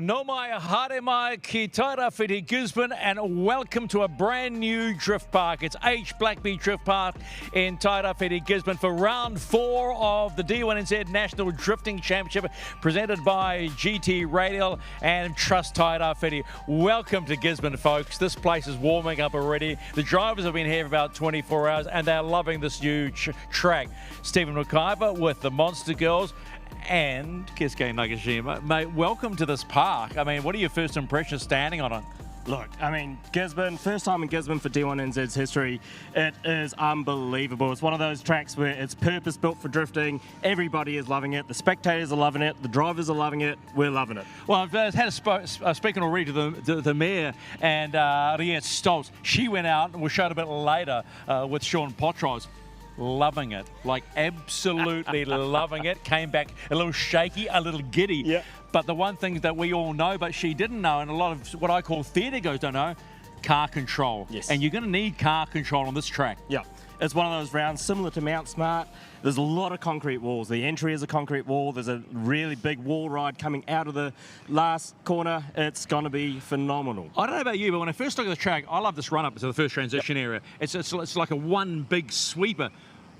No mai haere mai ki Tairāwhiti, Gisborne, and welcome to a brand new drift park. It's BlackBee Drift Park in Tairāwhiti, Gisborne for round 4 of the D1NZ National Drifting Championship presented by GT Radial and Trust Tairāwhiti. Welcome to Gisborne, folks. This place is warming up already. The drivers have been here for about 24 hours and they're loving this new track. Stephen McIver with the Monster Girls and Keisuke Nagashima. Mate, welcome to this park. I mean, what are your first impressions standing on it? Look, I mean, Gisborne, first time in Gisborne for D1NZ's history. It is unbelievable. It's one of those tracks where it's purpose-built for drifting. Everybody is loving it. The spectators are loving it. The drivers are loving it. We're loving it. Well, I've had a speaking already to the mayor and Ria Stoltz. She went out and was showed a bit later with Sean Potros. Loving it, like absolutely loving it. Came back a little shaky, a little giddy. Yeah. But the one thing that we all know, but she didn't know, and a lot of what I call theatre goes don't know, car control. Yes. And you're going to need car control on this track. Yeah. It's one of those rounds similar to Mount Smart. There's a lot of concrete walls. The entry is a concrete wall. There's a really big wall ride coming out of the last corner. It's going to be phenomenal. I don't know about you, but when I first look at the track, I love this run up to the first transition area. It's like a one big sweeper,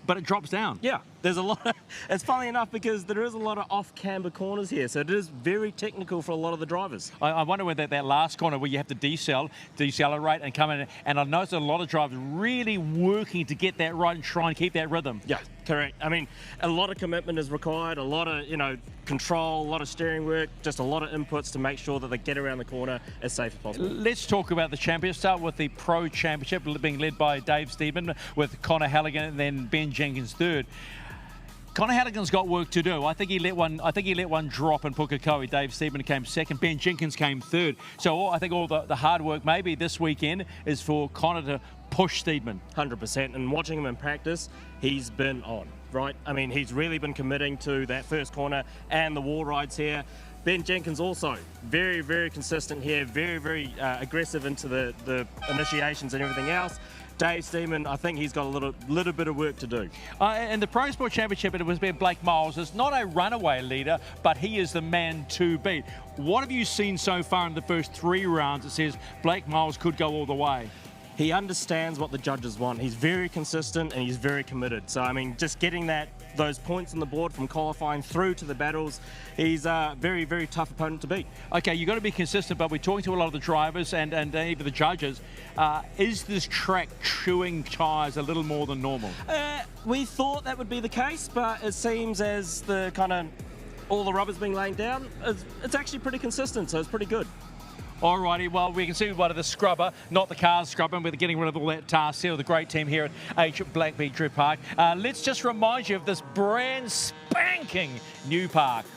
but it drops down. Yeah, there's a lot of, it's funny enough because there is a lot of off-camber corners here, so it is very technical for a lot of the drivers. I wonder whether that last corner where you have to decelerate and come in, and I noticed a lot of drivers really working to get that right and try and keep that rhythm. Yeah, correct. I mean, a lot of commitment is required, a lot of, control, a lot of steering work, just a lot of inputs to make sure that they get around the corner as safe as possible. Let's talk about the championship. Start with the Pro Championship being led by Dave Steedman with Connor Halligan and then Ben Jenkins third. Connor Halligan's got work to do. I think he let one drop in Pukekohe. Dave Steedman came second. Ben Jenkins came third. So I think all the hard work maybe this weekend is for Connor to push Steedman. 100%. And watching him in practice, he's been on, right? I mean, he's really been committing to that first corner and the wall rides here. Ben Jenkins also very, very consistent here, very, very aggressive into the initiations and everything else. Dave Steedman, I think he's got a little bit of work to do. In the Pro Sport Championship, it was where Blake Miles is not a runaway leader, but he is the man to beat. What have you seen so far in the first 3 rounds that says Blake Miles could go all the way? He understands what the judges want. He's very consistent and he's very committed. So, I mean, just getting those points on the board from qualifying through to the battles, he's a very, very tough opponent to beat. Okay, you've got to be consistent, but we're talking to a lot of the drivers and even the judges. Is this track chewing tyres a little more than normal? We thought that would be the case, but it seems as all the rubber's being laid down, it's actually pretty consistent, so it's pretty good. Alrighty, well, we can see one of the scrubber, not the car's scrubber, we're getting rid of all that tar seal, the great team here at BlackBee Drift Park. Let's just remind you of this brand spanking new park.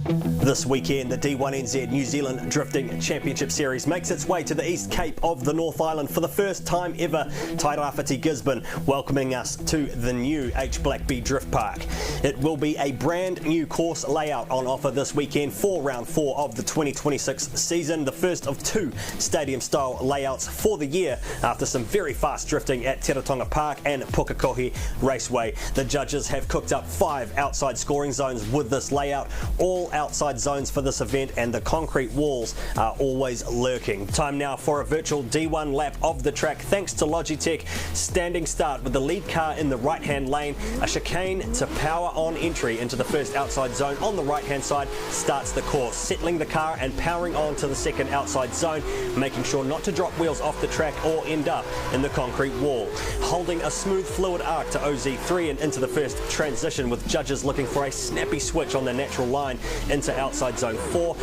This weekend, the D1NZ New Zealand Drifting Championship Series makes its way to the East Cape of the North Island for the first time ever. Tairāwhiti, Gisborne, welcoming us to the new BlackBee Drift Park. It will be a brand new course layout on offer this weekend for round 4 of the 2026 season, the first of 2 stadium-style layouts for the year after some very fast drifting at Teretonga Park and Pukekohe Raceway. The judges have cooked up 5 outside scoring zones with this layout, all outside zones for this event, and the concrete walls are always lurking. Time now for a virtual D1 lap of the track thanks to Logitech. Standing start with the lead car in the right hand lane, a chicane to power on entry into the first outside zone on the right hand side starts the course, settling the car and powering on to the second outside zone, making sure not to drop wheels off the track or end up in the concrete wall. Holding a smooth fluid arc to OZ3 and into the first transition, with judges looking for a snappy switch on the natural line into outside zone 4.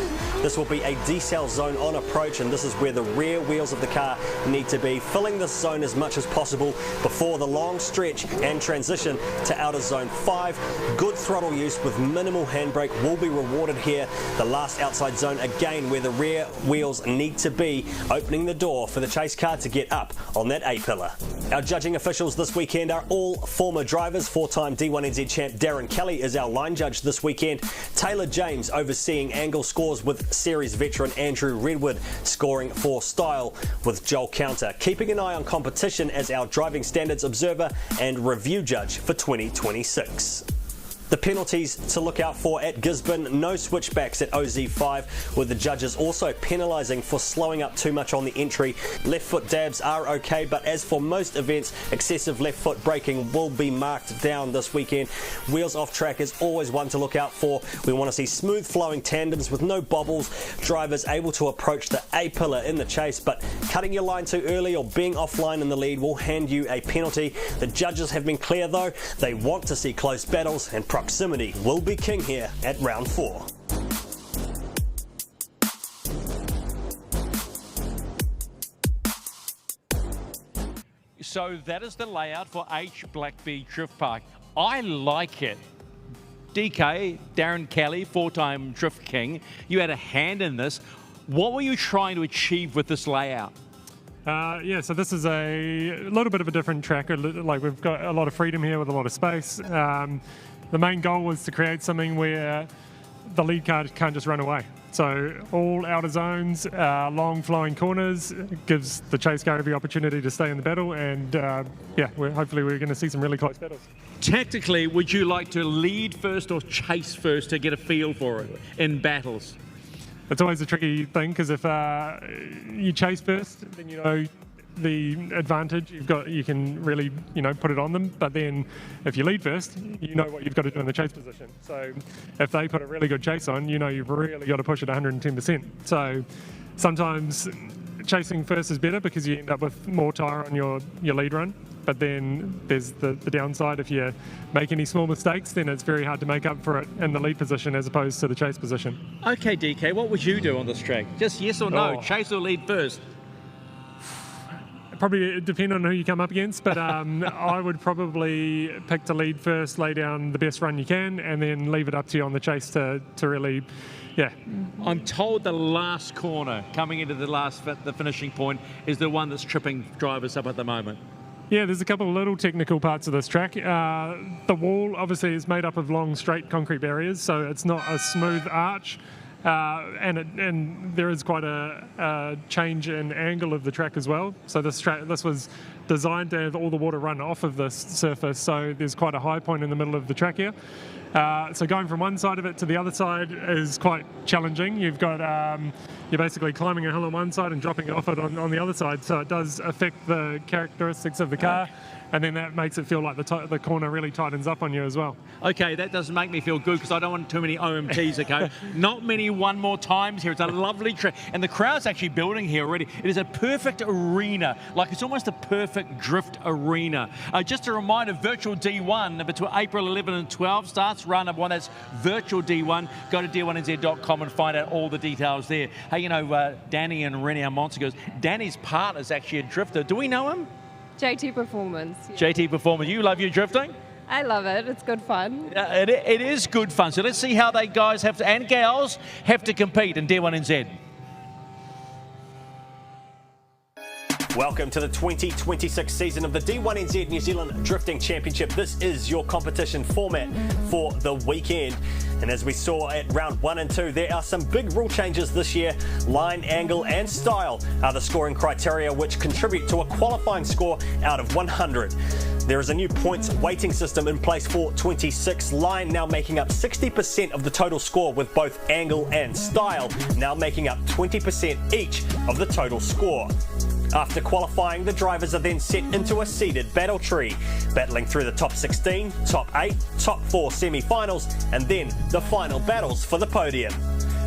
This will be a decel zone on approach, and this is where the rear wheels of the car need to be, filling this zone as much as possible before the long stretch and transition to outer zone 5. Good throttle use with minimal handbrake will be rewarded here. The last outside zone again where the rear wheels need to be, opening the door for the chase car to get up on that A-pillar. Our judging officials this weekend are all former drivers. 4-time D1NZ champ Darren Kelly is our line judge this weekend. Taylor James overseeing angle scores, with series veteran Andrew Redwood scoring for style with Joel Counter, keeping an eye on competition as our driving standards observer and review judge for 2026. The penalties to look out for at Gisborne: no switchbacks at OZ5, with the judges also penalising for slowing up too much on the entry. Left foot dabs are okay, but as for most events, excessive left foot braking will be marked down this weekend. Wheels off track is always one to look out for. We want to see smooth flowing tandems with no bobbles, drivers able to approach the A pillar in the chase, but cutting your line too early or being offline in the lead will hand you a penalty. The judges have been clear though, they want to see close battles, and proximity will be king here at round 4. So that is the layout for BlackBee Drift Park. I like it. DK, Darren Kelly, 4-time Drift King, you had a hand in this. What were you trying to achieve with this layout? Yeah, so this is a little bit of a different track. Like, we've got a lot of freedom here with a lot of space. The main goal was to create something where the lead car can't just run away. So all outer zones, long flowing corners, gives the chase car every opportunity to stay in the battle, and yeah, hopefully we're going to see some really close battles. Tactically, would you like to lead first or chase first to get a feel for it in battles? It's always a tricky thing, because if you chase first, then you know the advantage you've got, you can really put it on them. But then if you lead first, you know what you've got to do in the chase position. So if they put a really good chase on, you've really got to push it 110%. So sometimes chasing first is better because you end up with more tyre on your lead run. But then there's the downside: if you make any small mistakes, then it's very hard to make up for it in the lead position as opposed to the chase position. Okay, DK, what would you do on this track? Just yes or no, chase or lead first? Probably depend on who you come up against, but I would probably pick to lead first, lay down the best run you can, and then leave it up to you on the chase to really, yeah. I'm told the last corner coming into the finishing point is the one that's tripping drivers up at the moment. Yeah, there's a couple of little technical parts of this track. The wall obviously is made up of long straight concrete barriers, so it's not a smooth arch. And there is quite a change in angle of the track as well. So this was designed to have all the water run off of this surface, so there's quite a high point in the middle of the track here. So going from one side of it to the other side is quite challenging. You've got you're basically climbing a hill on one side and dropping off it on the other side, so it does affect the characteristics of the car. And then that makes it feel like the corner really tightens up on you as well. Okay, that doesn't make me feel good because I don't want too many OMTs, okay? Not many one more times here. It's a lovely track. And the crowd's actually building here already. It is a perfect arena. Like, it's almost a perfect drift arena. Just a reminder, Virtual D1 between April 11 and 12 starts. Run of one, that's Virtual D1. Go to D1NZ.com and find out all the details there. Hey, Danny and Rennie, our monster goes, Danny's partner's actually a drifter. Do we know him? JT Performance. Yeah. JT Performance. You love your drifting? I love it. It's good fun. It is good fun. So let's see how they guys have to, and gals have to compete in D1NZ. Welcome to the 2026 season of the D1NZ New Zealand Drifting Championship. This is your competition format for the weekend. And as we saw at round 1 and 2, there are some big rule changes this year. Line, angle and style are the scoring criteria which contribute to a qualifying score out of 100. There is a new points weighting system in place for 26. Line now making up 60% of the total score, with both angle and style now making up 20% each of the total score. After qualifying, the drivers are then set into a seeded battle tree, battling through the top 16, top 8, top 4 semi-finals, and then the final battles for the podium.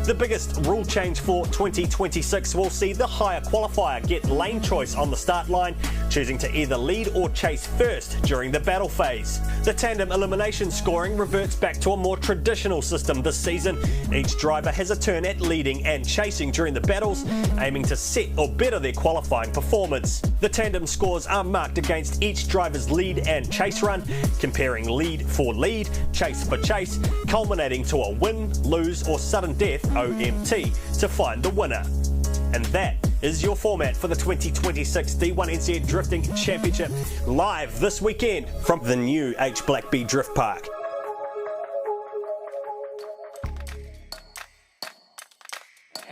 The biggest rule change for 2026 will see the higher qualifier get lane choice on the start line, choosing to either lead or chase first during the battle phase. The tandem elimination scoring reverts back to a more traditional system this season. Each driver has a turn at leading and chasing during the battles, aiming to set or better their qualifying performance. The tandem scores are marked against each driver's lead and chase run, comparing lead for lead, chase for chase, culminating to a win, lose or sudden death OMT to find the winner. And that is your format for the 2026 D1NZ Drifting Championship, live this weekend from the new BlackBee Drift Park.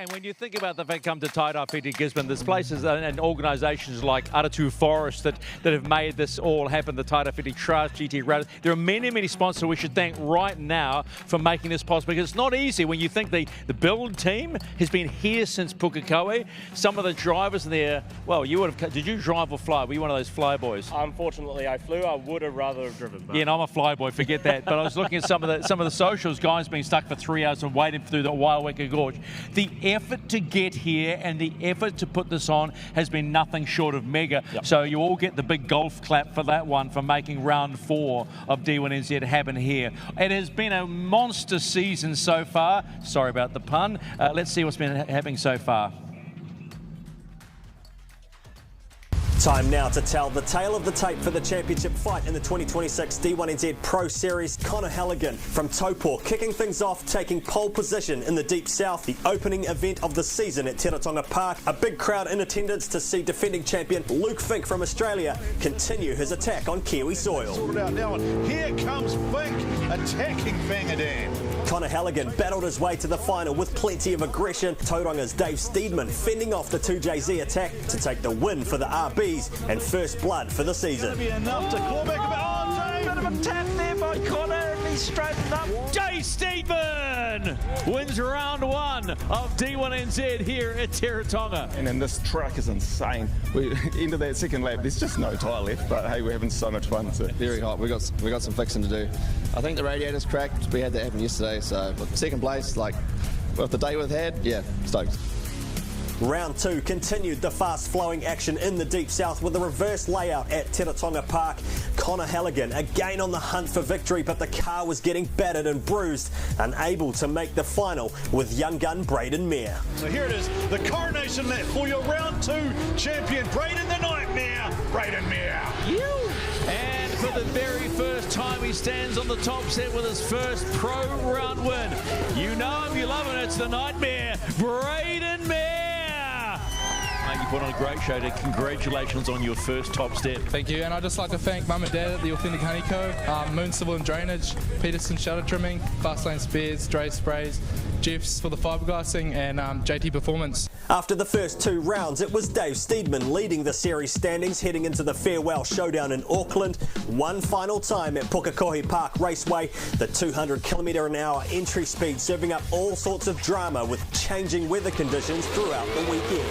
And when you think about the fact come to Tairāwhiti Gisborne, there's places and organisations like Aratu Forest that have made this all happen, the Tairāwhiti Trust, GT Rally. There are many, many sponsors we should thank right now for making this possible, because it's not easy when you think the build team has been here since Pukekohe. Some of the drivers there, well, you would have, did you drive or fly? Were you one of those fly boys? Unfortunately, I flew. I would have rather have driven. But. Yeah, no, I'm a fly boy, forget that. But I was looking at some of the socials, guys being stuck for 3 hours and waiting through the Waiweka Gorge. The effort to get here and the effort to put this on has been nothing short of mega. Yep. So you all get the big golf clap for that one, for making round 4 of D1NZ happen here. It has been a monster season so far. Sorry about the pun. Let's see what's been happening so far. Time now to tell the tale of the tape for the championship fight in the 2026 D1NZ Pro Series. Connor Halligan from Taupo kicking things off, taking pole position in the Deep South, the opening event of the season at Tairāwhiti Park. A big crowd in attendance to see defending champion Luke Fink from Australia continue his attack on Kiwi soil. Sorted out now, and here comes Fink attacking Fangadan. Connor Halligan battled his way to the final with plenty of aggression. Tauranga's Dave Steedman fending off the 2JZ attack to take the win for the RBs and first blood for the season. Be enough to claw back a bit. Oh, Bit of a tap there by Connor, and he's straightened up. Jay Steedman wins round 1 of D1NZ here at Tairāwhiti. And then this track is insane. We into that second lap, there's just no tyre left, but hey, we're having so much fun. So. Very hot. We got some fixing to do. I think the radiator's cracked. We had that happen yesterday, so but second place, like with the day we've had, yeah, stoked. Round 2 continued the fast-flowing action in the Deep South with a reverse layout at Tairāwhiti Park. Connor Halligan again on the hunt for victory, but the car was getting battered and bruised, unable to make the final with young gun Braden Mayer. So here it is, the coronation lap for your round 2 champion, Braden the Nightmare, Braden Mayer. And for the very first time, he stands on the top set with his first pro round win. You know him, you love him, it's the Nightmare, Braden Mayer. Mate, you put on a great show. Congratulations on your first top step. Thank you, and I'd just like to thank Mum and Dad at the Authentic Honey Co, Moon Civil and Drainage, Peterson Shutter Trimming, Fastlane Spares, Dre Sprays, Jeffs for the fiberglassing, and JT Performance. After the first 2 rounds, it was Dave Steedman leading the series standings heading into the farewell showdown in Auckland. One final time at Pukekohe Park Raceway, the 200 km/h entry speed serving up all sorts of drama with changing weather conditions throughout the weekend.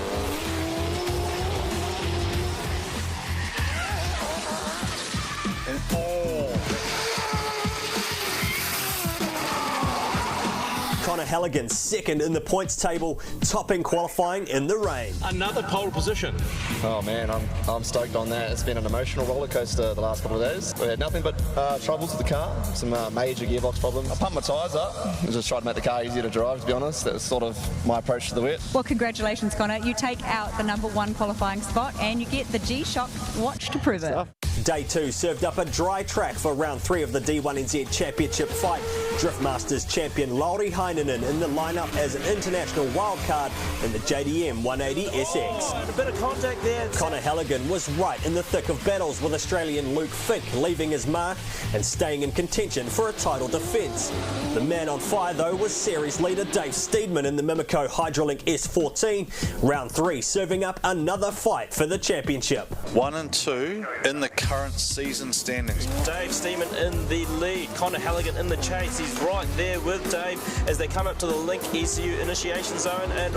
Connor Halligan second in the points table, topping qualifying in the rain. Another pole position. Oh man, I'm stoked on that. It's been an emotional roller coaster the last couple of days. We had nothing but troubles with the car, some major gearbox problems. I pumped my tyres up and just tried to make the car easier to drive, to be honest. That was sort of my approach to the wet. Well, congratulations, Connor. You take out the #1 qualifying spot and you get the G-Shock watch to prove it. Day 2 served up a dry track for round 3 of the D1NZ Championship fight. Driftmasters champion Lauri Heinonen in the lineup as an international wildcard in the JDM 180 SX. A bit of contact there. Connor Halligan was right in the thick of battles with Australian Luke Fink leaving his mark and staying in contention for a title defence. The man on fire though was series leader Dave Steedman in the Mimico Hydrolink S14. Round 3 serving up another fight for the championship. 1 and 2 in the current season standings. Dave Steedman in the lead, Connor Halligan in the chase. He's right there with Dave as they come up to the Link ECU initiation zone, and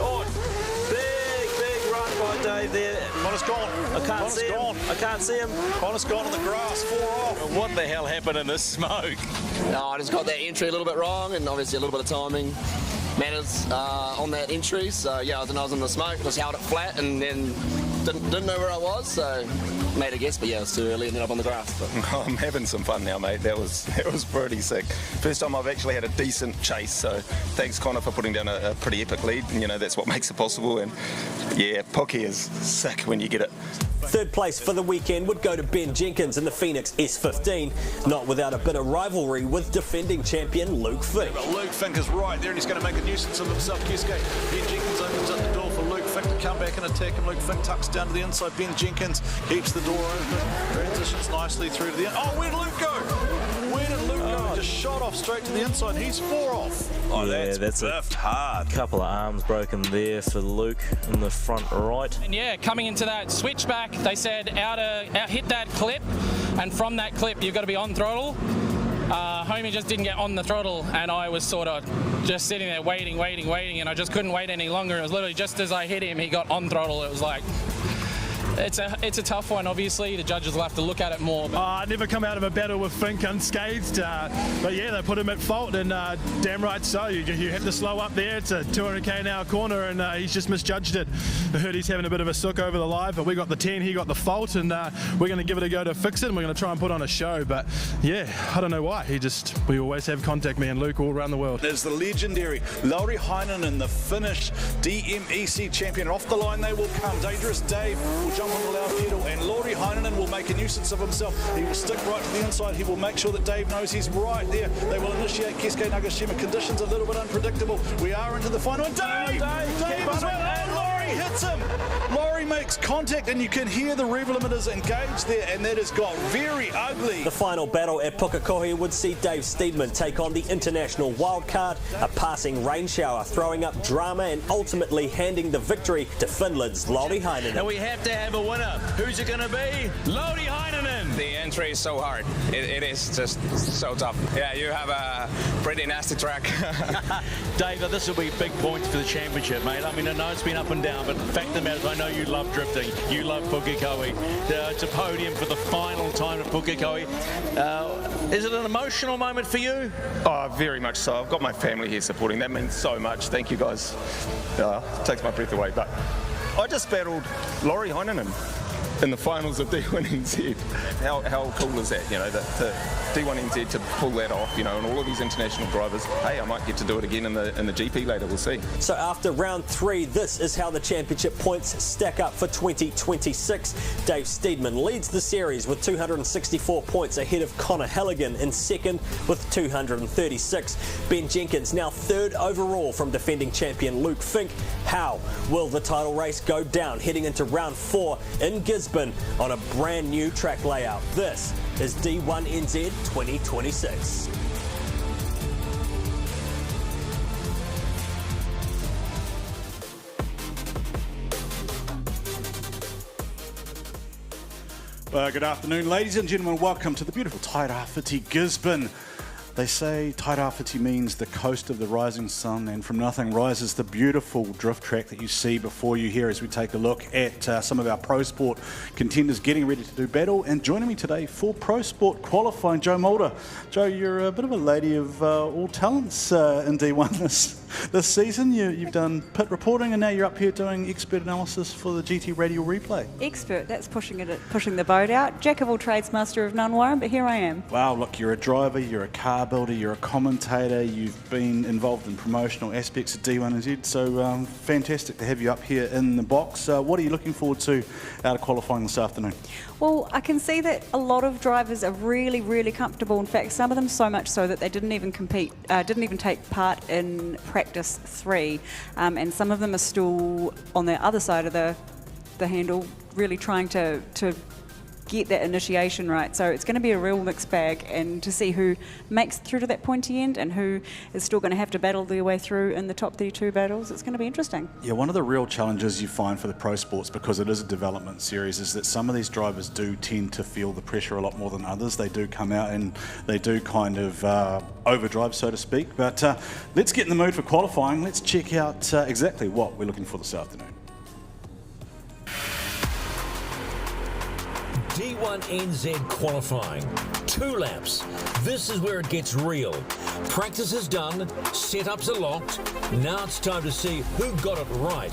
big run by Dave there. Connor's gone. I can't see him. Connor's gone on the grass, 4 off. What the hell happened in this smoke? No, I just got that entry a little bit wrong, and obviously a little bit of timing matters on that entry. So yeah, I was in the smoke, just held it flat, and then didn't know where I was, so made a guess, but yeah, it was too early, ended up on the grass. But. I'm having some fun now, mate. That was pretty sick. First time I've actually had a decent chase, so thanks Connor for putting down a pretty epic lead. You know, that's what makes it possible, and yeah, Puke is sick when you get it. Third place for the weekend would go to Ben Jenkins in the Phoenix S15, not without a bit of rivalry with defending champion Luke Fink. But Luke Fink is right there, and he's going to make a nuisance of himself. Kiske. Ben Jenkins opens up the door for Luke Fink to come back and attack him. Luke Fink tucks down to the inside. Ben Jenkins keeps the door open, transitions nicely through to the end. Oh, where did Luke go? Where did Luke go? Just shot off straight to the inside. He's 4 off. Oh, yeah, that's biffed hard. Couple of arms broken there for Luke in the front right. And yeah, coming into that switchback, they said hit that clip, and from that clip you've got to be on throttle. Homie just didn't get on the throttle, and I was sort of just sitting there waiting, and I just couldn't wait any longer. It was literally just as I hit him, he got on throttle. It was like, it's a tough one, obviously. The judges will have to look at it more. But I never come out of a battle with Fink unscathed, but yeah, they put him at fault, and damn right so. You have to slow up there. It's a 200k an hour corner, and he's just misjudged it. I heard he's having a bit of a sook over the live, but we got the 10, he got the fault, and we're going to give it a go to fix it, and we're going to try and put on a show. But yeah, I don't know why. We always have contact, me and Luke, all around the world. There's the legendary Lauri Heinonen, the Finnish DMEC champion. Off the line they will come. Dangerous Dave will jump on the loud pedal, and Lauri Heinonen will make a nuisance of himself. He will stick right to the inside. He will make sure that Dave knows he's right there. They will initiate Keisuke Nagashima. Conditions a little bit unpredictable. We are into the final. And Dave as well. And Lauri hits him. Lauri makes contact, and you can hear the rev limiters engaged there, and that has got very ugly. The final battle at Pukekohe would see Dave Steedman take on the international wildcard, a passing rain shower throwing up drama and ultimately handing the victory to Finland's Lauri Heinonen. And we have to have a winner. Who's it going to be? Lauri Heinonen. The entry is so hard. It is just so tough. Yeah, you have a pretty nasty track. Dave, this will be big points for the championship, mate. I mean, I know it's been up and down, but the fact of the matter is I know you love drifting. You love Pukekohe. It's a podium for the final time at Pukekohe. Is it an emotional moment for you? Oh, very much so. I've got my family here supporting. That means so much. Thank you, guys. It takes my breath away. But I just battled Lauri Heinonen in the finals of D1NZ. How cool is that? You know, the D1NZ to pull that off. You know, and all of these international drivers. Hey, I might get to do it again in the GP later. We'll see. So after round 3, this is how the championship points stack up for 2026. Dave Steedman leads the series with 264 points ahead of Connor Halligan in second with 236. Ben Jenkins now third overall from defending champion Luke Fink. How will the title race go down heading into round 4 in Gisborne on a brand new track layout? This is D1NZ 2026. Good afternoon, ladies and gentlemen. Welcome to the beautiful Tairāwhiti, Gisborne. They say Tairāwhiti means the coast of the rising sun, and from nothing rises the beautiful drift track that you see before you here as we take a look at some of our Pro Sport contenders getting ready to do battle. And joining me today for Pro Sport qualifying, Joe Mulder. Joe, you're a bit of a lady of all talents in D1 this season. You've done pit reporting, and now you're up here doing expert analysis for the GT Radial Replay. Expert, that's pushing the boat out. Jack of all trades, master of none, Warren, but here I am. Wow, look, you're a driver, you're a car builder, you're a commentator, you've been involved in promotional aspects of D1NZ, so fantastic to have you up here in the box. What are you looking forward to out of qualifying this afternoon? Well, I can see that a lot of drivers are really, really comfortable. In fact, some of them so much so that they didn't even take part in practice 3, and some of them are still on the other side of the handle, really trying to get that initiation right. So it's going to be a real mixed bag, and to see who makes it through to that pointy end and who is still going to have to battle their way through in the top 32 battles, it's going to be interesting. Yeah, one of the real challenges you find for the Pro Sports, because it is a development series, is that some of these drivers do tend to feel the pressure a lot more than others. They do come out and they do kind of overdrive, so to speak. But let's get in the mood for qualifying. Let's check out exactly what we're looking for this afternoon. D1NZ qualifying. 2 laps. This is where it gets real. Practice is done, setups are locked. Now it's time to see who got it right.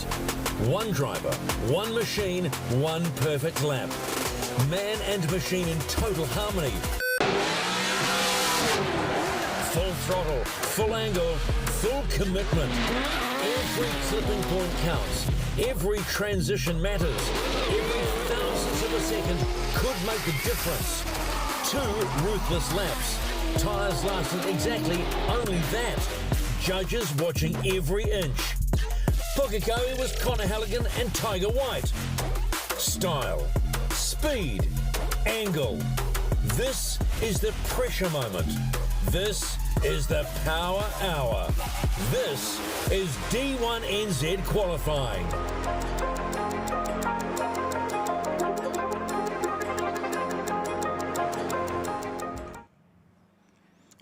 1 driver, 1 machine, 1 perfect lap. Man and machine in total harmony. Full throttle, full angle, full commitment. Every clipping point counts. Every transition matters. Every thousandth of a second could make the difference. 2 ruthless laps. Tyres lasted exactly only that. Judges watching every inch. Pukekohe was Connor Halligan and Tiger White. Style, speed, angle. This is the pressure moment. This is the Power Hour. This is D1NZ qualifying.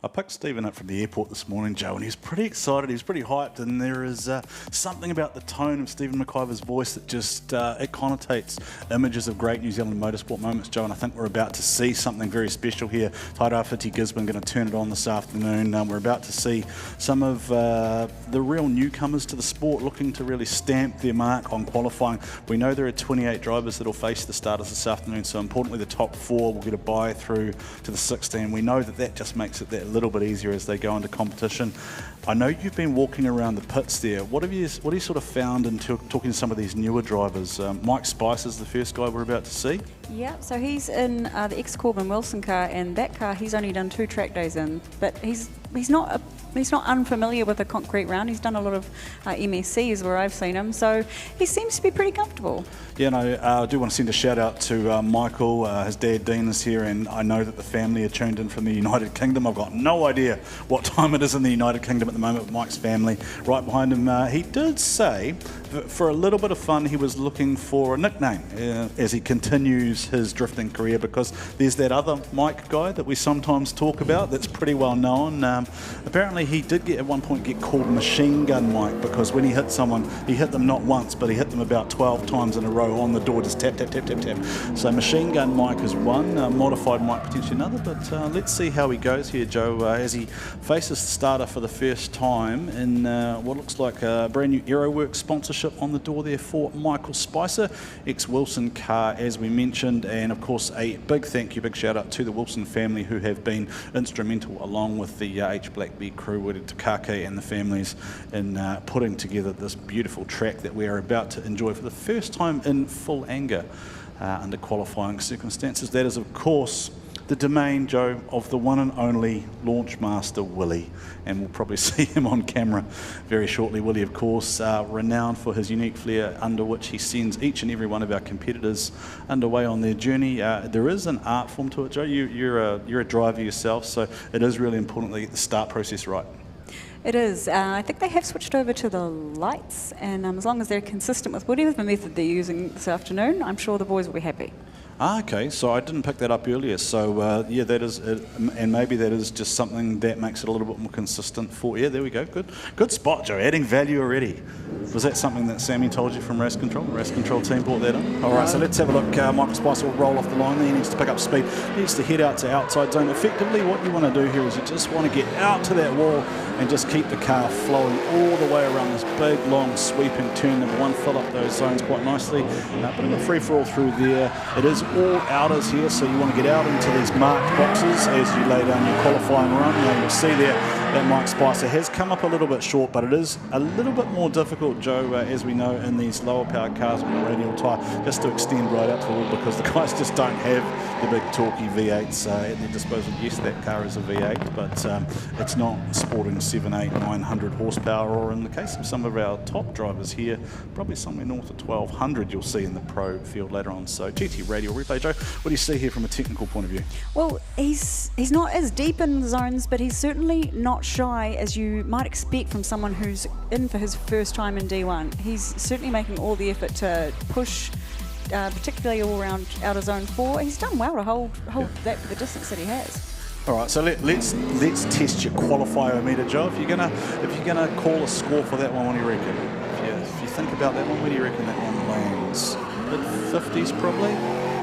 I picked Stephen up from the airport this morning, Joe, and he's pretty excited, he's pretty hyped, and there is something about the tone of Stephen McIver's voice that just, it connotates images of great New Zealand motorsport moments, Joe, and I think we're about to see something very special here. Tairāwhiti Gisborne going to turn it on this afternoon. We're about to see some of the real newcomers to the sport looking to really stamp their mark on qualifying. We know there are 28 drivers that will face the starters this afternoon, so importantly the top 4 will get a bye through to the 16. We know that that just makes it that little bit easier as they go into competition. I know you've been walking around the pits there. What have you sort of found in talking to some of these newer drivers? Mike Spicer's the first guy we're about to see. Yeah, so he's in the ex-Corbin Wilson car, and that car he's only done 2 track days in, but he's not unfamiliar with a concrete round. He's done a lot of MSCs where I've seen him, so he seems to be pretty comfortable. Yeah, no, I do want to send a shout out to Michael. His dad Dean is here, and I know that the family are tuned in from the United Kingdom. I've got no idea what time it is in the United Kingdom at the moment with Mike's family. Right behind him, he did say that for a little bit of fun he was looking for a nickname as he continues his drifting career, because there's that other Mike guy that we sometimes talk about that's pretty well known. Apparently he did at one point get called Machine Gun Mike, because when he hit someone, he hit them not once, but he hit them about 12 times in a row on the door, just tap, tap, tap, tap, tap. So Machine Gun Mike is one, Modified Mike potentially another, but let's see how he goes here, Joe, as he faces the starter for the first time in what looks like a brand new AeroWorks sponsorship on the door there for Michael Spicer, ex-Wilson car as we mentioned, and of course a big thank you, big shout out to the Wilson family who have been instrumental along with the BlackBee crew, Wiri Takake and the families in putting together this beautiful track that we are about to enjoy for the first time in full anger under qualifying circumstances. That is of course the domain, Joe, of the one and only launch master Willie, and we'll probably see him on camera very shortly. Willie, of course, renowned for his unique flair under which he sends each and every one of our competitors underway on their journey. There is an art form to it, Joe. You're a driver yourself, so it is really important to get the start process right. It is. I think they have switched over to the lights, and as long as they're consistent with whatever the method they're using this afternoon, I'm sure the boys will be happy. Okay, so I didn't pick that up earlier, so yeah, that is it, and maybe that is just something that makes it a little bit more consistent for, yeah, there we go, good spot, Joe, adding value already. Was that something that Sammy told you from Race Control? The Race Control team brought that in? All right, so let's have a look. Michael Spicer will roll off the line there. He needs to pick up speed. He needs to head out to outside zone. Effectively, what you want to do here is you just want to get out to that wall and just keep the car flowing all the way around this big, long, sweeping turn. Number 1, fill up those zones quite nicely. Bit of a free-for-all through there. It is all outers here, so you want to get out into these marked boxes as you lay down your qualifying run. Now you'll see there that Mike Spicer has come up a little bit short, but it is a little bit more difficult, Joe, as we know, in these lower powered cars with a radial tyre, just to extend right out to the wall, because the guys just don't have the big torquey V8s at their disposal. Yes, that car is a V8, but it's not sporting 7, 8, 900 horsepower, or in the case of some of our top drivers here, probably somewhere north of 1200 you'll see in the pro field later on. So GT radial replay, Joe, what do you see here from a technical point of view? Well, he's not as deep in the zones, but he's certainly not shy as you might expect from someone who's in for his first time in D1. He's certainly making all the effort to push, particularly all around outer zone 4. He's done well to hold that for the distance that he has. All right, so let's test your qualifier meter, Joe. If you're gonna call a score for that one, what do you reckon? If you think about that one, where do you reckon that one lands? Mid-50s probably.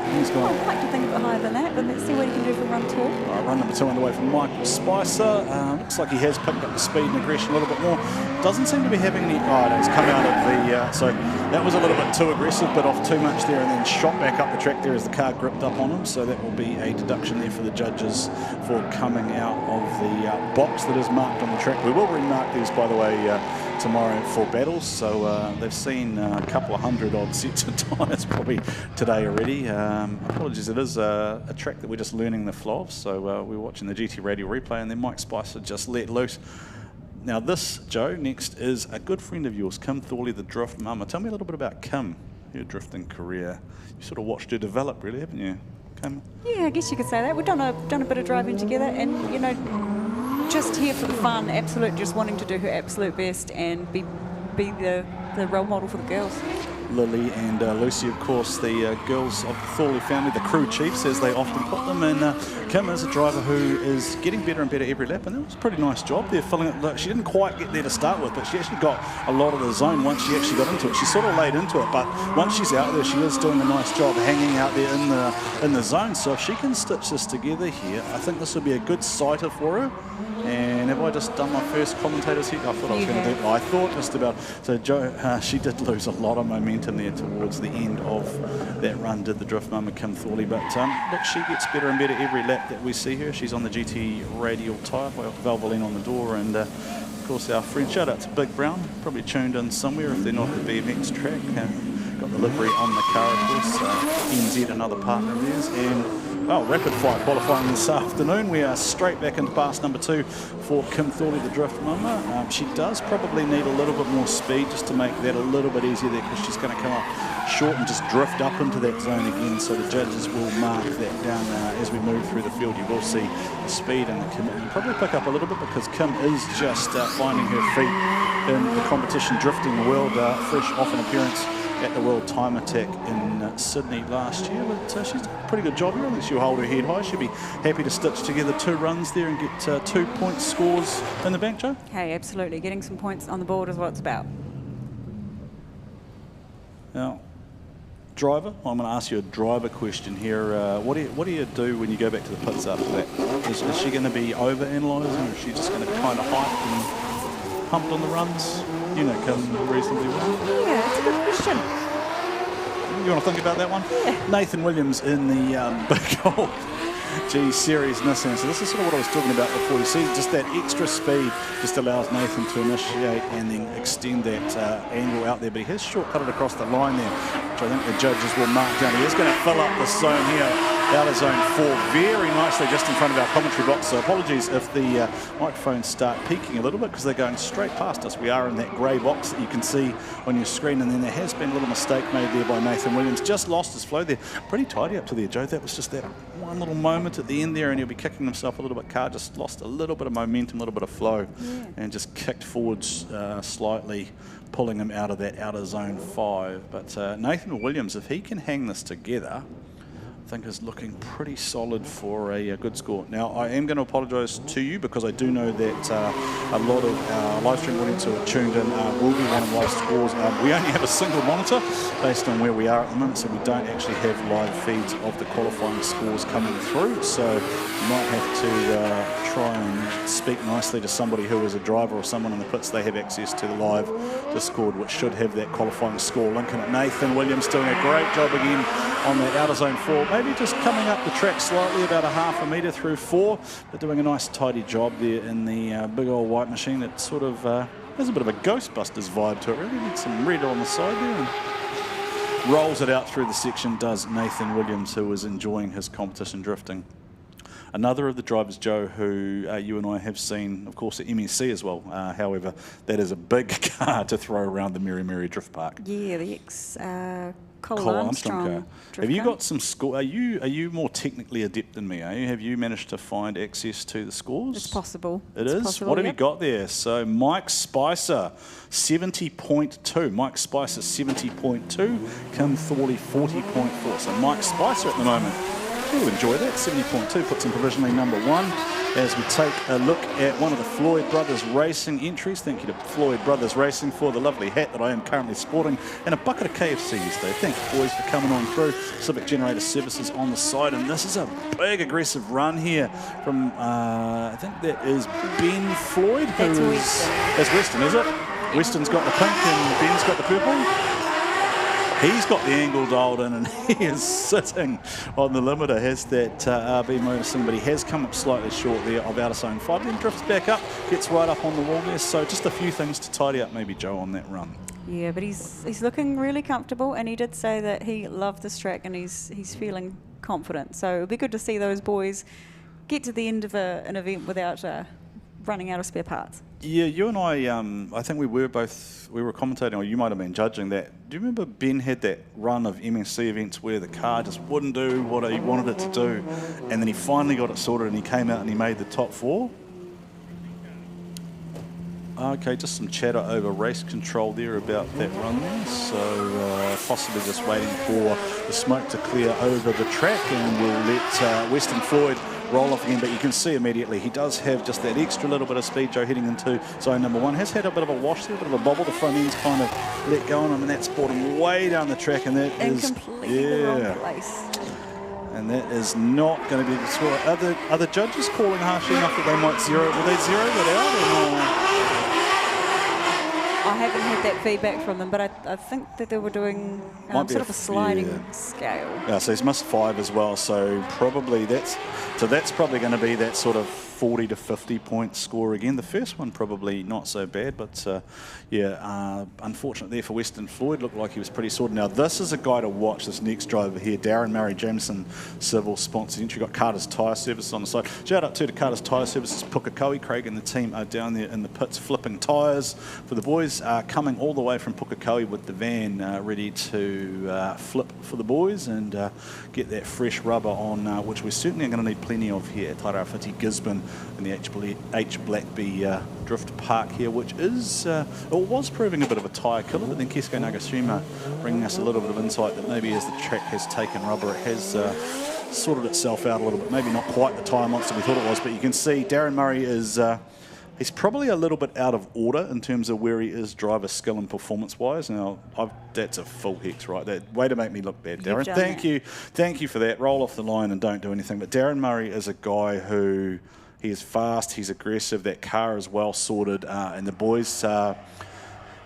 I'd like to think a bit higher than that, but let's see what he can do for run 2. All right, run number 2 underway from Michael Spicer. Looks like he has picked up the speed and aggression a little bit more. Doesn't seem to be having any... Oh, no, he's come out of the... so that was a little bit too aggressive, but off too much there, and then shot back up the track there as the car gripped up on him. So that will be a deduction there for the judges for coming out of the box that is marked on the track. We will remark these, by the way, tomorrow for battles, so they've seen a couple of 100-odd sets of tyres probably today already. Apologies, it is a track that we're just learning the flow of, so we're watching the GT radio replay, and then Mike Spicer just let loose. Now this, Joe, next is a good friend of yours, Kim Thorley, the drift mama. Tell me a little bit about Kim, her drifting career. You sort of watched her develop, really, haven't you, Kim? Yeah, I guess you could say that. We've done a bit of driving together, and you know, just here for the fun, absolute, just wanting to do her absolute best and be the role model for the girls. Lily and Lucy, of course, the girls of the Thorley family, the crew chiefs, as they often put them. And Kim is a driver who is getting better and better every lap, and that was a pretty nice job there, filling it. Look, she didn't quite get there to start with, but she actually got a lot of the zone once she actually got into it. She sort of laid into it, but once she's out there, she is doing a nice job hanging out there in the zone. So if she can stitch this together here, I think this will be a good sighter for her. And have I just done my first commentator's hit? I thought I was going to do. I thought just about. So Jo, she did lose a lot of momentum there towards the end of that run, did the drift mama Kim Thorley. But look, she gets better and better every lap that we see her. She's on the GT radial tyre, Valvoline on the door, and of course our friend, shout out to Big Brown, probably tuned in somewhere if they're not at the BMX track. Got the livery on the car, of course. NZ, another partner of theirs, and well, rapid fire qualifying this afternoon. We are straight back into pass number 2 for Kim Thorley, the drift mama. She does probably need a little bit more speed just to make that a little bit easier there, because she's going to come up short and just drift up into that zone again. So the judges will mark that down as we move through the field. You will see the speed and the commitment probably pick up a little bit, because Kim is just finding her feet in the competition drifting world, fresh off an appearance at the World Time Attack in Sydney last year. But she's done a pretty good job here. I think she'll hold her head high. She'll be happy to stitch together 2 runs there and get 2 point scores in the bank, Jo. Hey, absolutely. Getting some points on the board is what it's about. Now, driver, I'm going to ask you a driver question here. What do you do when you go back to the pits after that? Is she going to be over-analysing, or is she just going to kind of hype and pumped on the runs? You know, Kim reasonably well. Yeah, that's a good question. You want to think about that one? Yeah. Nathan Williams in the big old G Series Nissan. So this is sort of what I was talking about before. You see, just that extra speed just allows Nathan to initiate and then extend that angle out there. But he has shortcutted across the line there, which I think the judges will mark down. He is going to fill up this zone here, out of zone 4, very nicely just in front of our commentary box. So apologies if the microphones start peaking a little bit, because they're going straight past us. We are in that grey box that you can see on your screen, and then there has been a little mistake made there by Nathan Williams. Just lost his flow there. Pretty tidy up to there, Jo. That was just that one little moment at the end there, and he'll be kicking himself a little bit. Car just lost a little bit of momentum, a little bit of flow, and just kicked forwards slightly, pulling him out of that outer zone 5. But Nathan Williams, if he can hang this together, I think is looking pretty solid for a good score. Now, I am going to apologise to you, because I do know that a lot of our live stream audience who are tuned in will be wanting live scores. We only have a single monitor based on where we are at the moment, so we don't actually have live feeds of the qualifying scores coming through. So you might have to try and speak nicely to somebody who is a driver or someone in the pits. They have access to the live Discord, which should have that qualifying score link in it. Nathan Williams doing a great job again on that outer zone 4. Maybe just coming up the track slightly, about a half a metre through 4, but doing a nice tidy job there in the big old white machine that sort of has a bit of a Ghostbusters vibe to it, really. Needs some red on the side there, and rolls it out through the section, does Nathan Williams, who is enjoying his competition drifting. Another of the drivers, Jo, who you and I have seen, of course, at MSC as well. However, that is a big car to throw around the Mary Mary Drift Park. Yeah, the ex Cole Armstrong car. Have you got some score? Are you more technically adept than me? Have you managed to find access to the scores? It's possible. It is? Possible, what have you got there? So Mike Spicer, 70.2. Mike Spicer, 70.2. Kim Thorley, 40.4. So Mike Spicer at the moment. You'll enjoy that. 70.2 puts him provisionally number 1. As we take a look at one of the Floyd Brothers Racing entries. Thank you to Floyd Brothers Racing for the lovely hat that I am currently sporting, and a bucket of KFC yesterday. Thank you, boys, for coming on through. Civic Generator Services on the side, and this is a big aggressive run here from I think that is Ben Floyd, who's that's Weston, is it? Weston's got the pink and Ben's got the purple. He's got the angle dialed in, and he is sitting on the limiter, has that RB Motorsport, but he has come up slightly short there of outer zone 5, then drifts back up, gets right up on the wall there. So just a few things to tidy up maybe, Jo, on that run. Yeah, but he's looking really comfortable, and he did say that he loved this track and he's feeling confident. So it'll be good to see those boys get to the end of an event without running out of spare parts. Yeah, you and I think we were commentating, or you might have been judging that. Do you remember Ben had that run of MSC events where the car just wouldn't do what he wanted it to do, and then he finally got it sorted and he came out and he made the top 4? Okay, just some chatter over race control there about that run there. So possibly just waiting for the smoke to clear over the track, and we'll let Weston Floyd roll off again. But you can see immediately he does have just that extra little bit of speed, Joe, heading into zone number 1. Has had a bit of a wash there, a bit of a bobble. The front end's kind of let go on him, and that's brought him way down the track, and that is completely the wrong place. And that is not going to be the score. Are the judges calling harshly enough that they might zero? Will they zero that out or not? I haven't had that feedback from them, but I think that they were doing sort of a sliding scale. Yeah, so he's missed 5 as well. So probably that's probably going to be that sort of 40 to 50 point score again. The first one probably not so bad, but unfortunate there for Weston Floyd. Looked like he was pretty sorted. Now this is a guy to watch, this next driver here, Darren Murray, Jameson Civil sponsored entry. Got Carter's Tyre Services on the side. Shout out to Carter's Tyre Services, Pukekohe. Craig and the team are down there in the pits flipping tyres for the boys. Coming all the way from Pukekohe with the van ready to flip for the boys and get that fresh rubber on, which we're certainly going to need plenty of here at Tairāwhiti, Gisborne, in the BlackBee Drift Park here, which is, it was proving a bit of a tyre killer, but then Keisuke Nagashima bringing us a little bit of insight that maybe as the track has taken rubber, it has sorted itself out a little bit. Maybe not quite the tyre monster we thought it was, but you can see Darren Murray is he's probably a little bit out of order in terms of where he is driver skill and performance-wise. Now, that's a full hex, right? That way to make me look bad, Darren. Thank you for that. Roll off the line and don't do anything. But Darren Murray is a guy who, he is fast, he's aggressive, that car is well sorted, and the boys have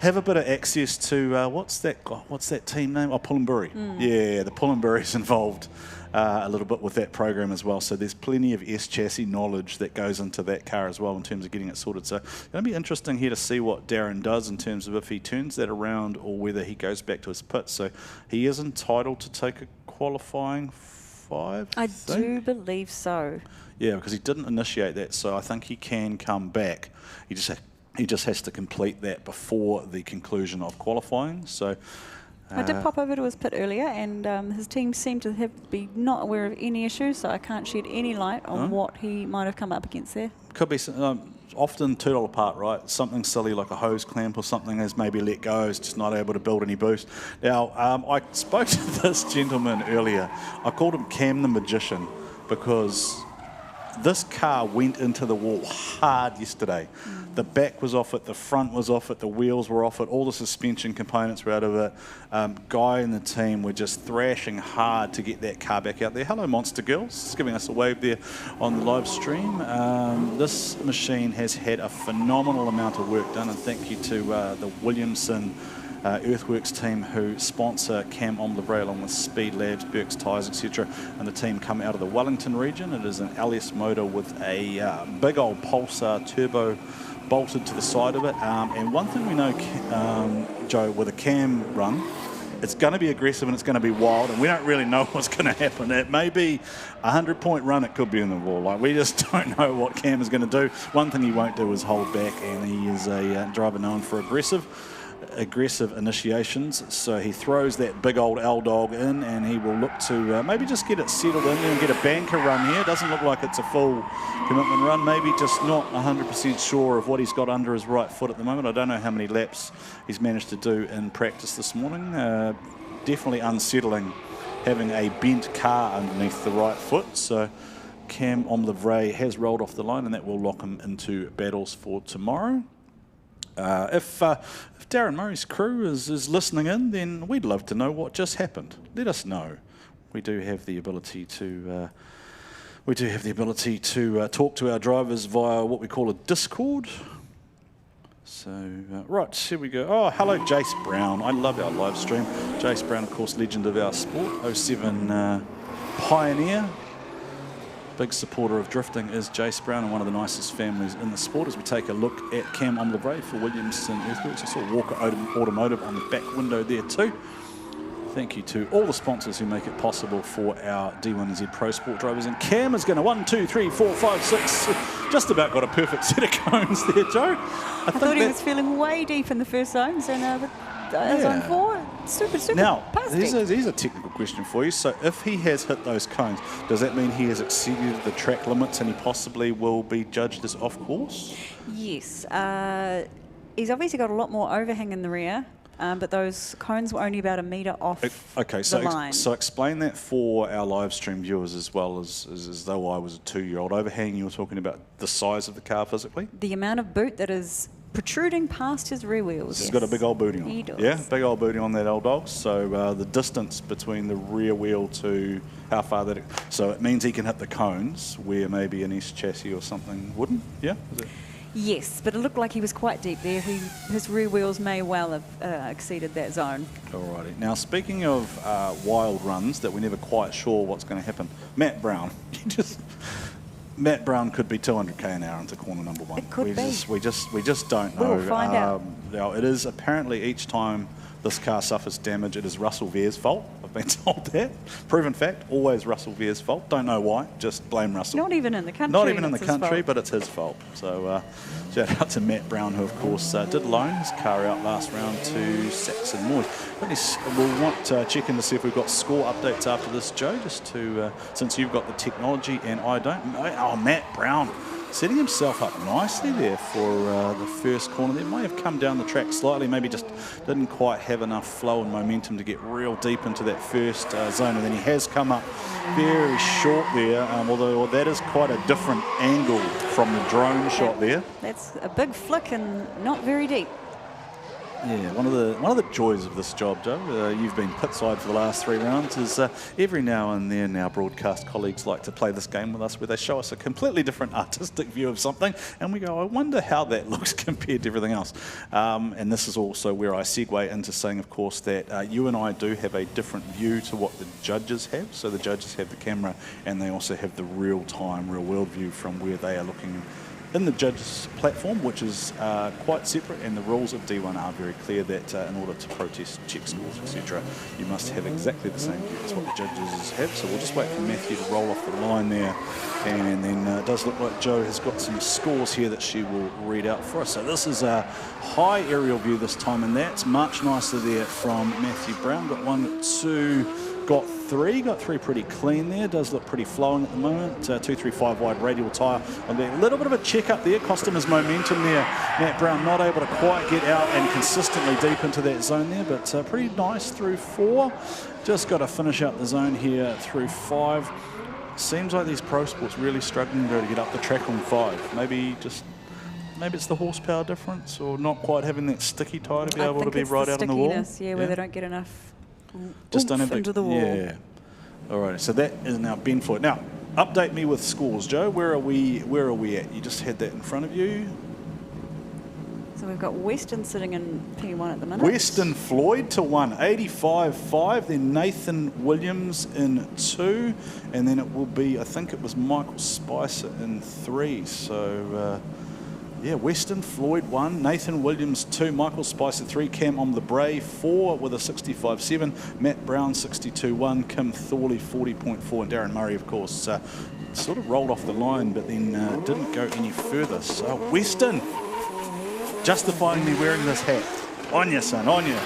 a bit of access to, what's that team name? Oh, Pullenbury. Yeah, the Pullenbury's involved a little bit with that program as well. So there's plenty of S-chassis knowledge that goes into that car as well in terms of getting it sorted. So it's going to be interesting here to see what Darren does in terms of if he turns that around or whether he goes back to his pit. So he is entitled to take a qualifying 5. I do believe so. Yeah, because he didn't initiate that, so I think he can come back. He just has to complete that before the conclusion of qualifying. So I did pop over to his pit earlier, and his team seemed to be not aware of any issues, so I can't shed any light on what he might have come up against there. Could be often $2 part, right? Something silly like a hose clamp or something has maybe let go, is just not able to build any boost. Now, I spoke to this gentleman earlier. I called him Cam the Magician because this car went into the wall hard yesterday. The back was off it, the front was off it, the wheels were off it, all the suspension components were out of it. Guy and the team were just thrashing hard to get that car back out there. Hello, Monster Girls, just giving us a wave there on the live stream. This machine has had a phenomenal amount of work done, and thank you to the Williamson Earthworks team who sponsor Cam Omlevray along with Speed Labs, Burke's Tyres, etc. And the team come out of the Wellington region. It is an LS motor with a big old Pulsar turbo bolted to the side of it. And one thing we know, Joe, with a Cam run, it's going to be aggressive and it's going to be wild, and we don't really know what's going to happen. It may be a 100-point run, it could be in the wall. Like, we just don't know what Cam is going to do. One thing he won't do is hold back, and he is a driver known for aggressive initiations, so he throws that big old L-Dog in, and he will look to maybe just get it settled in there and get a banker run here. Doesn't look like it's a full commitment run, maybe just not 100% sure of what he's got under his right foot at the moment. I don't know how many laps he's managed to do in practice this morning. Definitely unsettling having a bent car underneath the right foot, so Cam Omlevray has rolled off the line, and that will lock him into battles for tomorrow. If Darren Murray's crew is listening in, then we'd love to know what just happened. Let us know. We do have the ability to talk to our drivers via what we call a Discord. So right, here we go. Oh, hello, Jace Brown. I love our live stream. Jace Brown, of course, legend of our sport. 07 pioneer. Big supporter of drifting is Jace Brown, and one of the nicest families in the sport. As we take a look at Cam Omlevray for Williamson Earthworks, I saw Walker Automotive on the back window there too. Thank you to all the sponsors who make it possible for our D1NZ Pro Sport drivers. And Cam is going to 1, 2, 3, 4, 5, 6. Just about got a perfect set of cones there, Joe. I thought he was feeling way deep in the first zones, and zone 4, super now, positive. Here's a technical question for you. So if he has hit those cones, does that mean he has exceeded the track limits and he possibly will be judged as off course? Yes. He's obviously got a lot more overhang in the rear, but those cones were only about a metre off the line. So explain that for our live stream viewers as well as though I was a 2-year-old. Overhang, you were talking about the size of the car physically? The amount of boot that is protruding past his rear wheels. He's got a big old booty on. He does. Yeah, big old booty on that old dog. So the distance between the rear wheel to how far that... So it means he can hit the cones where maybe an S chassis or something wouldn't, yeah? Yes, but it looked like he was quite deep there. His rear wheels may well have exceeded that zone. Alrighty. Now, speaking of wild runs that we're never quite sure what's going to happen, Matt Brown, Matt Brown could be 200k an hour into corner number 1. It could be. We just don't know. We'll find out. Now, it is apparently each time this car suffers damage, it is Russell Vere's fault. I've been told that. Proven fact, always Russell Vere's fault. Don't know why, just blame Russell. Not even in the country. Not even in the country, but it's his fault. So shout out to Matt Brown, who of course did loan his car out last round to Saxon Moores. We'll want to check in to see if we've got score updates after this, Joe, just to, since you've got the technology and I don't. Oh, Matt Brown. Setting himself up nicely there for the first corner there. May have come down the track slightly, maybe just didn't quite have enough flow and momentum to get real deep into that first zone, and then he has come up very short there, although that is quite a different angle from the drone shot there. That's a big flick and not very deep. Yeah, one of the joys of this job, Joe, you've been pit side for the last 3 rounds, is every now and then our broadcast colleagues like to play this game with us where they show us a completely different artistic view of something and we go, I wonder how that looks compared to everything else. And this is also where I segue into saying, of course, that you and I do have a different view to what the judges have. So the judges have the camera and they also have the real-time, real-world view from where they are looking in the judges' platform, which is quite separate, and the rules of D1 are very clear that in order to protest, check scores, etc., you must have exactly the same view as what the judges have. So we'll just wait for Matthew to roll off the line there, and then it does look like Joe has got some scores here that she will read out for us. So this is a high aerial view this time, and that's much nicer there from Matthew Brown. Got 1, 2, got 3 pretty clean there. Does look pretty flowing at the moment. 235 wide radial tyre on there. A little bit of a check up there, cost him his momentum there. Matt Brown not able to quite get out and consistently deep into that zone there, but pretty nice through 4. Just got to finish out the zone here through 5. Seems like these Pro Sports really struggling to get up the track on 5. Maybe it's the horsepower difference, or not quite having that sticky tyre to be able to be right out on the wall. Yeah, where they don't get enough. Just don't have into the wall. Yeah. All right. So that is now Ben Floyd. Now, update me with scores, Joe. Where are we at? You just had that in front of you. So we've got Weston sitting in P1 at the minute. Weston Floyd to 1, 85.5. Then Nathan Williams in 2, and then it will be, I think it was Michael Spicer in 3. So. Yeah, Weston Floyd 1, Nathan Williams 2, Michael Spicer 3, Cam on the Bray 4 with a 65.7, Matt Brown 62.1, Kim Thorley 40.4, and Darren Murray, of course, sort of rolled off the line, but then didn't go any further. So Weston, justifying me wearing this hat. On you, son, on you.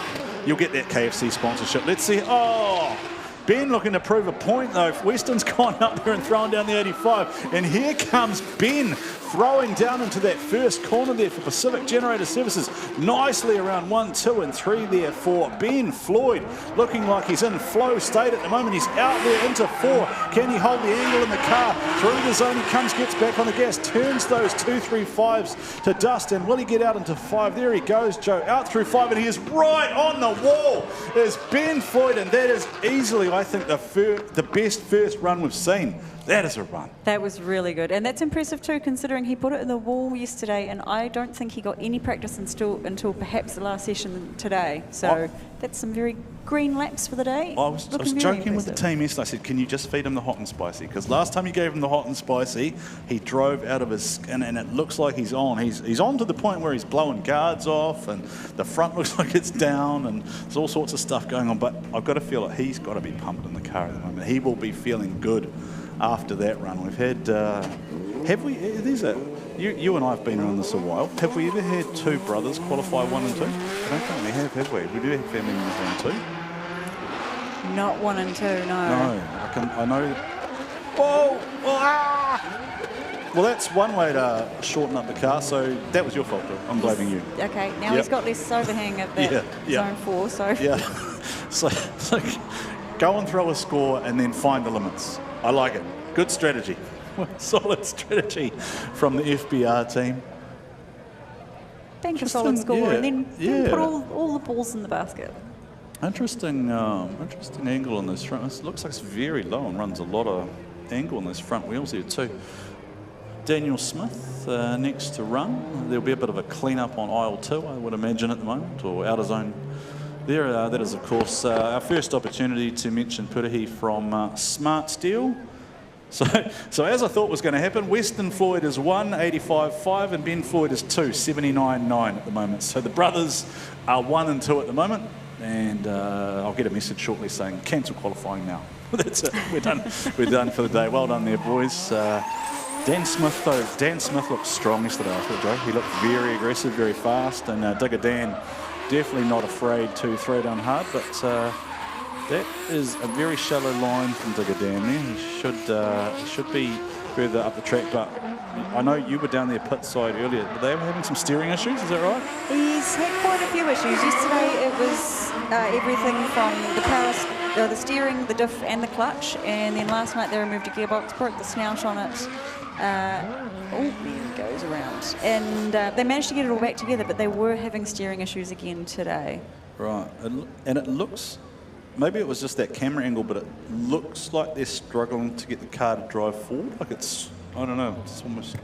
You'll get that KFC sponsorship. Let's see. Oh! Ben looking to prove a point, though. Weston's gone up there and thrown down the 85. And here comes Ben throwing down into that first corner there for Pacific Generator Services. Nicely around 1, 2, and 3 there for Ben Floyd. Looking like he's in flow state at the moment. He's out there into 4. Can he hold the angle in the car? Through the zone he comes, gets back on the gas, turns those 2-3-5s to dust. And will he get out into 5? There he goes, Joe, out through 5. And he is right on the wall. There's Ben Floyd, and that is easily, I think, the best first run we've seen. That is a run. That was really good. And that's impressive too, considering he put it in the wall yesterday, and I don't think he got any practice until perhaps the last session today. So that's some very green laps for the day. I was joking with the team yesterday. I said, can you just feed him the hot and spicy? Because last time you gave him the hot and spicy, he drove out of his skin, and it looks like he's on. He's on to the point where he's blowing guards off, and the front looks like it's down, and there's all sorts of stuff going on. But I've got to feel like he's got to be pumped in the car at the moment. He will be feeling good after that run. We've had, you and I have been around this a while. Have we ever had 2 brothers qualify 1 and 2? I don't think we have we? We do have family members 1 and 2. Not 1 and 2, no. No, I know. Whoa! Well, that's one way to shorten up the car, so that was your fault, Bill. I'm blaming you. Okay, now he's got less overhang at that zone 4, so... Yeah, so go and throw a score and then find the limits. I like it. Good strategy. Solid strategy from the FBR team. Bank a solid score and then put all the balls in the basket. Interesting angle on this front. It looks like it's very low and runs a lot of angle on those front wheels here too. Daniel Smith next to run. There'll be a bit of a clean-up on aisle 2, I would imagine, at the moment, or out of zone there. That is, of course, our first opportunity to mention Purahi from Smart Steel. So as I thought was going to happen, Weston Floyd is 1, 85.5, and Ben Floyd is 2, 79.9 at the moment. So the brothers are 1 and 2 at the moment, and I'll get a message shortly saying cancel qualifying now. That's it. We're done. We're done for the day. Well done there, boys. Dan Smith, though. Dan Smith looked strong yesterday, I thought, Joe. He looked very aggressive, very fast, and Digger Dan definitely not afraid to throw down hard, but that is a very shallow line from Digger Dan there. He should be further up the track, but I know you were down there pit side earlier. Were they having some steering issues? Is that right? He's had quite a few issues. Yesterday it was everything from the power, the steering, the diff and the clutch, and then last night they removed a gearbox, broke the snout on it. There it goes around. And they managed to get it all back together, but they were having steering issues again today. Right, and it looks, maybe it was just that camera angle, but it looks like they're struggling to get the car to drive forward. Like it's, I don't know, it's almost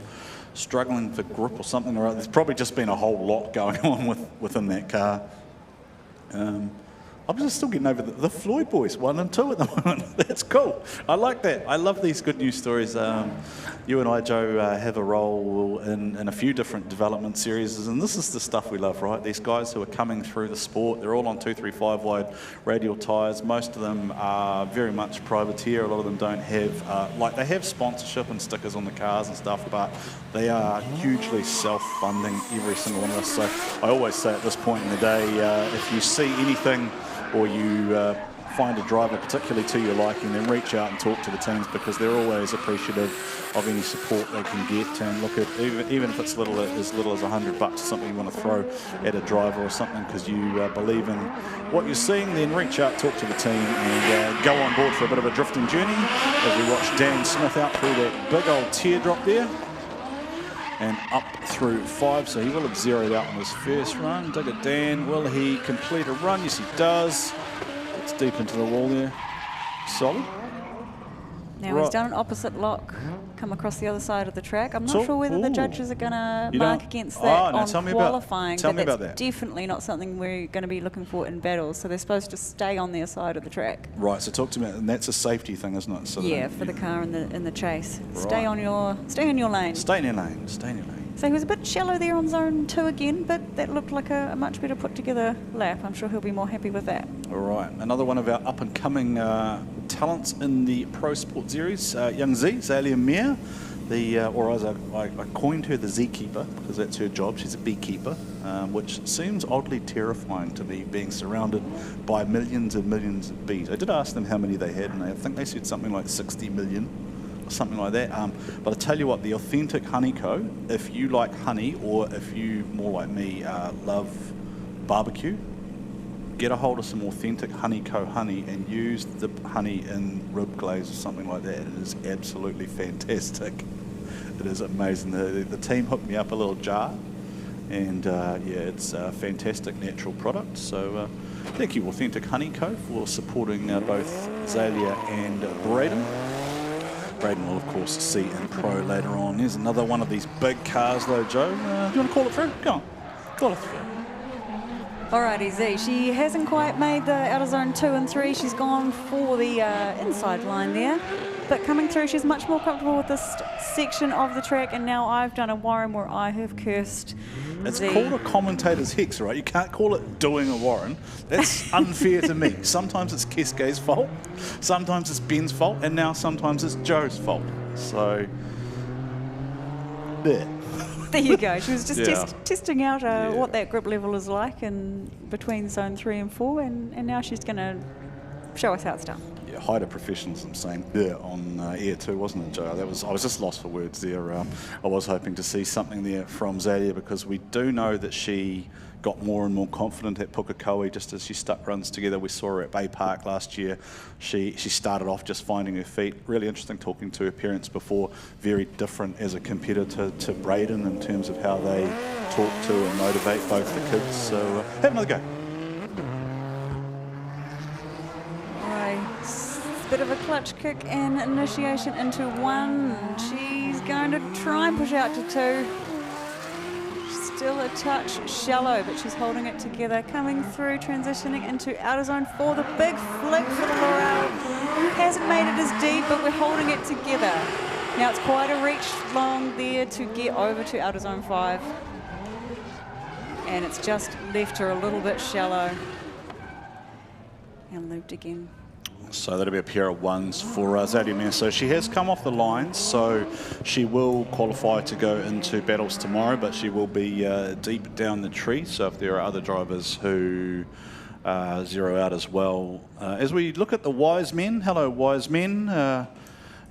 struggling for grip or something. Or there's probably just been a whole lot going on within that car. I'm just still getting over the Floyd boys, 1 and 2 at the moment. That's cool. I like that. I love these good news stories. You and I, Joe, have a role in a few different development series, and this is the stuff we love, right? These guys who are coming through the sport, they're all on 235 wide radial tyres. Most of them are very much privateer. A lot of them don't have, like they have sponsorship and stickers on the cars and stuff, but they are hugely self-funding, every single one of us. So I always say at this point in the day, if you see anything or you find a driver particularly to your liking, then reach out and talk to the teams, because they're always appreciative of any support they can get. And look at, even if it's as little as $100 or something you want to throw at a driver or something because you believe in what you're seeing, then reach out, talk to the team, and go on board for a bit of a drifting journey as we watch Dan Smith out through that big old teardrop there and up through 5, so he will have zeroed out on his first run. Digger Dan, will he complete a run? Yes, he does. It's deep into the wall there. Solid. Now he's done an opposite lock, come across the other side of the track. I'm not sure whether the judges are going to mark against that on qualifying, but that's definitely not something we're going to be looking for in battles, so they're supposed to stay on their side of the track. Right, so talk to me, and that's a safety thing, isn't it? So yeah, for the car in the chase. Right. Stay on your lane. Stay in your lane, stay in your lane. So he was a bit shallow there on zone 2 again, but that looked like a much better put together lap. I'm sure he'll be more happy with that. All right, another one of our up and coming talents in the Pro Sport Series, young Z, Zalia Mir, or as I coined her, the Z-keeper, because that's her job. She's a beekeeper, which seems oddly terrifying to me, being surrounded by millions and millions of bees. I did ask them how many they had, and I think they said something like 60 million. Something like that, but I tell you what, the Authentic Honey Co., if you like honey, or if you, more like me, love barbecue, get a hold of some Authentic Honey Co. honey and use the honey in rib glaze or something like that. It is absolutely fantastic. It is amazing. The team hooked me up a little jar, and yeah, it's a fantastic natural product. So thank you, Authentic Honey Co., for supporting both Zalia and Braden. Braden will, of course, see in Pro later on. Here's another one of these big cars, though, Joe. Do you want to call it through? Go on. Call it through. Alrighty, Z. She hasn't quite made the outer zone 2 and 3. She's gone for the inside line there. But coming through, she's much more comfortable with this section of the track. And now I've done a Warren where I have cursed It's Z. called a commentator's hex, right? You can't call it doing a Warren. That's unfair to me. Sometimes it's Keskay's fault, sometimes it's Ben's fault, and now sometimes it's Joe's fault. So, there. There you go. She was just testing out what that grip level is like in between zone 3 and 4, and now she's going to show us how it's done. Yeah, height of professionalism saying there on air too, wasn't it, Joe? I was just lost for words there. I was hoping to see something there from Zalia, because we do know that she got more and more confident at Pukekohe just as she stuck runs together. We saw her at Bay Park last year. She started off just finding her feet. Really interesting talking to her parents before. Very different as a competitor to Braden in terms of how they talk to and motivate both the kids. So have another go. Bit of a clutch kick and initiation into 1. She's going to try and push out to 2. Still a touch shallow, but she's holding it together. Coming through, transitioning into outer zone 4. The big flick for the Laurel. Hasn't made it as deep, but we're holding it together. Now it's quite a reach long there to get over to outer zone 5. And it's just left her a little bit shallow. And looped again. So that'll be a pair of 1s for Zalia Mir. So she has come off the line, so she will qualify to go into battles tomorrow, but she will be deep down the tree. So if there are other drivers who zero out as well. As we look at the wise men, hello wise men.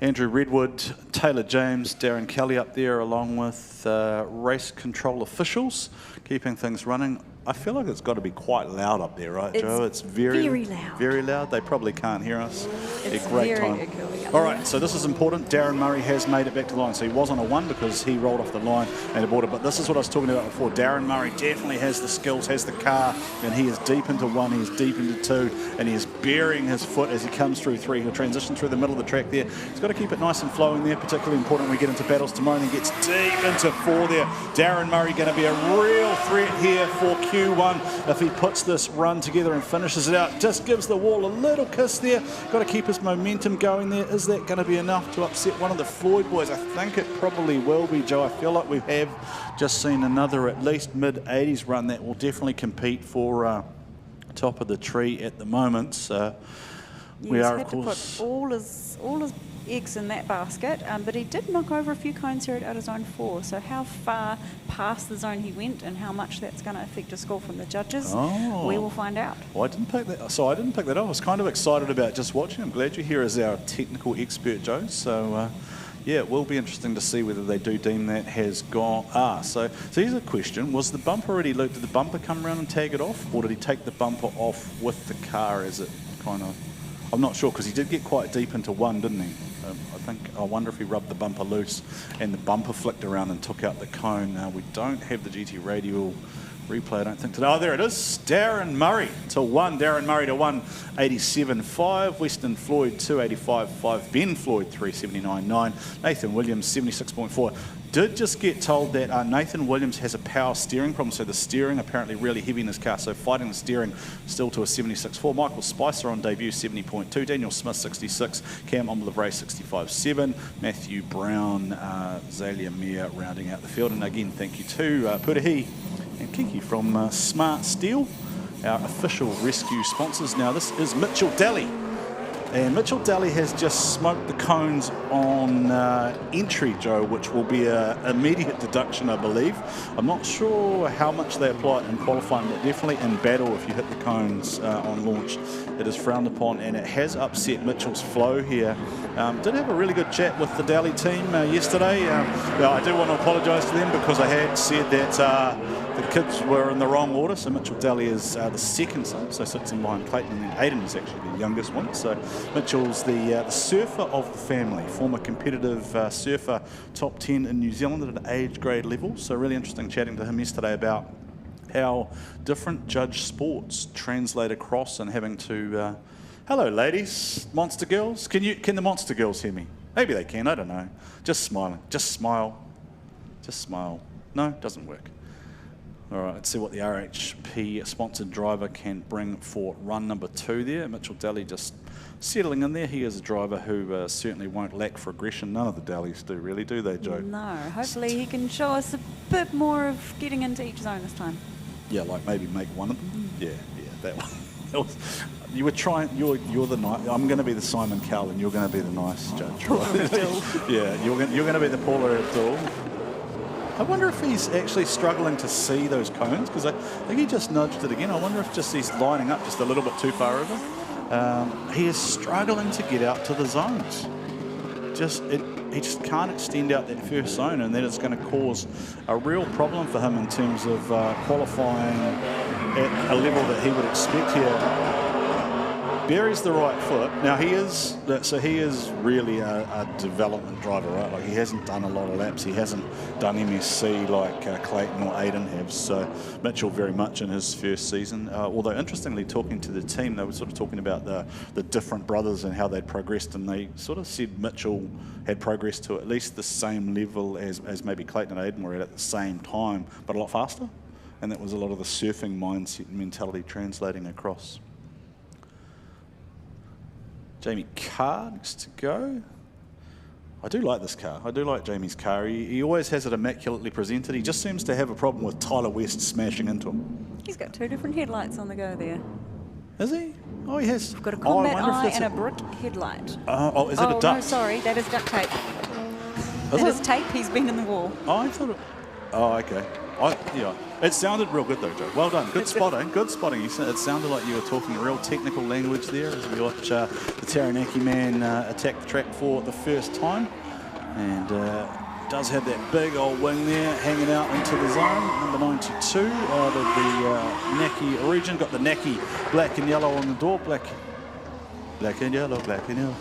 Andrew Redwood, Taylor James, Darren Kelly up there, along with race control officials, keeping things running. I feel like it's got to be quite loud up there, right, Joe? It's very loud. Very loud. They probably can't hear us. It's great very time. echoey. All right, so this is important. Darren Murray has made it back to the line. So he was on a 1 because he rolled off the line and aborted. But this is what I was talking about before. Darren Murray definitely has the skills, has the car, and he is deep into 1, he's deep into 2, and he is burying his foot as he comes through 3. He'll transition through the middle of the track there. He's got to keep it nice and flowing there, particularly important when we get into battles tomorrow, and he gets deep into 4 there. Darren Murray going to be a real threat here for Q1 if he puts this run together and finishes it out. Just gives the wall a little kiss there. Got to keep his momentum going there. Is that going to be enough to upset one of the Floyd boys? I think it probably will be, Joe. I feel like we have just seen another at least mid-80s run that will definitely compete for top of the tree at the moment. So we are, of course, to put all his eggs in that basket, but he did knock over a few cones here at outer zone 4. So how far past the zone he went and how much that's going to affect a score from the judges, we will find out. Well, I didn't pick that. So I didn't pick that up. I was kind of excited about just watching. I'm glad you're here as our technical expert, Joe. So yeah, it will be interesting to see whether they do deem that has gone. So here's a question: was the bumper already looped? Did the bumper come around and tag it off, or did he take the bumper off with the car as it kind of? I'm not sure, because he did get quite deep into 1, didn't he? I wonder if he rubbed the bumper loose and the bumper flicked around and took out the cone. We don't have the GT radial replay, I don't think, today. Oh, there it is. Darren Murray to 1. Darren Murray to 187.5. Weston Floyd 285.5. Ben Floyd 379.9. Nathan Williams 76.4. Did just get told that Nathan Williams has a power steering problem, so the steering apparently really heavy in his car, so fighting the steering still to a 76.4. Michael Spicer on debut 70.2. Daniel Smith 66. Cam Omblevray 65.7. Matthew Brown, Zalia Mir rounding out the field. And again, thank you to Purahi and Kiki from Smart Steel, our official rescue sponsors. Now this is Mitchell Daly. And Mitchell Daly has just smoked the cones on entry, Joe, which will be an immediate deduction, I believe. I'm not sure how much they apply it in qualifying, but definitely in battle, if you hit the cones on launch, it is frowned upon, and it has upset Mitchell's flow here. Did have a really good chat with the Daly team yesterday. I do want to apologise to them because I had said that the kids were in the wrong order. So Mitchell Daly is the second son, so sits in behind Clayton, and then Aiden is actually the youngest one. So Mitchell's the surfer of the family, former competitive surfer, top 10 in New Zealand at an age grade level. So really interesting chatting to him yesterday about how different judge sports translate across and having to... hello ladies, monster girls. Can the monster girls hear me? Maybe they can, I don't know. Just smiling, just smile, just smile. No, doesn't work. All right, let's see what the RHP sponsored driver can bring for run number 2 there. Mitchell Daly just settling in there. He is a driver who certainly won't lack for aggression. None of the Dalys do, really, do they, Joe? No, hopefully he can show us a bit more of getting into each zone this time. Yeah, like maybe make one of them. Yeah, that one. You were trying. You're the nice. I'm going to be the Simon Cowell, and you're going to be the nice judge, right? Yeah, you're going to be the Paula Abdul. I wonder if he's actually struggling to see those cones, because I think he just nudged it again. I wonder if just he's lining up just a little bit too far over. he is struggling to get out to the zones. He just can't extend out that first zone, and then it's going to cause a real problem for him in terms of qualifying at a level that he would expect here. Buries the right foot. Now he is really a development driver, right? Like he hasn't done a lot of laps. He hasn't done MSC like Clayton or Aiden have. So Mitchell very much in his first season. Although interestingly, talking to the team, they were sort of talking about the different brothers and how they'd progressed, and they sort of said Mitchell had progressed to at least the same level as maybe Clayton and Aiden were at the same time, but a lot faster. And that was a lot of the surfing mindset and mentality translating across. Jamie Carr next to go. I do like this car. I do like Jamie's car. He always has it immaculately presented. He just seems to have a problem with Tyler West smashing into him. He's got 2 different headlights on the go there. Is he? Oh, he has. We've got a combat eye and a brick headlight. Is it a duct? No, sorry, that is duct tape. That is tape he's been in the wall. Oh, I thought it... Oh, okay. Yeah. It sounded real good though, Joe. Well done. Good spotting. Good spotting. It sounded like you were talking real technical language there as we watch the Tairāwhiti man attack the track for the first time. And does have that big old wing there hanging out into the zone. Number 92 out of the Naki region. Got the Naki black and yellow on the door. Black and yellow, black and yellow.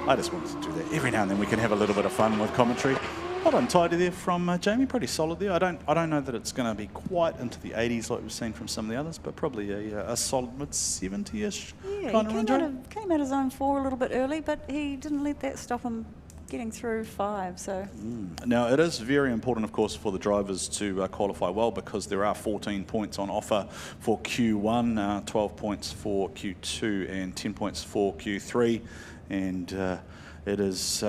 I just wanted to do that. Every now and then we can have a little bit of fun with commentary. Well done, tidy there from Jamie. Pretty solid there. I don't know that it's going to be quite into the 80s like we've seen from some of the others, but probably a solid mid-70-ish kind of range. Came out of zone 4 a little bit early, but he didn't let that stop him getting through 5. So now it is very important, of course, for the drivers to qualify well, because there are 14 points on offer for Q1, 12 points for Q2, and 10 points for Q3, and it is.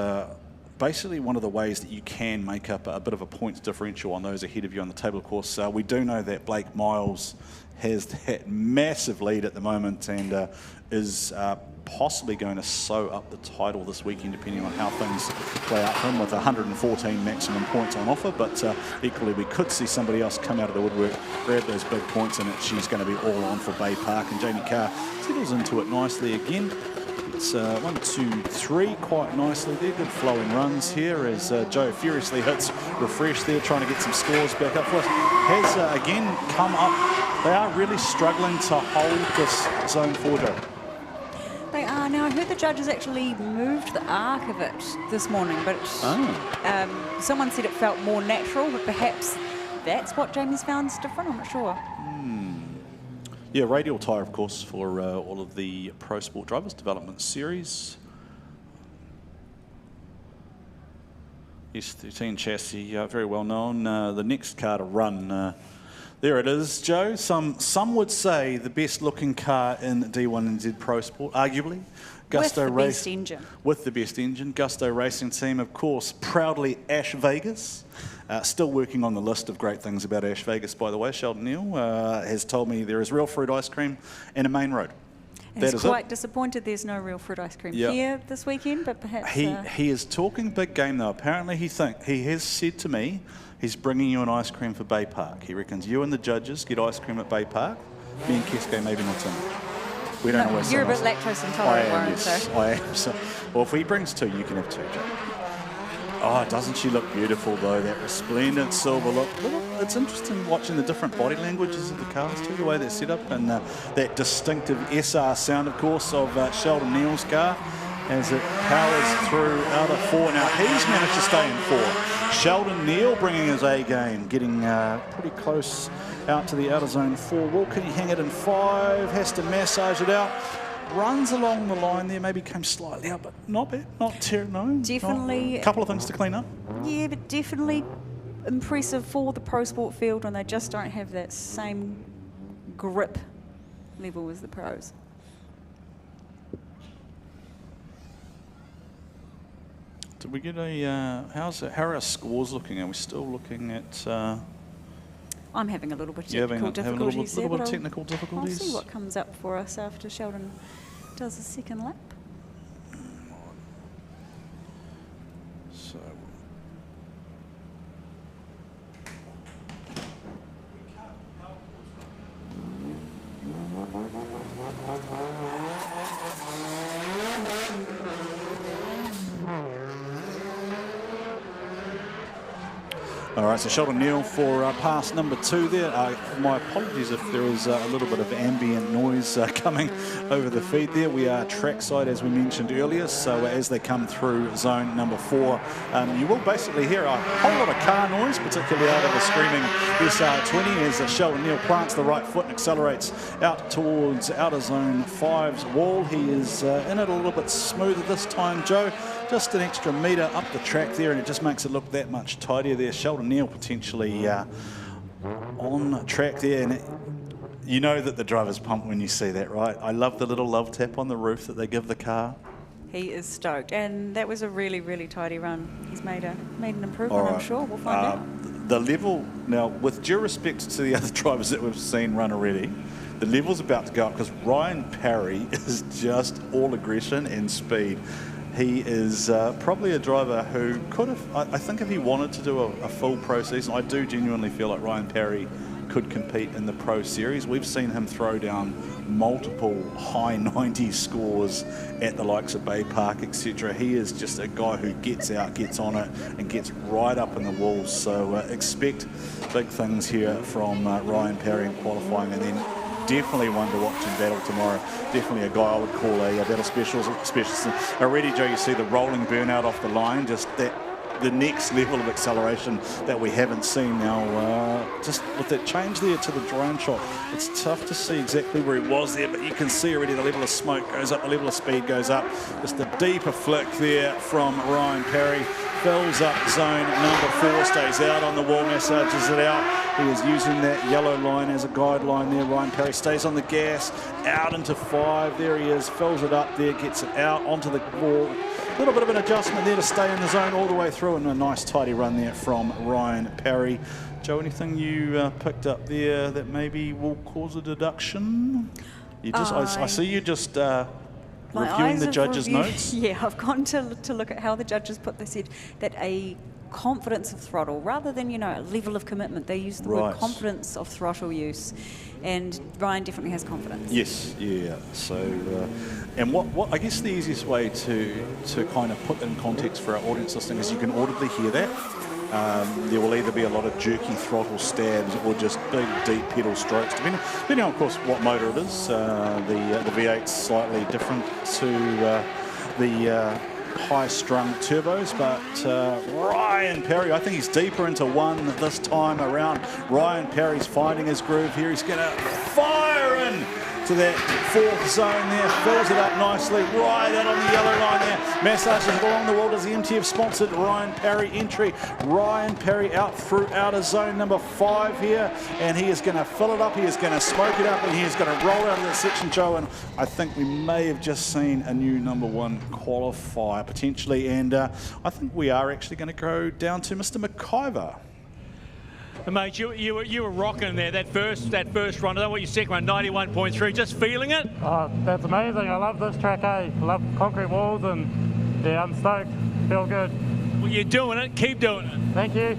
Basically one of the ways that you can make up a bit of a points differential on those ahead of you on the table. Of course, we do know that Blake Miles has that massive lead at the moment and is possibly going to sew up the title this weekend, depending on how things play out for him, with 114 maximum points on offer. But equally, we could see somebody else come out of the woodwork, grab those big points, and she's going to be all on for Bay Park. And Jamie Carr settles into it nicely again. It's 1, 2, 3 quite nicely there. Good flowing runs here as Joe furiously hits refresh there, trying to get some scores back up for us. Has again come up. They are really struggling to hold this zone 4, Joe. They are. Now, I heard the judges actually moved the arc of it this morning, but someone said it felt more natural, but perhaps that's what Jamie's found is different. I'm not sure. Yeah, radial tyre, of course, for all of the Pro Sport Drivers Development Series. S13 chassis, very well known. The next car to run, there it is, Joe. Some would say the best looking car in D1NZ Pro Sport, arguably. Gusto with the best engine. With the best engine. Gusto Racing Team, of course, proudly Ash Vegas. Still working on the list of great things about Ash Vegas, by the way. Sheldon Neal has told me there is real fruit ice cream and a main road. He's quite disappointed there's no real fruit ice cream here this weekend, but perhaps... He is talking big game, though. Apparently he has said to me he's bringing you an ice cream for Bay Park. He reckons you and the judges get ice cream at Bay Park. Me and Kesko maybe not in. We don't always. You're a bit lactose intolerant, Warren. Yes, I am. So, well, if he brings 2, you can have 2, Joe. Oh, doesn't she look beautiful, though? That resplendent silver look. It's interesting watching the different body languages of the cars, too, the way they're set up, and that distinctive SR sound, of course, of Sheldon Neal's car as it powers through out of 4. Now, he's managed to stay in 4. Sheldon Neal bringing his A game, getting pretty close out to the outer zone 4. Well, can he hang it in 5? Has to massage it out. Runs along the line there, maybe came slightly out, but not bad, not terrible. No, definitely. A couple of things to clean up. Yeah, but definitely impressive for the Pro Sport field when they just don't have that same grip level as the pros. Did we get a, how are our scores looking? Are we still looking at... I'm having a little bit of technical difficulties there, little bit of technical difficulties. I'll see what comes up for us after Sheldon does a second lap. So... All right, so Sheldon Neal for pass number 2 there. My apologies if there is a little bit of ambient noise coming over the feed there. We are trackside, as we mentioned earlier, so as they come through zone number 4, you will basically hear a whole lot of car noise, particularly out of the screaming SR20 as Sheldon Neal plants the right foot and accelerates out towards outer zone 5's wall. He is in it a little bit smoother this time, Joe. Just an extra metre up the track there, and it just makes it look that much tidier there. Sheldon Neal potentially on track there, and you know that the driver's pumped when you see that, right? I love the little love tap on the roof that they give the car. He is stoked, and that was a really, really tidy run. He's made an improvement, I'm sure. We'll find out. The level, now, with due respect to the other drivers that we've seen run already, the level's about to go up because Ryan Parry is just all aggression and speed. He is probably a driver who could have, I think if he wanted to do a full pro season, I do genuinely feel like Ryan Parry could compete in the pro series. We've seen him throw down multiple high 90s scores at the likes of Bay Park, etc. He is just a guy who gets out, gets on it, and gets right up in the walls. So expect big things here from Ryan Parry in qualifying, and then definitely one to watch in battle tomorrow. Definitely a guy I would call a battle specialist. Already, Joe, you see the rolling burnout off the line, just the next level of acceleration that we haven't seen now. Just with that change there to the drone shot, it's tough to see exactly where he was there, but you can see already the level of smoke goes up, the level of speed goes up. Just a deeper flick there from Ryan Parry. Fills up zone number 4, stays out on the wall, massages it out. He is using that yellow line as a guideline there. Ryan Parry stays on the gas, out into 5. There he is, fills it up there, gets it out onto the wall. A little bit of an adjustment there to stay in the zone all the way through, and a nice tidy run there from Ryan Parry. Joe, anything you picked up there that maybe will cause a deduction? You just, I see you just reviewing the judges' notes. Yeah, I've gone to look at how the judges put this in, that a confidence of throttle, rather than, you know, a level of commitment. They use the word confidence of throttle use, and Ryan definitely has confidence. Yes, yeah. So, and what I guess the easiest way to kind of put in context for our audience listening is you can audibly hear that. There will either be a lot of jerky throttle stabs or just big, deep pedal strokes, depending on, of course, what motor it is. The V8's slightly different to the high-strung turbos, but Ryan Parry, I think he's deeper into 1 this time around. Ryan Parry's finding his groove here. He's going to fire in to that 4th zone there, fills it up nicely, right out on the yellow line there, massages it along the wall. Does the MTF sponsored Ryan Parry entry. Ryan Parry out through outer zone number 5 here, and he is going to fill it up, he is going to smoke it up, and he is going to roll out of that section, Joe, and I think we may have just seen a new number 1 qualifier potentially, and I think we are actually going to go down to Mr. McIver. Mate, you were rocking there that first run. I don't know what your second one, 91.3. Just feeling it. Oh, that's amazing. I love this track. I love concrete walls, and yeah, I'm stoked. Feel good. Well, you're doing it. Keep doing it. Thank you.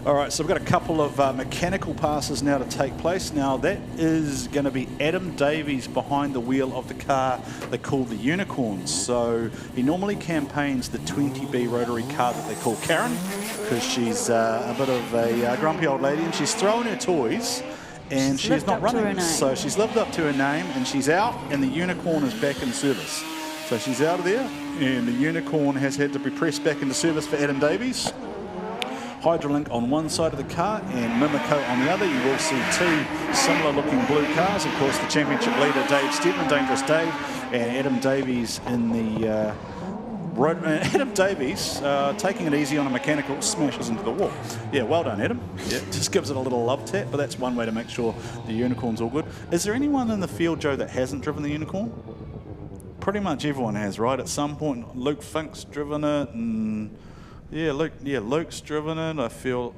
All right, so we've got a couple of mechanical passes now to take place. Now that is going to be Adam Davies behind the wheel of the car they call the Unicorns. So he normally campaigns the 20B rotary car that they call Karen, because she's a bit of a grumpy old lady, and she's throwing her toys and she's not running. So she's lived up to her name, and she's out, and the Unicorn is back in service. So she's out of there, and the Unicorn has had to be pressed back into service for Adam Davies. Hydrolink on one side of the car and Mimico on the other. You will see 2 similar looking blue cars. Of course, the championship leader, Dave Stedman, Dangerous Dave, and Adam Davies in the... Adam Davies, taking it easy on a mechanical, smashes into the wall. Yeah, well done, Adam. Yeah, just gives it a little love tap, but that's one way to make sure the Unicorn's all good. Is there anyone in the field, Joe, that hasn't driven the Unicorn? Pretty much everyone has, right? At some point, Luke Fink's driven it, and... Yeah, Luke's driven it. I feel.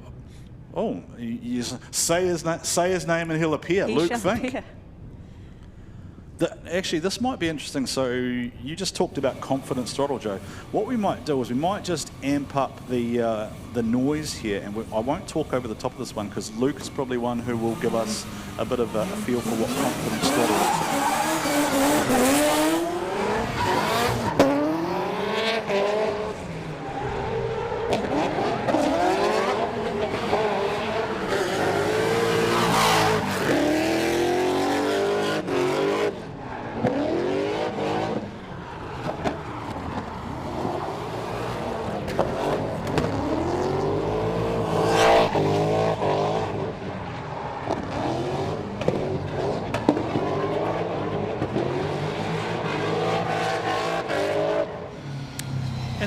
Oh, you say his name and he'll appear. Luke Fink. Actually, this might be interesting. So you just talked about confidence throttle, Joe. What we might do is we might just amp up the noise here, and I won't talk over the top of this one because Luke is probably one who will give us a bit of a feel for what confidence throttle looks like.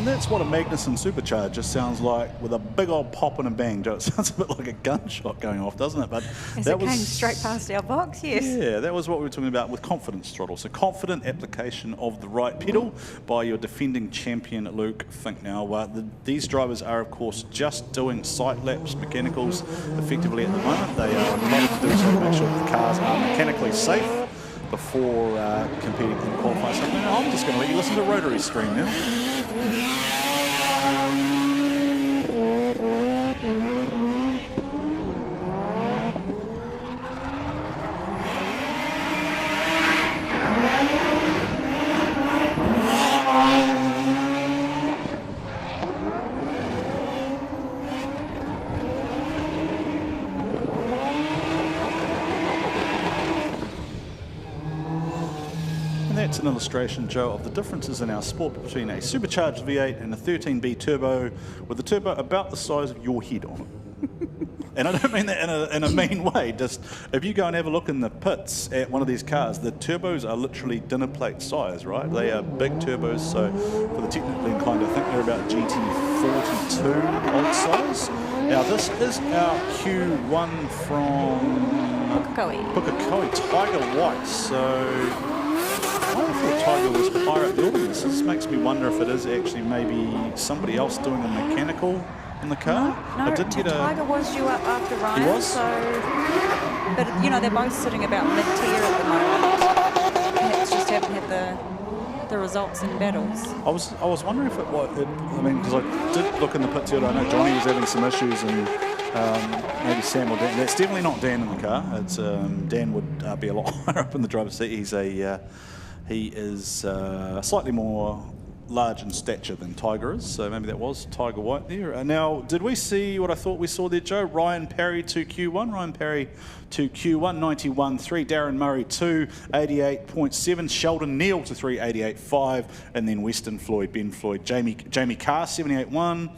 And that's what a Magnuson supercharger sounds like, with a big old pop and a bang. Joe, it sounds a bit like a gunshot going off, doesn't it? But As it came straight past our box, yes. Yeah, that was what we were talking about with confidence throttle. So confident application of the right pedal by your defending champion, Luke Fink. Now, these drivers are, of course, just doing sight laps, mechanicals, effectively at the moment. They are required to do so to make sure that the cars are mechanically safe before competing in the qualifying segment. Now, I'm just going to let you listen to Rotary's screen now. That's an illustration, Joe, of the differences in our sport between a supercharged V8 and a 13B turbo, with the turbo about the size of your head on it. And I don't mean that in a mean way. Just if you go and have a look in the pits at one of these cars, the turbos are literally dinner plate size, right? They are big turbos, so for the technically inclined, I think they're about GT42 odd size. Now this is our Q1 from Pukekohe, Tiger White. So I thought Tiger was higher up the audience. This makes me wonder if it is actually maybe somebody else doing a mechanical in the car. No, I did get Tiger was due up after Ryan. He was? So, but you know, they're both sitting about mid-tier at the moment. Perhaps just haven't had the results in battles. I was wondering if it was. I mean, because I did look in the pit too. I know Johnny was having some issues, and maybe Sam or Dan. That's definitely not Dan in the car. It's Dan would be a lot higher up in the driver's seat. He is slightly more large in stature than Tiger is, so maybe that was Tiger White there. Now, did we see what I thought we saw there, Joe? Ryan Parry to Q1, Ryan Parry to Q1, 91.3, Darren Murray 2, 88.7, Sheldon Neal to 3, 88.5, and then Weston Floyd, Ben Floyd, Jamie Carr, 78.1,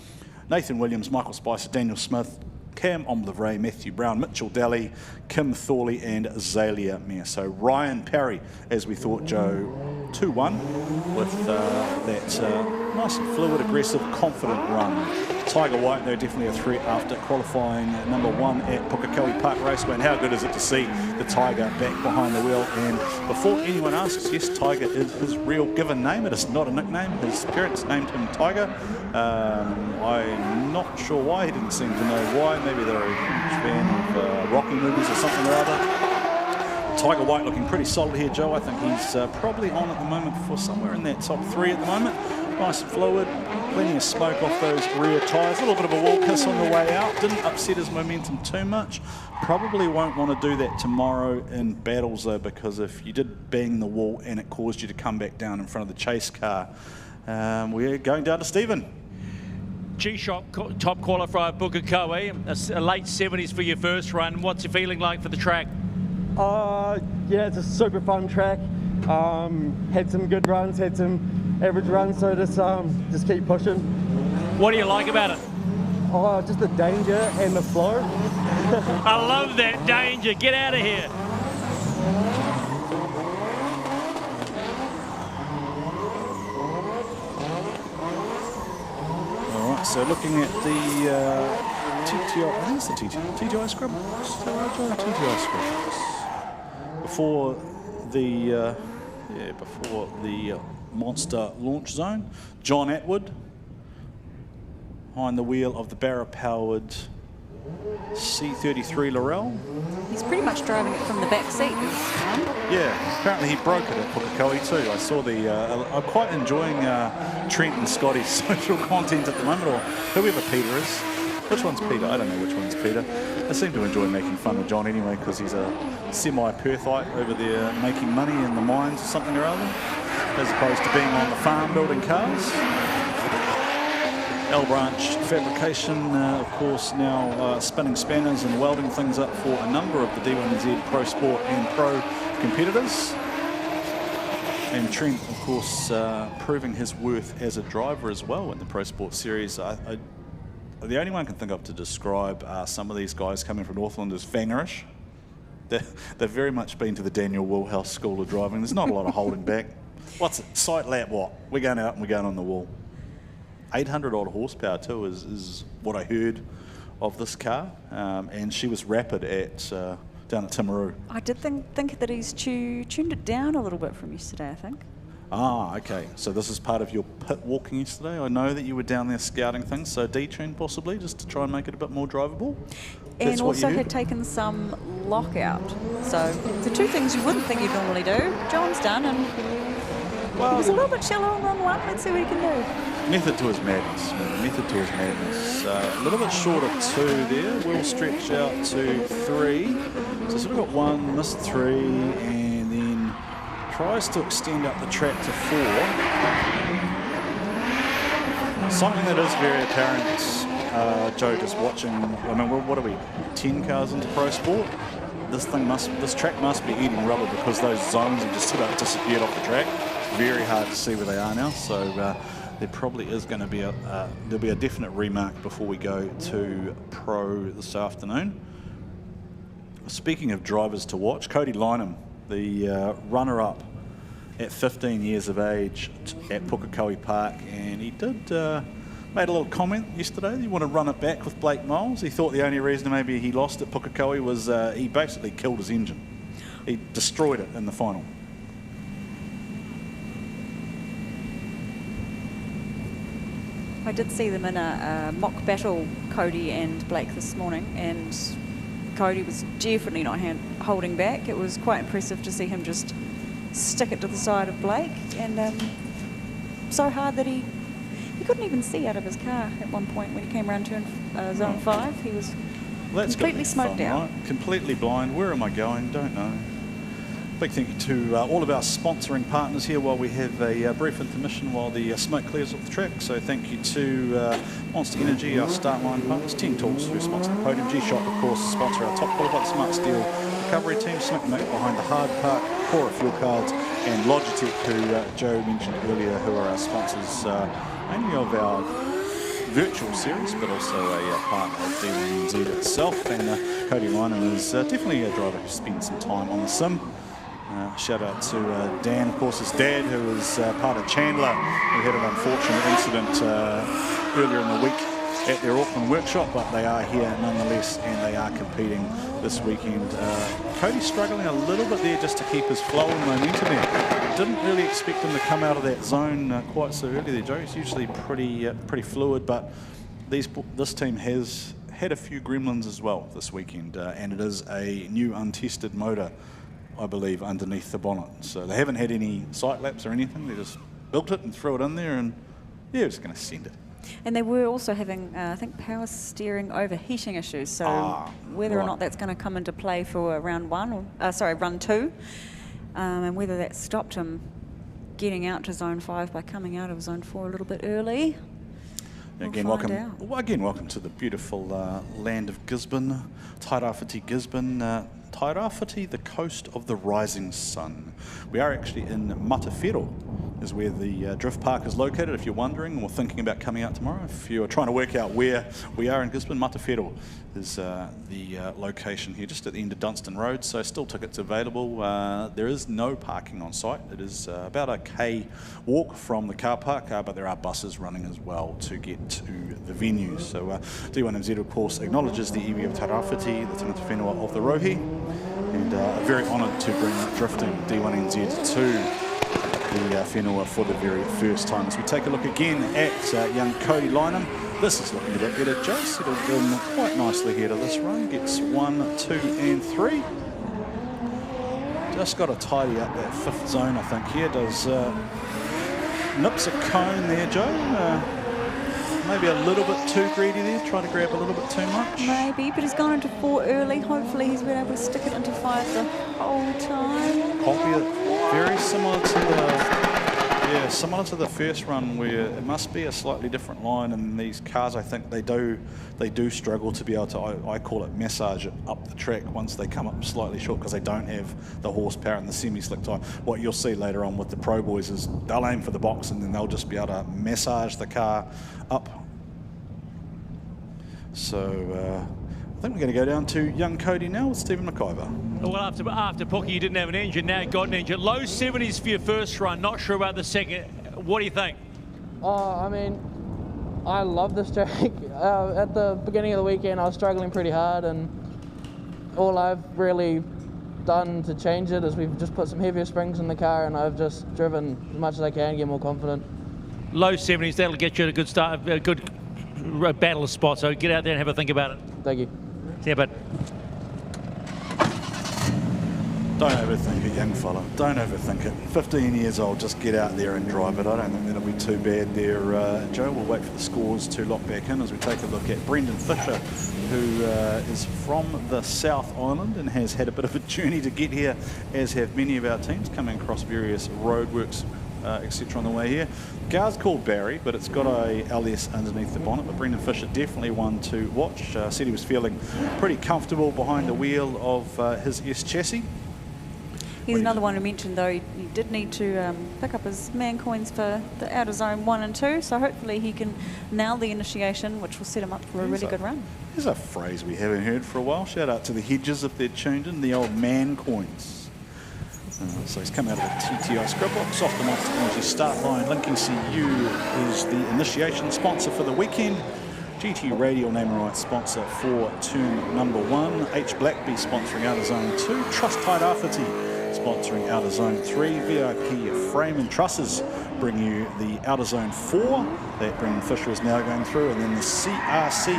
Nathan Williams, Michael Spicer, Daniel Smith, Cam Omblevray, Matthew Brown, Mitchell Daly, Kim Thorley and Zalia Meir. So Ryan Parry, as we thought, Joe, 2-1 with that nice and fluid, aggressive, confident run. Tiger White, though, definitely a threat after qualifying number 1 at Pukekohe Park Raceway. And how good is it to see the Tiger back behind the wheel? And before anyone asks, yes, Tiger is his real given name. It is not a nickname. His parents named him Tiger. I'm not sure why. He didn't seem to know why. Maybe they're a huge fan of Rocky movies or something or other. Tiger White looking pretty solid here, Joe. I think he's probably on at the moment for somewhere in that top 3 at the moment. Nice and fluid, plenty of smoke off those rear tyres. A little bit of a wall kiss on the way out. Didn't upset his momentum too much. Probably won't want to do that tomorrow in battles, though, because if you did bang the wall and it caused you to come back down in front of the chase car, we're going down to Stephen. G-Shock top qualifier Pukekohe, a late 70s for your first run. What's your feeling like for the track? Yeah, it's a super fun track. Had some good runs, had some average runs, so just keep pushing. What do you like about it? Oh, just the danger and the flow. I love that danger. Get out of here. All right, so looking at the TTI, I think it's the TTI scrub. TTI scrub. Before the Monster launch zone. John Atwood behind the wheel of the Barra-powered C33 Laurel. He's pretty much driving it from the back seat this time. Yeah, apparently he broke it at Pukekohe too. I saw I'm quite enjoying Trent and Scotty's social content at the moment, or whoever Peter is. Which one's Peter? I don't know which one's Peter. I seem to enjoy making fun of John anyway, because he's a semi-Perthite over there making money in the mines or something or other, as opposed to being on the farm building cars. L Branch Fabrication, of course, now spinning spanners and welding things up for a number of the D1NZ Pro Sport and Pro competitors. And Trent, of course, proving his worth as a driver as well in the Pro Sport Series. The only one I can think of to describe some of these guys coming from Northland is fangerish. They've very much been to the Daniel Woolhouse School of Driving. There's not a lot of holding back. What's it? Sight lap what? We're going out and we're going on the wall. 800 odd horsepower too is what I heard of this car, and she was rapid at down at Timaru. I did think that he's tuned it down a little bit from yesterday, I think. Ah, okay. So this is part of your pit walking yesterday. I know that you were down there scouting things, so detune possibly, just to try and make it a bit more drivable. And also had taken some lockout. So the two things you wouldn't think you'd normally do, John's done, and well, he was a little bit shallow on run one. Let's see what he can do. Method to his madness. Method to his madness. A little bit short of 2 there. Will stretch out to 3. So sort of got 1, missed 3, and then tries to extend up the track to 4. Something that is very apparent, Joe, just watching. I mean, what are we? 10 cars into Pro Sport. This track must be eating rubber because those zones have just about disappeared off the track. Very hard to see where they are now. So there probably is going to be there'll be a definite remark before we go to Pro this afternoon. Speaking of drivers to watch, Cody Lynham, the runner-up at 15 years of age at Pukekohe Park, and he did made a little comment yesterday. He wanted to run it back with Blake Miles. He thought the only reason maybe he lost at Pukekohe was he basically killed his engine. He destroyed it in the final. I did see them in a mock battle, Cody and Blake, this morning, and Cody was definitely not holding back. It was quite impressive to see him just stick it to the side of Blake, and so hard that he couldn't even see out of his car at one point when he came around turn zone 5. He was completely smoked out. Right? Completely blind. Where am I going? Don't know. Big thank you to all of our sponsoring partners here while we have a brief intermission while the smoke clears off the track. So thank you to Monster Energy, our start line partners, 10 Tools who sponsor the podium, G-Shock of course sponsor our top qualified Smart Steel recovery team, Smack Mate behind the hard part, Cora Fuel Cards, and Logitech, who Joe mentioned earlier, who are our sponsors mainly of our virtual series, but also a partner of D1NZ itself. And Cody Lynham is definitely a driver who spends some time on the sim. Shout out to Dan, of course, his dad, who was part of Chandler, who had an unfortunate incident earlier in the week at their Auckland workshop, but they are here nonetheless, and they are competing this weekend. Cody's struggling a little bit there just to keep his flow and momentum there. Didn't really expect him to come out of that zone quite so early there, Joe. He's usually pretty fluid, but this team has had a few gremlins as well this weekend, and it is a new untested motor, I believe, underneath the bonnet. So they haven't had any sight laps or anything. They just built it and threw it in there, and yeah, it's going to send it. And they were also having, I think, power steering overheating issues. So whether or not that's going to come into play for run 2, and whether that stopped him getting out to zone 5 by coming out of zone 4 a little bit early. Again, welcome to the beautiful land of Gisborne, Tairāwhiti, Gisborne. Tairāwhiti, the coast of the rising sun. We are actually in Matawhero, is where the drift park is located, if you're wondering or thinking about coming out tomorrow. If you're trying to work out where we are in Gisborne, Matawhero is the location here, just at the end of Dunstan Road, so still tickets available. There is no parking on site. It is about a K walk from the car park, but there are buses running as well to get to the venue. So D1NZ, of course, acknowledges the iwi of Tairāwhiti, the tangata whenua of the Rohi, and very honoured to bring drifting D1NZ to the whenua for the very first time. As we take a look again at young Cody Lynham, this is looking a bit better. Joe settled in quite nicely here to this run, gets 1, 2 and 3. Just got to tidy up that 5th zone, I think, here. Does nips a cone there, Joe. Maybe a little bit too greedy there, trying to grab a little bit too much. Maybe, but he's gone into 4 early. Hopefully he's been able to stick it into 5 the whole time. Copy it. Very similar to the first run, where it must be a slightly different line, and these cars, I think they do struggle to be able to, I call it, massage it up the track once they come up slightly short, because they don't have the horsepower and the semi-slick tyre. What you'll see later on with the Pro Boys is they'll aim for the box and then they'll just be able to massage the car up. So I think we're going to go down to young Cody now with Stephen McIver. Well, after Pookie, you didn't have an engine, now you got an engine. Low 70s for your first run, not sure about the second. What do you think? I mean, I love this track. At the beginning of the weekend I was struggling pretty hard, and all I've really done to change it is we've just put some heavier springs in the car, and I've just driven as much as I can, get more confident. Low 70s, that'll get you a good start, a good battle spot, so get out there and have a think about it. Thank you. See you, bud. Don't overthink it, young fella. Don't overthink it. 15 years old, just get out there and drive it. I don't think that'll be too bad there, Joe. We'll wait for the scores to lock back in as we take a look at Brendan Fisher, who is from the South Island and has had a bit of a journey to get here, as have many of our teams, coming across various roadworks, etc. on the way here. The car's called Barry, but it's got a LS underneath the bonnet, but Brendan Fisher definitely one to watch. Said he was feeling pretty comfortable behind the wheel of his S chassis. He's another one who mentioned, though, he did need to pick up his man coins for the outer zone 1 and 2, so hopefully he can nail the initiation, which will set him up for a really good run. There's a phrase we haven't heard for a while. Shout out to the Hedges if they're tuned in, the old man coins. So he's come out of the TTI scrub box off the Monster Energy start line. Linking CU is the initiation sponsor for the weekend. GT Radio name and rights sponsor for turn number 1. BlackBee sponsoring outer zone 2. Trust Tairāwhiti sponsoring outer zone 3. VIP frame and trusses bring you the outer zone 4 that Brendan Fisher is now going through, and then the CRC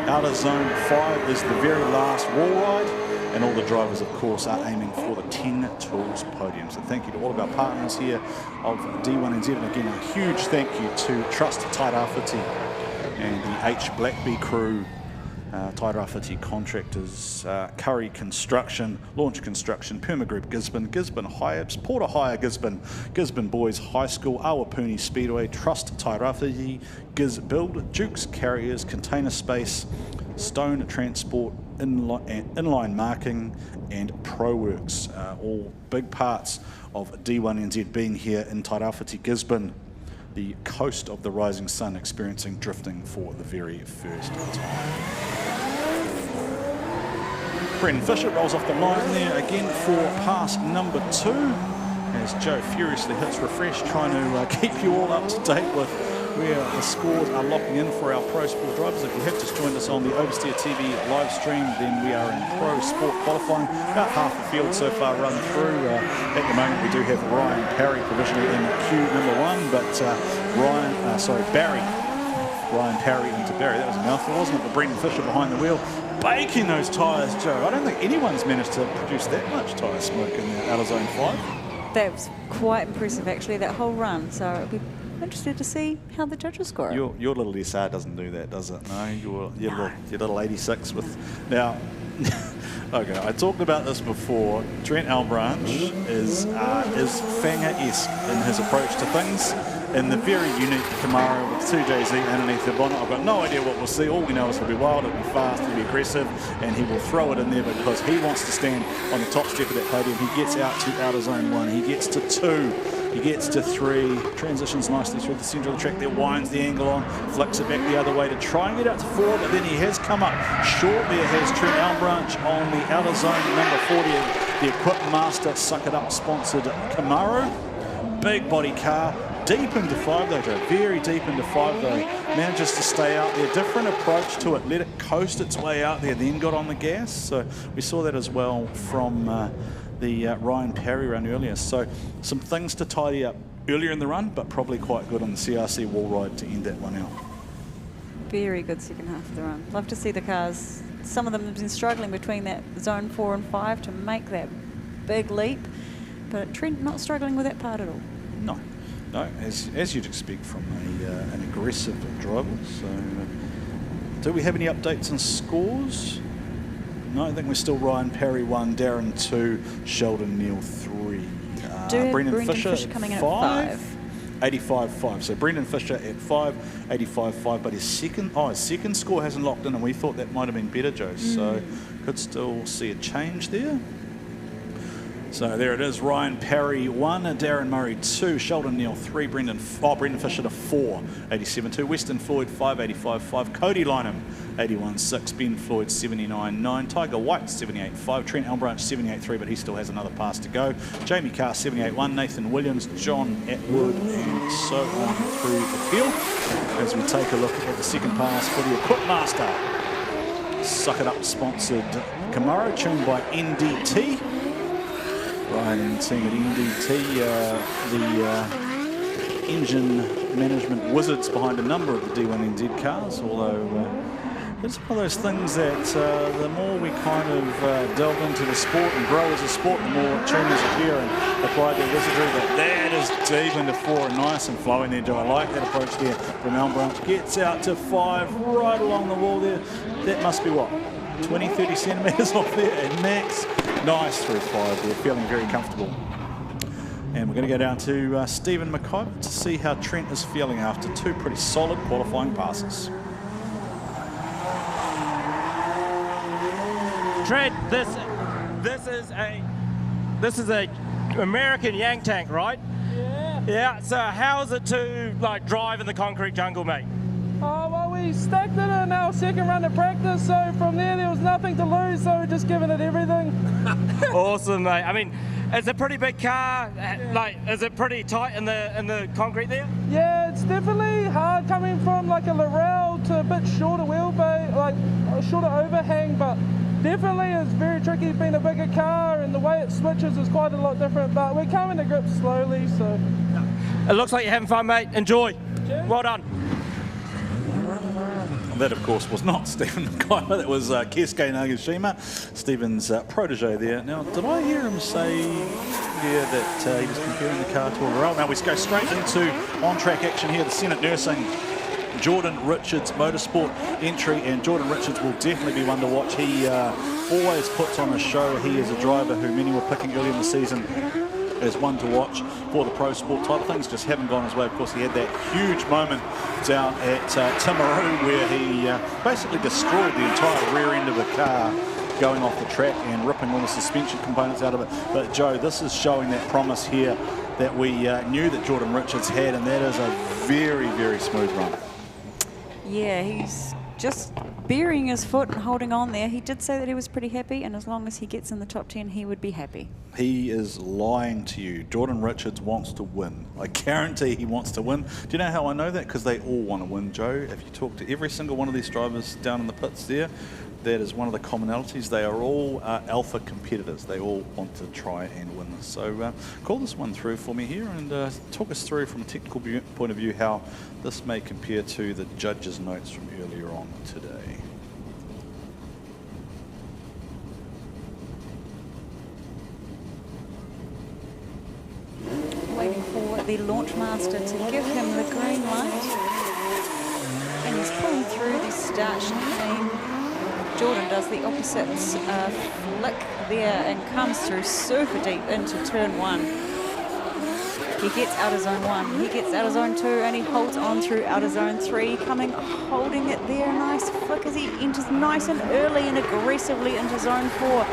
outer zone 5 is the very last wall ride, and all the drivers of course are aiming for the 10 Tools podium. So thank you to all of our partners here of D1NZ, and again a huge thank you to Trust Tairāwhiti and the BlackBee crew, Tairāwhiti Contractors, Curry Construction, Launch Construction, Puma Group Gisborne, Gisborne Hiabs, Porter Hire Gisborne, Gisborne Boys High School, Awapuni Speedway, Trust Tairāwhiti, Giz Build, Dukes Carriers, Container Space, Stone Transport, Inline Marking and ProWorks, all big parts of D1NZ being here in Tairāwhiti, Gisborne, the coast of the rising sun, experiencing drifting for the very first time. Brendan Fisher rolls off the line there again for pass number 2 as Joe furiously hits refresh, trying to keep you all up to date with where the scores are locking in for our Pro Sport drivers. If you have just joined us on the Oversteer TV live stream, then we are in Pro Sport qualifying. About half the field so far run through. At the moment we do have Ryan Parry provisionally in queue number 1, but Ryan Parry into Barry. That was a mouthful, wasn't it? But Brendan Fisher behind the wheel, baking those tyres, Joe. I don't think anyone's managed to produce that much tyre smoke in the outer zone 5. That was quite impressive, actually, that whole run. So it'll be interested to see how the judges score. Your little SR doesn't do that, does it? No, your little 86 with now. Okay, I talked about this before. Trent Albranch is Fanger-esque in his approach to things. In the very unique Camaro with 2JZ underneath the bonnet, I've got no idea what we'll see. All we know is it'll be wild, it'll be fast, it'll be aggressive, and he will throw it in there because he wants to stand on the top step of that podium. He gets out to outer zone 1, he gets to 2, he gets to 3, transitions nicely through the centre of the track there, winds the angle on, flicks it back the other way to try and get out to 4, but then he has come up short there, has Trent Albranch on the outer zone number 40, the Equip Master Suck It Up sponsored Camaro. Big body car. Deep into 5 though, Joe, very deep into 5 though. Manages to stay out there, different approach to it, let it coast its way out there, then got on the gas. So we saw that as well from the Ryan Parry run earlier. So some things to tidy up earlier in the run, but probably quite good on the CRC wall ride to end that one out. Very good second half of the run. Love to see the cars. Some of them have been struggling between that zone 4 and 5 to make that big leap, but Trent not struggling with that part at all. No. No, as you'd expect from an aggressive driver. So, do we have any updates on scores? No, I think we're still Ryan Parry 1, Darren 2, Sheldon Neal 3. Brendan Fisher coming in at 5. 85.5. So Brendan Fisher at 5, 85.5. But his second score hasn't locked in, and we thought that might have been better, Joe. So could still see a change there. So there it is, Ryan Parry 1, Darren Murray 2, Sheldon Neal 3, Brendan Fisher to 4, 87.2, Weston Floyd 5, 85.5, Cody Lynham 81.6, Ben Floyd 79.9, Tiger White 78.5, Trent Elbranch 78.3, but he still has another pass to go. Jamie Carr 78.1, Nathan Williams, John Atwood, and so on through the field. As we take a look at the second pass for the Equipmaster. Suck It Up sponsored Camaro, tuned by NZDT. Riding the team at NZDT, the engine management wizards behind a number of the D1NZ cars, although it's one of those things that the more we kind of delve into the sport and grow as a sport, the more tuners appear and apply their wizardry. But that is deep into 4 and nice and flowing there, Joe. I like that approach there from Elbranch. Gets out to 5 right along the wall there. That must be what? 20, 30 centimetres off there at max. Nice through 5 there, feeling very comfortable. And we're going to go down to Stephen McIver to see how Trent is feeling after 2 pretty solid qualifying passes. Trent, this is a American Yang tank, right? Yeah. Yeah. So how is it to like drive in the concrete jungle, mate? Well, we stacked it in our second run of practice, so from there was nothing to lose, so we're just giving it everything. Awesome, mate. I mean, it's a pretty big car. Like, is it pretty tight in the concrete there? Yeah, it's definitely hard coming from like a Laurel to a bit shorter wheelbase, like a shorter overhang, but definitely it's very tricky being a bigger car, and the way it switches is quite a lot different, but we're coming to grips slowly, so. It looks like you're having fun, mate. Enjoy. Cheers. Well done. That, of course, was not Stephen McIver. That was Keisuke Nagashima, Stephen's protege there. Now, did I hear him say that he was comparing the car to a Laurel? Now, we go straight into on-track action here. The Senate Nursing Jordan Richards Motorsport entry, and Jordan Richards will definitely be one to watch. He always puts on a show. He is a driver who many were picking early in the season as one to watch for the Pro Sport title. Things just haven't gone his way. Of course, he had that huge moment down at Timaru where he basically destroyed the entire rear end of the car going off the track and ripping all the suspension components out of it. But Joe, this is showing that promise here that we knew that Jordan Richards had, and that is a very, very smooth run. Yeah, he's just burying his foot and holding on there. He did say that he was pretty happy, and as long as he gets in the top 10, he would be happy. He is lying to you. Jordan Richards wants to win. I guarantee he wants to win. Do you know how I know that? Because they all want to win, Joe. If you talk to every single one of these drivers down in the pits there, that is one of the commonalities. They are all alpha competitors. They all want to try and win this. So call this one through for me here and talk us through from a technical point of view how this may compare to the judges' notes from earlier on today. Waiting for the launch master to give him the green light. And he's pulling through the start champagne. Jordan does the opposite flick there and comes through super deep into turn 1. He gets out of zone 1, he gets out of zone 2, and he holds on through out of zone 3, holding it there. Nice flick as he enters nice and early and aggressively into zone 4.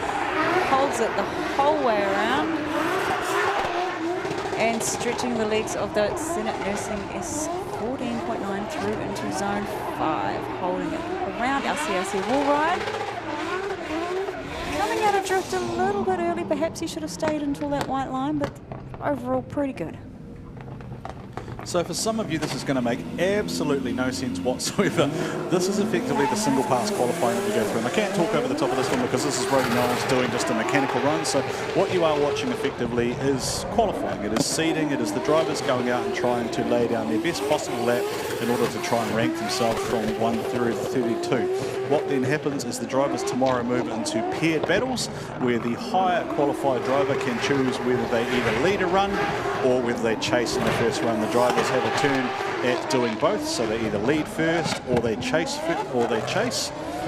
Holds it the whole way around. And stretching the legs of the Senate Nursing S14.9 through into zone 5, holding it around our CRC wall ride. Coming out of drift a little bit early, perhaps he should have stayed until that white line, but overall pretty good. So for some of you, this is going to make absolutely no sense whatsoever. This is effectively the single pass qualifying that we go through. And I can't talk over the top of this one because this is Brody Knowles doing just a mechanical run. So what you are watching effectively is qualifying. It is seeding. It is the drivers going out and trying to lay down their best possible lap in order to try and rank themselves from 1 through 32. What then happens is the drivers tomorrow move into paired battles where the higher qualified driver can choose whether they either lead a run or whether they chase in the first run. The drivers have a turn at doing both, so they either lead first or they chase,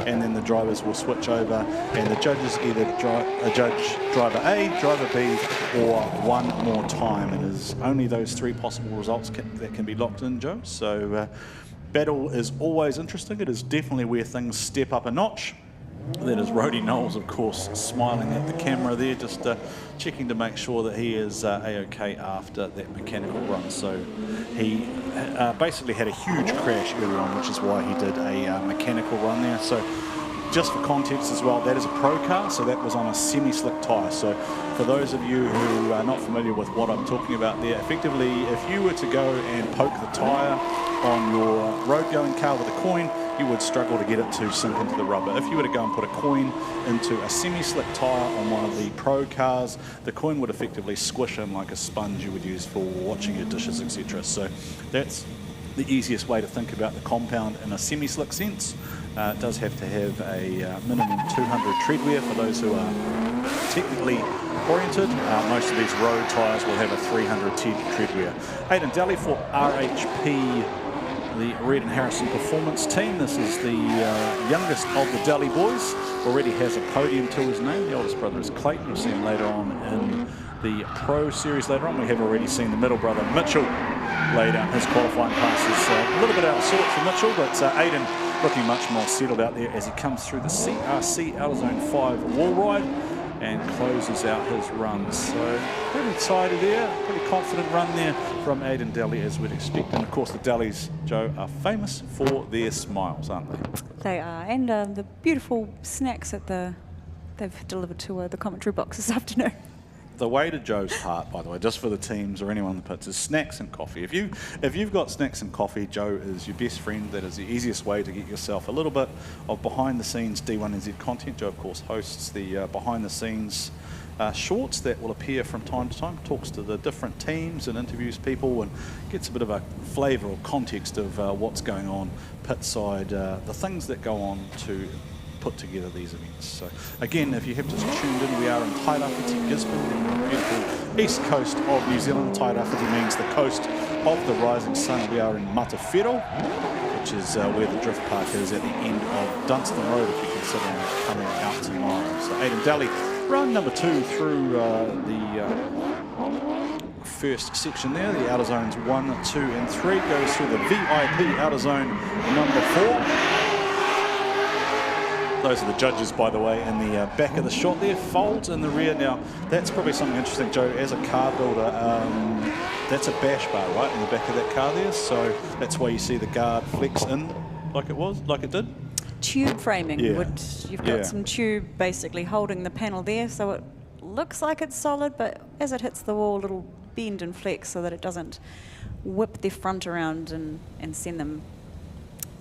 and then the drivers will switch over and the judges either judge driver A, driver B, or one more time. It is only those 3 possible results that can be locked in, Joe. So battle is always interesting. It is definitely where things step up a notch. That is Rhodey Knowles, of course, smiling at the camera there, just checking to make sure that he is A-OK after that mechanical run. So he basically had a huge crash early on, which is why he did a mechanical run there. So just for context as well, that is a pro car, so that was on a semi-slick tyre. So for those of you who are not familiar with what I'm talking about there, effectively, if you were to go and poke the tyre on your road-going car with a coin, you would struggle to get it to sink into the rubber. If you were to go and put a coin into a semi-slick tyre on one of the pro cars, the coin would effectively squish in like a sponge you would use for washing your dishes, etc. So that's the easiest way to think about the compound in a semi-slick sense. It does have to have a minimum 200 tread wear for those who are technically oriented. Most of these road tyres will have a 300 tread wear. Aidan Daly for RHP, the Red and Harrison Performance Team. This is the youngest of the Daly boys. Already has a podium to his name. The oldest brother is Clayton. We'll see him later on in the Pro Series later on. We have already seen the middle brother, Mitchell, lay down his qualifying passes. A little bit out of sorts for Mitchell, but Aidan looking much more settled out there as he comes through the CRC Outer Zone 5 wall ride and closes out his run. So pretty excited there, pretty confident run there from Aidan Daly, as we'd expect. And of course the Dalys, Joe, are famous for their smiles, aren't they? They are, and the beautiful snacks that they've delivered to the commentary box this afternoon. The way to Joe's heart, by the way, just for the teams or anyone in the pits, is snacks and coffee. If you've got snacks and coffee, Joe is your best friend. That is the easiest way to get yourself a little bit of behind-the-scenes D1NZ content. Joe, of course, hosts the behind-the-scenes shorts that will appear from time to time, talks to the different teams and interviews people and gets a bit of a flavour or context of what's going on pit side, the things that go on to put together these events. So again, if you have just tuned in, we are in Tairāwhiti, Gisborne, the beautiful east coast of New Zealand. Tairāwhiti means the coast of the rising sun. We are in Matawhiro, which is where the drift park is at the end of Dunstan Road, if you consider coming out tomorrow. So Aidan Daly, run number 2 through the first section there. The outer zones 1, 2 and 3 goes through the VIP outer zone number 4. Those are the judges, by the way, in the back of the shot there. Folds in the rear. Now, that's probably something interesting, Joe. As a car builder, that's a bash bar, right, in the back of that car there. So that's why you see the guard flex in like it did. Tube framing. Yeah. You've got some tube basically holding the panel there, so it looks like it's solid, but as it hits the wall, it'll bend and flex so that it doesn't whip their front around and send them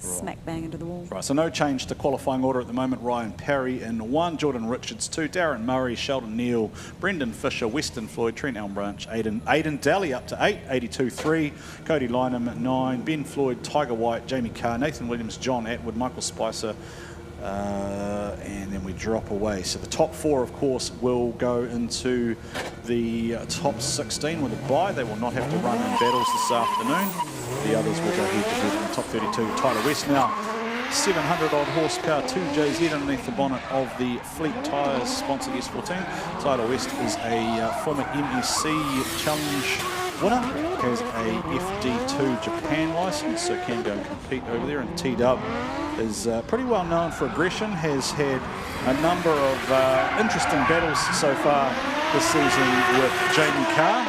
smack bang into the wall. Right, so no change to qualifying order at the moment. Ryan Parry in 1, Jordan Richards 2, Darren Murray, Sheldon Neal, Brendan Fisher, Weston Floyd, Trent Elmbranch, Aidan Daly up to 8, 82-3, Cody Lynham 9, Ben Floyd, Tiger White, Jamie Carr, Nathan Williams, John Atwood, Michael Spicer, and then we drop away. So the top 4, of course, will go into the top 16 with a bye. They will not have to run in battles this afternoon. The others will go head-to-head in the top 32. Tyler West now, 700-odd horsepower, 2JZ underneath the bonnet of the Fleet Tyres sponsored S14. Tyler West is a former MSC Challenge winner, has a FD2 Japan licence, so can go and compete over there. And T-Dub is pretty well known for aggression, has had a number of interesting battles so far this season with Jamie Carr.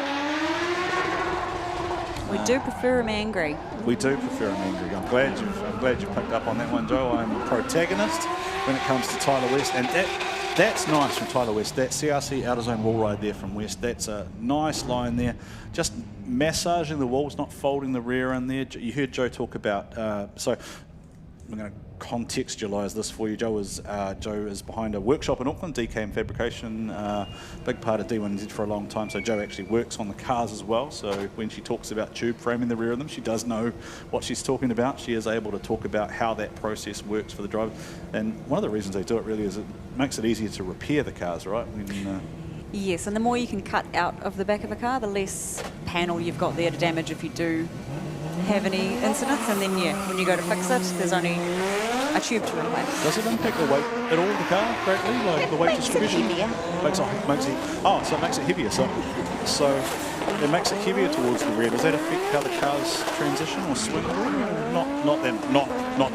We do prefer him angry. We do prefer him angry. I'm glad you picked up on that one, Joe. I'm a protagonist when it comes to Tyler West, and that's nice from Tyler West. That CRC outer zone wall ride there from West, that's a nice line there. Just massaging the walls, not folding the rear in there. You heard Joe talk about, so I'm going to contextualise this for you. Joe is behind a workshop in Auckland, DKM Fabrication, big part of D1NZ for a long time. So Joe actually works on the cars as well. So when she talks about tube framing the rear of them, she does know what she's talking about. She is able to talk about how that process works for the driver. And one of the reasons they do it really is it makes it easier to repair the cars, right? Yes, and the more you can cut out of the back of a car, the less panel you've got there to damage if you do have any incidents. And then, yeah, when you go to fix it, there's only a tube to replace. Does it impact the weight at all of the car greatly, like the weight distribution? It so it makes it heavier. So it makes it heavier towards the rear. Does that affect how the cars transition or swing? Not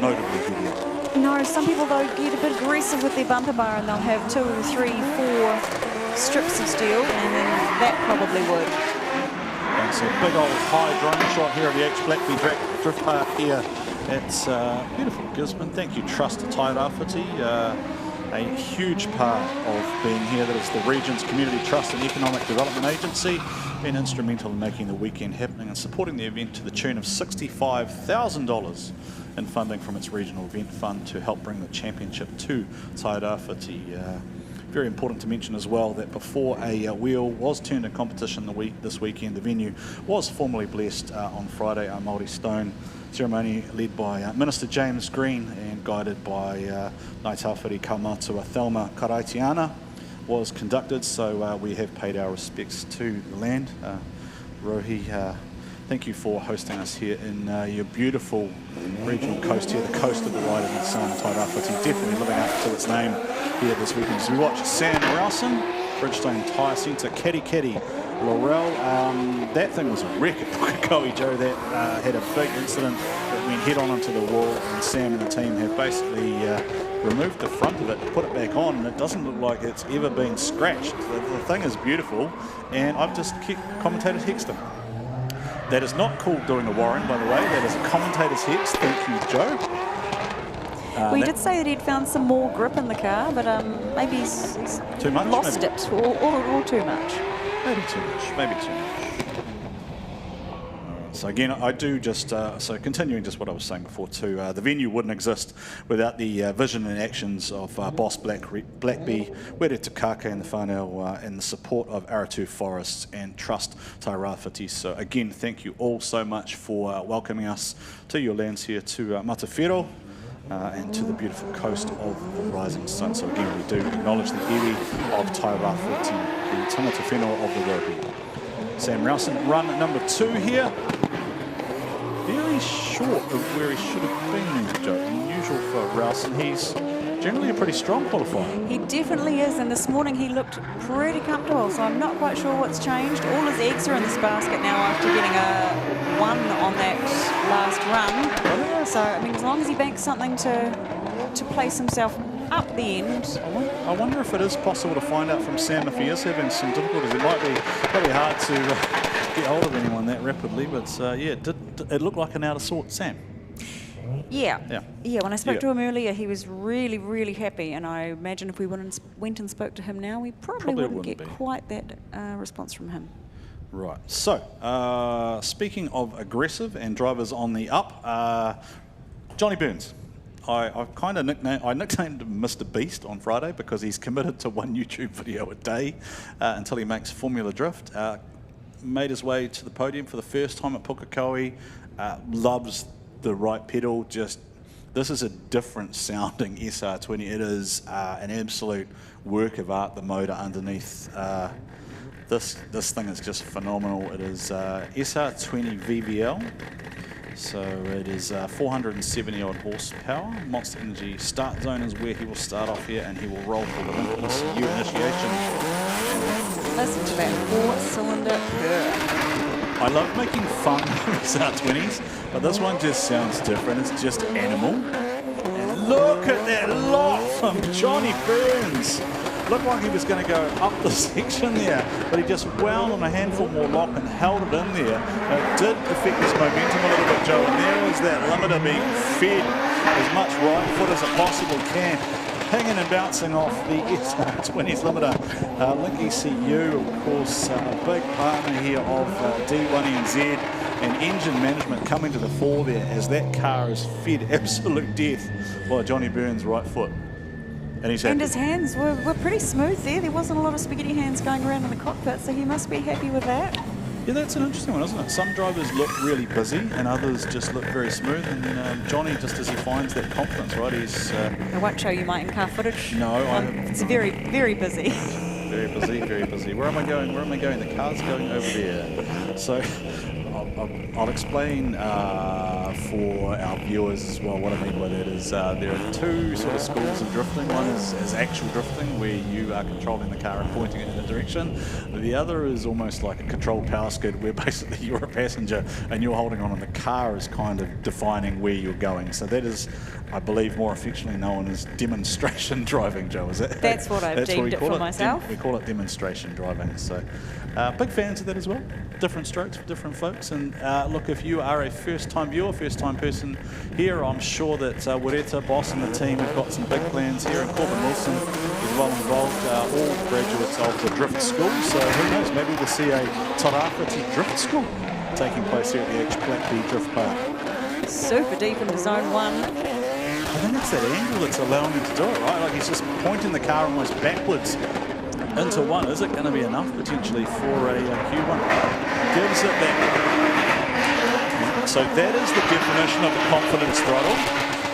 notably heavier. No, some people though get a bit aggressive with their bumper bar and they'll have 2, 3, 4 strips of steel, and then that probably would. That's a big old high drone shot here of the BlackBee Drift Park here. It's beautiful Gisborne. Thank you, Trust to Tairāwhiti. A huge part of being here. That is the region's Community Trust and Economic Development Agency, been instrumental in making the weekend happening and supporting the event to the tune of $65,000 in funding from its regional event fund to help bring the championship to Tairāwhiti. Very important to mention as well that before a wheel was turned in competition this weekend, the venue was formally blessed on Friday. Our Māori Stone ceremony led by Minister James Green and guided by Ngāi Tāwhiri Kaumātua Thelma Karaitiana was conducted, so we have paid our respects to the land. Rohi, thank you for hosting us here in your beautiful regional coast here, the coast of the Riding Sun, Tairāwhiti, definitely living up to its name here this weekend. So we watch Sam Rowson, Bridgestone Tyre Centre, Caddy Laurel. That thing was a wreck at Pukekohe, Joe. That had a big incident that went head on into the wall, and Sam and the team have basically removed the front of it, put it back on, and it doesn't look like it's ever been scratched. The thing is beautiful, and I've just kept commentators hexed. That is not called doing a Warren, by the way. That is a commentator's hex. Thank you, Joe. Well, he did say that he'd found some more grip in the car, but maybe he's too much, lost it, or too much. Maybe too much. So again, I do just, so continuing just what I was saying before too, the venue wouldn't exist without the vision and actions of boss BlackBee, Were Te Kake and the whānau, and the support of Aratu Forests and Trust Tairāwhiti. So again, thank you all so much for welcoming us to your lands here, to Matawhiro, and to the beautiful coast of the Rising Sun. So again, we do acknowledge the iwi of Tairāwhiti, the tangata whenua of the Rohi. Sam Rowson, run number 2 here. Very short of where he should have been, Joe. Unusual for Rowson. He's generally a pretty strong qualifier. He definitely is, and this morning he looked pretty comfortable, so I'm not quite sure what's changed. All his eggs are in this basket now after getting a 1 on that last run. So, I mean, as long as he banks something to place himself up the end. I wonder if it is possible to find out from Sam if he is having some difficulties. It might be probably hard to get hold of anyone that rapidly, but yeah, it looked like an out of sort Sam. Yeah. When I spoke to him earlier, he was really, really happy, and I imagine if we went and spoke to him now, we probably wouldn't get quite that response from him. Right. So, speaking of aggressive and drivers on the up, Johnny Burns. I kind of nicknamed him Mr. Beast on Friday because he's committed to 1 YouTube video a day until he makes Formula Drift. Made his way to the podium for the first time at Pukekohe. Loves the right pedal. This is a different sounding SR20. It is an absolute work of art, the motor underneath. This thing is just phenomenal. It is SR20 VVL. So it is 470 odd horsepower. Monster Energy start zone is where he will start off here, and he will roll for the ECU initiation. Listen to that 4-cylinder purr. I love making fun of SR20s, but this one just sounds different. It's just animal. And look at that lock from Johnny Burns. Looked like he was going to go up the section there, but he just wound on a handful more lock and held it in there. It did affect his momentum a little bit, Joe, and there was that limiter being fed as much right foot as it possibly can. Hanging and bouncing off the SR20's limiter. Link ECU, of course, a big partner here of D1NZ, and engine management coming to the fore there as that car is fed absolute death by Johnny Burns' right foot. And he's happy. And his hands were pretty smooth there. There wasn't a lot of spaghetti hands going around in the cockpit, so he must be happy with that. Yeah, that's an interesting one, isn't it? Some drivers look really busy and others just look very smooth, and Johnny, just as he finds that confidence, right, he's... I won't show you my in-car footage. No, it's very, very busy. very busy, very busy. Where am I going? Where am I going? The car's going over there. So I'll explain for our viewers as well what I mean by that is there are two sort of schools of drifting. One is actual drifting, where you are controlling the car and pointing it in a direction. The other is almost like a controlled power skid, where basically you're a passenger and you're holding on and the car is kind of defining where you're going. So that is, I believe, more affectionately known as demonstration driving, Joe, is it? That's what I've deemed it for myself. We call it demonstration driving. So big fans of that as well. Different strokes for different folks. And look, if you are a first-time viewer, first-time person here, I'm sure that Wereta, Boss and the team have got some big plans here. And Corbin Wilson is well involved, all graduates of the Drift School. So who knows, maybe we'll see a Tairāwhiti Drift School taking place here at the H BlackBee Drift Park. Super deep into zone 1. I think it's that angle that's allowing him to do it, right? Like he's just pointing the car almost backwards into 1. Is it going to be enough potentially for a Q1? Gives it that. So that is the definition of the confidence throttle.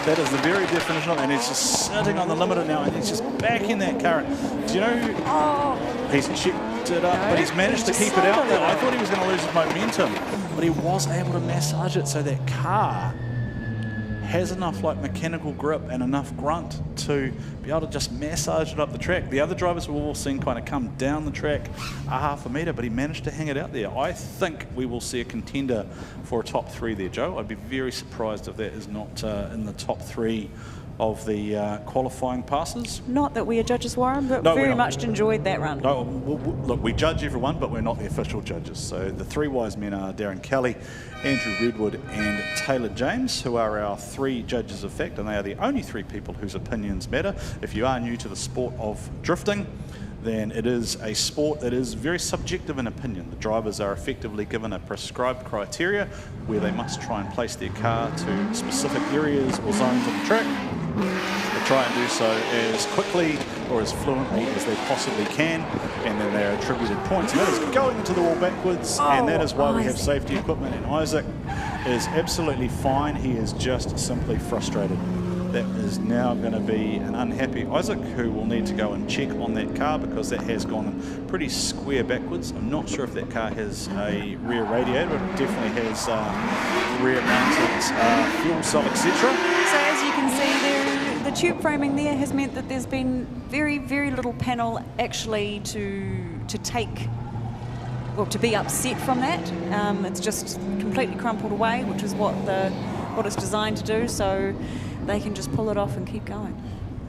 That is the very definition of it. And he's just sitting on the limiter now and he's just backing that car. Do you know, he's checked it up, but he's managed to keep it out there. I thought he was going to lose his momentum, but he was able to massage it so that car has enough like mechanical grip and enough grunt to be able to just massage it up the track. The other drivers we've all seen kind of come down the track a half a metre, but he managed to hang it out there. I think we will see a contender for a top 3 there, Joe. I'd be very surprised if that is not in the top 3 of the qualifying passes. Not that we are judges, Warren, but No, very much enjoyed that run. No, look, we judge everyone, but we're not the official judges. So the 3 wise men are Darren Kelly, Andrew Redwood and Taylor James, who are our 3 judges of fact, and they are the only 3 people whose opinions matter. If you are new to the sport of drifting, then it is a sport that is very subjective in opinion. The drivers are effectively given a prescribed criteria where they must try and place their car to specific areas or zones on the track. They try and do so as quickly or as fluently as they possibly can, and then they are attributed points. And that is going into the wall backwards, and that is why we have safety equipment. And Isaac is absolutely fine. He is just simply frustrated. That is now going to be an unhappy Isaac, who will need to go and check on that car because that has gone pretty square backwards. I'm not sure if that car has a rear radiator, but it definitely has rear mounted fuel cell, etc. So as you can see there, the tube framing there has meant that there's been very, very little panel actually to take, or to be upset from that. It's just completely crumpled away, which is what it's designed to do. So they can just pull it off and keep going.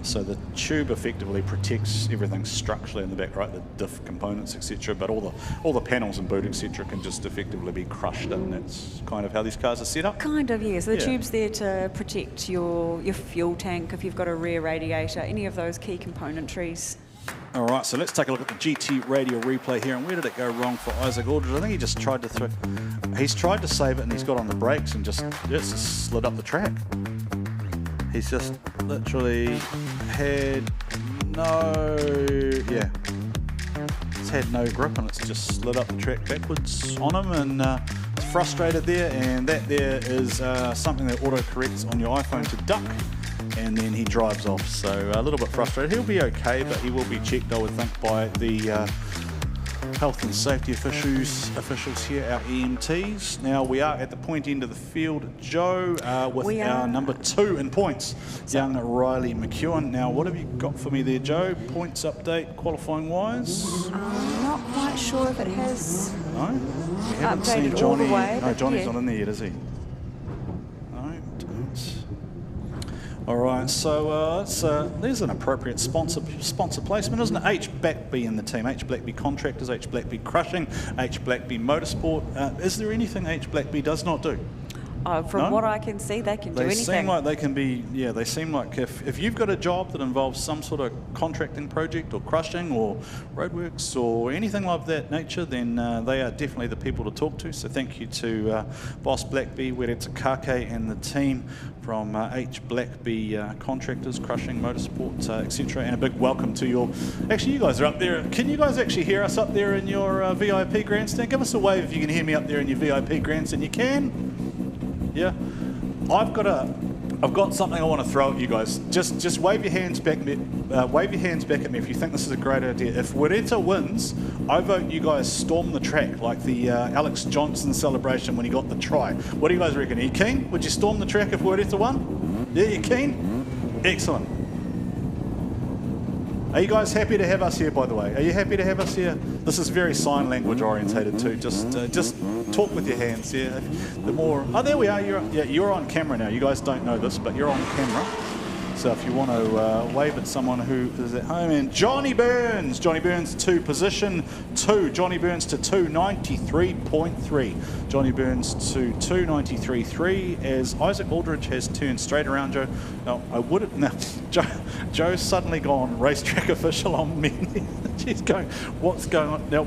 So the tube effectively protects everything structurally in the back, right? The diff components, etc. But all the panels and boot, etc. can just effectively be crushed in. That's kind of how these cars are set up. Kind of, yes. The tube's there to protect your fuel tank if you've got a rear radiator, any of those key componentries. All right, so let's take a look at the GT radio replay here. And where did it go wrong for Isaac Aldridge? I think he just tried to he's tried to save it and he's got on the brakes and just slid up the track. He's just literally had it's had no grip and it's just slid up the track backwards on him, and it's frustrated there, and that there is something that auto-corrects on your iPhone to duck, and then he drives off. So a little bit frustrated. He'll be okay, but he will be checked, I would think, by the health and safety officials here, our EMTs. Now we are at the point end of the field, Joe, with our number 2 in points, young Riley McEwen. Now what have you got for me there, Joe? Points update qualifying wise? I'm not quite sure if it has. No? We haven't Updated seen Johnny. all the way, No, Johnny's yeah. not in there yet, is he? All right, so there's an appropriate sponsor placement, isn't it? H BlackBee in the team, H BlackBee Contractors, H BlackBee Crushing, H BlackBee Motorsport. Is there anything H BlackBee does not do? From what I can see, they can do anything. They seem like they can be, they seem like if you've got a job that involves some sort of contracting project or crushing or roadworks or anything of that nature, then they are definitely the people to talk to. So thank you to Boss BlackBee, Wereta Kake and the team from H BlackBee Contractors, Crushing, Motorsport, etc. And a big welcome to your... Actually, you guys are up there. Can you guys actually hear us up there in your VIP grandstand? Give us a wave if you can hear me up there in your VIP grandstand. You can? Yeah. I've got a I've got something I want to throw at you guys. Just wave your hands back. Wave your hands back at me if you think this is a great idea. If Wereta wins, I vote you guys storm the track like the Alex Johnson celebration when he got the try. What do you guys reckon? Are you keen? Would you storm the track if Wereta won? Yeah, you keen? Excellent. Are you guys happy to have us here, by the way? Are you happy to have us here? This is very sign language orientated too. Just talk with your hands. Yeah. The more. Oh, there we are. You're on camera now. You guys don't know this, but you're on camera. So if you want to wave at someone who is at home, and Johnny Burns to position 2. Johnny Burns to 293.3. Johnny Burns to 293.3 as Isaac Aldridge has turned straight around. Joe, now I wouldn't. Now Joe's suddenly gone racetrack official on me. She's going. What's going on now?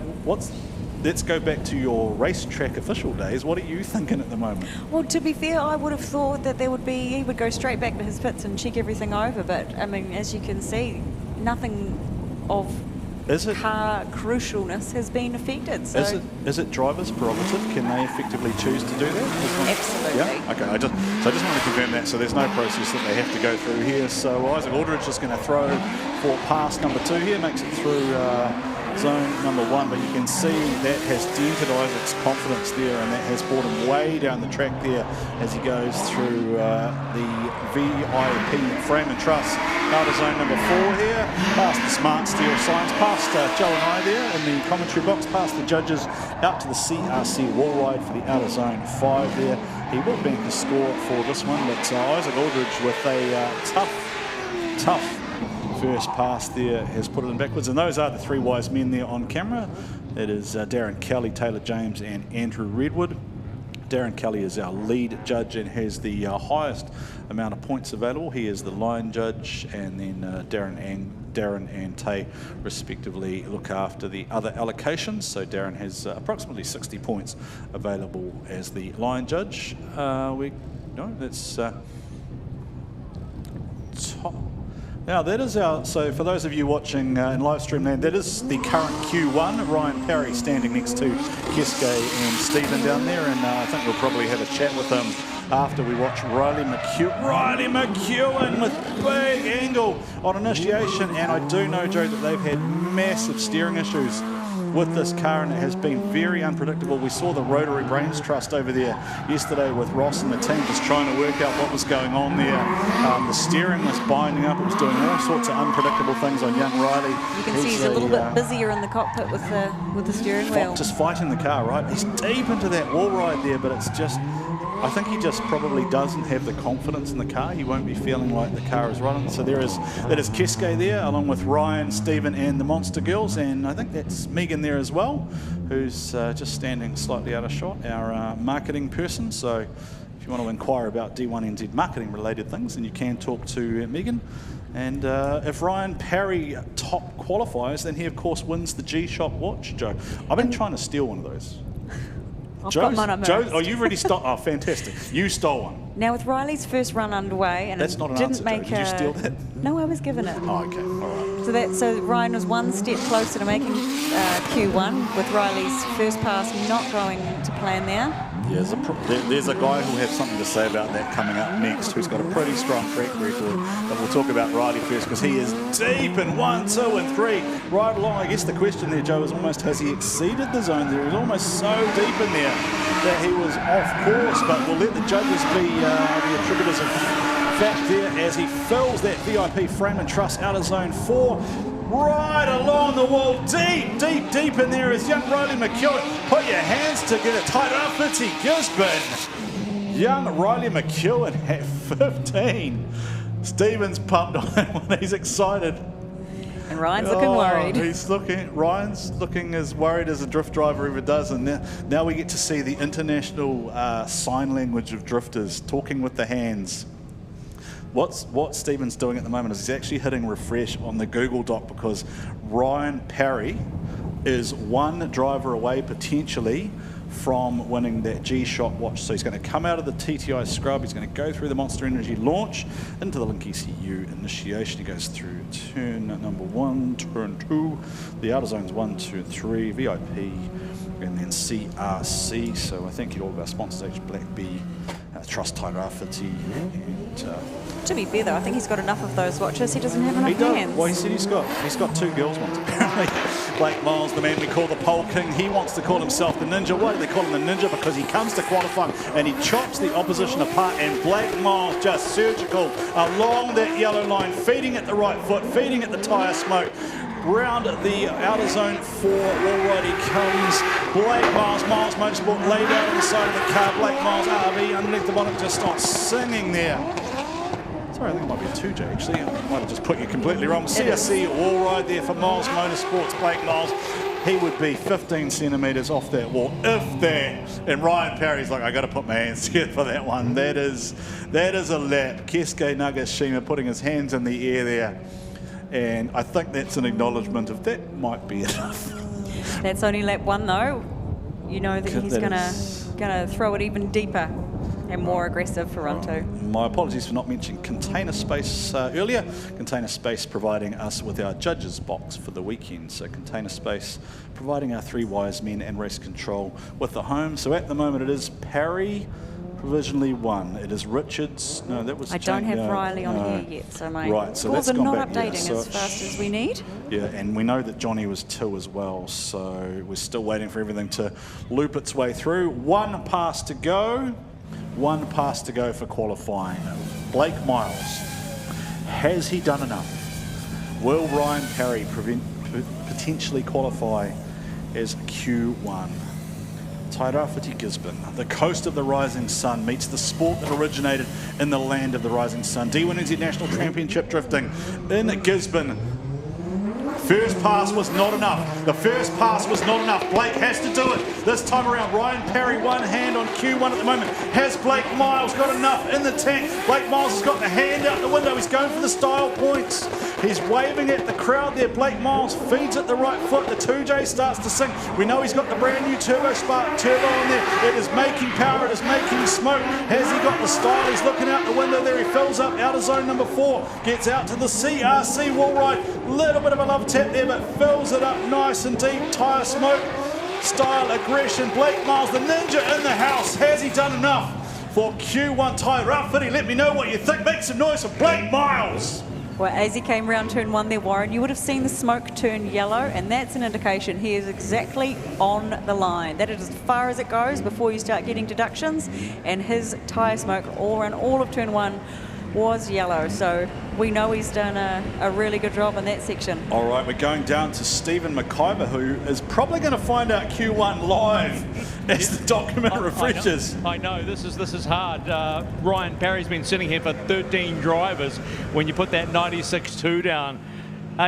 Let's go back to your racetrack official days. What are you thinking at the moment? Well, to be fair, I would have thought that he would go straight back to his pits and check everything over. But I mean, as you can see, nothing of car crucialness has been affected. So Is it driver's prerogative? Can they effectively choose to do that? Absolutely. Yeah. Okay. I just want to confirm that. So there's no process that they have to go through here. So Isaac Aldridge is going to throw for pass number 2 here, makes it through zone number 1, but you can see that has dented Isaac's confidence there, and that has brought him way down the track there as he goes through the VIP frame and truss out of zone number 4 here, past the smart steel signs, past Joe and I there in the commentary box, past the judges, out to the CRC wall ride for the out of zone 5 there. He will bank the score for this one, but Isaac Aldridge with a tough first pass there has put it in backwards, and those are the 3 wise men there on camera. It is Darren Kelly, Taylor James and Andrew Redwood. Darren Kelly is our lead judge and has the highest amount of points available. He is the line judge, and then Darren and Tay respectively look after the other allocations. So Darren has approximately 60 points available as the line judge. That's top. Now that is so for those of you watching in live stream land, that is the current Q1. Ryan Parry standing next to Keske and Stephen down there, and I think we'll probably have a chat with him after we watch Riley McEwen with big angle on initiation. And I do know, Joe, that they've had massive steering issues with this car, and it has been very unpredictable. We saw the Rotary Brains Trust over there yesterday with Ross and the team just trying to work out what was going on there. The steering was binding up. It was doing all sorts of unpredictable things on young Riley. You can see he's a little bit busier in the cockpit with the steering wheel. Just fighting the car, right? He's deep into that wall ride there, but it's just, I think he just probably doesn't have the confidence in the car. He won't be feeling like the car is running. So that is Keske there, along with Ryan, Stephen and the Monster Girls, and I think that's Megan there as well, who's just standing slightly out of shot, our marketing person. So if you want to inquire about D1NZ marketing related things, then you can talk to Megan. And if Ryan Parry top qualifies, then he of course wins the G-Shock watch, Joe. I've been trying to steal one of those. Joe, you've already stole. Oh, fantastic! You stole one. Now with Riley's first run underway, and that's not an answer, Joe. Did you steal that? No, I was given it. Oh, okay, all right. So Ryan was one step closer to making Q1 with Riley's first pass not going to plan there. Yeah, there's a guy who'll have something to say about that coming up next, who's got a pretty strong track record. But we'll talk about Riley first, because he is deep in 1, 2 and 3. Right along, I guess the question there, Joe, is almost, has he exceeded the zone there? He was almost so deep in there that he was off course, but we'll let the judges be the attributors of fact there as he fills that VIP frame and truss out of zone 4. Right along the wall, deep in there is young Riley McEwen. Put your hands together, Tairāwhiti Gisborne. Young Riley McEwen at 15. Stephen's pumped on him when he's excited. And Ryan's looking worried. Ryan's looking as worried as a drift driver ever does. And now we get to see the international sign language of drifters, talking with the hands. What Stephen's doing at the moment is he's actually hitting refresh on the Google Doc, because Ryan Parry is one driver away potentially from winning that G-Shock watch. So he's going to come out of the TTI scrub, he's going to go through the Monster Energy launch into the Link ECU initiation. He goes through turn number 1, turn 2, the outer zones 1, 2, 3, VIP, and then CRC. So I thank you to all of our sponsors, BlackBee, trust Tairāwhiti. To be fair though, I think he's got enough of those watches. He doesn't have enough He does. hands. Well, he said he's got 2 girls ones apparently. Blake Miles, the man we call the pole king, he wants to call himself the ninja. Why do they call him the ninja? Because he comes to qualifying and he chops the opposition apart, and Blake Miles just surgical along that yellow line, feeding at the right foot, feeding at the tyre smoke. Round the outer zone 4, all right, he comes. Blake Miles, Miles Motorsport laid out on the side of the car. Blake Miles RV underneath the bonnet just starts singing there. Sorry, I think it might be a 2J actually. I might have just put you completely wrong. CSC wall ride there for Miles Motorsports. Blake Miles, he would be 15 centimetres off that wall, if that. And Ryan Perry's like, I got to put my hands together for that one. That is a lap. Keisuke Nagashima putting his hands in the air there. And I think that's an acknowledgement of that might be enough. That's only lap 1 though. You know that he's gonna throw it even deeper and more aggressive for run 2. My apologies for not mentioning Container Space earlier. Container Space providing us with our judges box for the weekend. So Container Space providing our 3 wise men and race control with the home. So at the moment it is Parry, provisionally 1. It is Richards. No, that was. I don't have Riley on here yet, so my balls are not updating as fast as we need. Yeah, and we know that Johnny was 2 as well, so we're still waiting for everything to loop its way through. 1 pass to go. 1 pass to go for qualifying. Blake Miles, has he done enough? Will Ryan Parry potentially qualify as Q1? Tairāwhiti Gisborne, the coast of the rising sun, meets the sport that originated in the land of the rising sun. D1NZ National Championship drifting in Gisborne. First pass was not enough. The first pass was not enough. Blake has to do it this time around. Ryan Parry, 1 hand on Q1 at the moment. Has Blake Miles got enough in the tank? Blake Miles has got the hand out the window. He's going for the style points. He's waving at the crowd there. Blake Miles feeds at the right foot. The 2J starts to sing. We know he's got the brand new Turbo Spark Turbo in there. It is making power. It is making smoke. Has he got the style? He's looking out the window there. He fills up outer zone number 4. Gets out to the CRC wall ride. Little bit of a love tap there, but fills it up nice and deep. Tyre smoke, style, aggression. Blake Miles, the ninja in the house. Has he done enough for Q1? Tairāwhiti, let me know what you think. Make some noise for Blake Miles. Well, as he came round turn 1 there, Warren, you would have seen the smoke turn yellow, and that's an indication he is exactly on the line. That is as far as it goes before you start getting deductions, and his tyre smoke all around all of turn 1 was yellow, so we know he's done a really good job in that section. All right, we're going down to Stephen McIver, who is probably going to find out Q1 live as the document refreshes. I know, this is hard. Ryan Parry's been sitting here for 13 drivers. When you put that 96.2 down,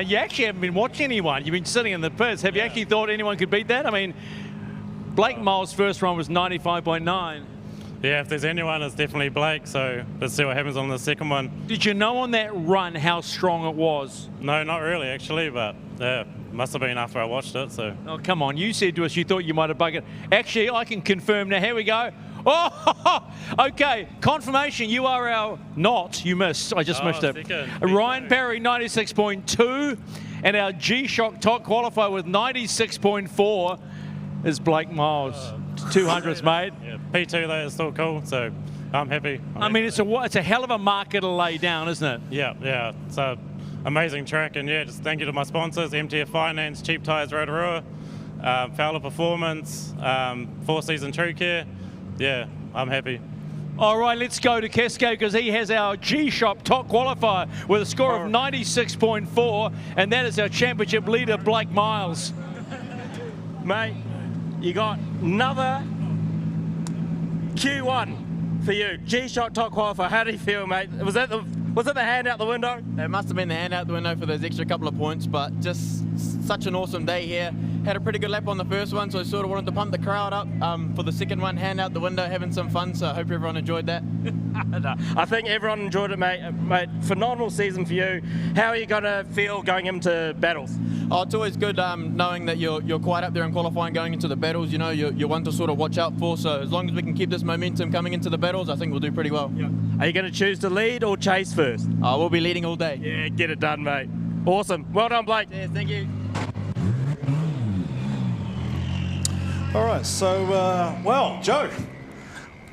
you actually haven't been watching anyone. You've been sitting in the pits. Have you actually thought anyone could beat that? I mean, Blake Miles' first run was 95.9. Yeah, if there's anyone, it's definitely Blake, so let's see what happens on the second one. Did you know on that run how strong it was? No, not really, actually, but yeah, must have been after I watched it, so. Oh, come on, you said to us you thought you might have bugged it. Actually, I can confirm now. Here we go. Oh, okay, confirmation, you are our not, you missed, I just missed it. Ryan Parry, 96.2, and our G-Shock top qualifier with 96.4 is Blake Miles. 200s, mate. Yeah, P2 though is still cool, so I'm happy. I mean, it's a hell of a marker to lay down, isn't it? Yeah, it's an amazing track, and yeah, just thank you to my sponsors, MTF Finance, Cheap Tyres Rotorua, Fowler Performance, 4-Season True Care. Yeah, I'm happy. All right, let's go to Kesko because he has our G-Shop top qualifier with a score of 96.4, and that is our championship leader, Blake Miles. Mate, you got another Q1 for you. G-Shock top qualifier. How do you feel, mate? Was it the hand out the window? It must have been the hand out the window for those extra couple of points, but just such an awesome day here. Had a pretty good lap on the first one, so I sort of wanted to pump the crowd up for the second one, hand out the window, having some fun, so I hope everyone enjoyed that. I think everyone enjoyed it, mate. Phenomenal season for you. How are you going to feel going into battles? Oh, it's always good knowing that you're quite up there in qualifying going into the battles. You know, you're one to sort of watch out for, so as long as we can keep this momentum coming into the battles, I think we'll do pretty well. Yeah. Are you going to choose to lead or chase first? We'll be leading all day. Yeah, get it done, mate. Awesome. Well done, Blake. Yeah, thank you. All right, so, well, Joe,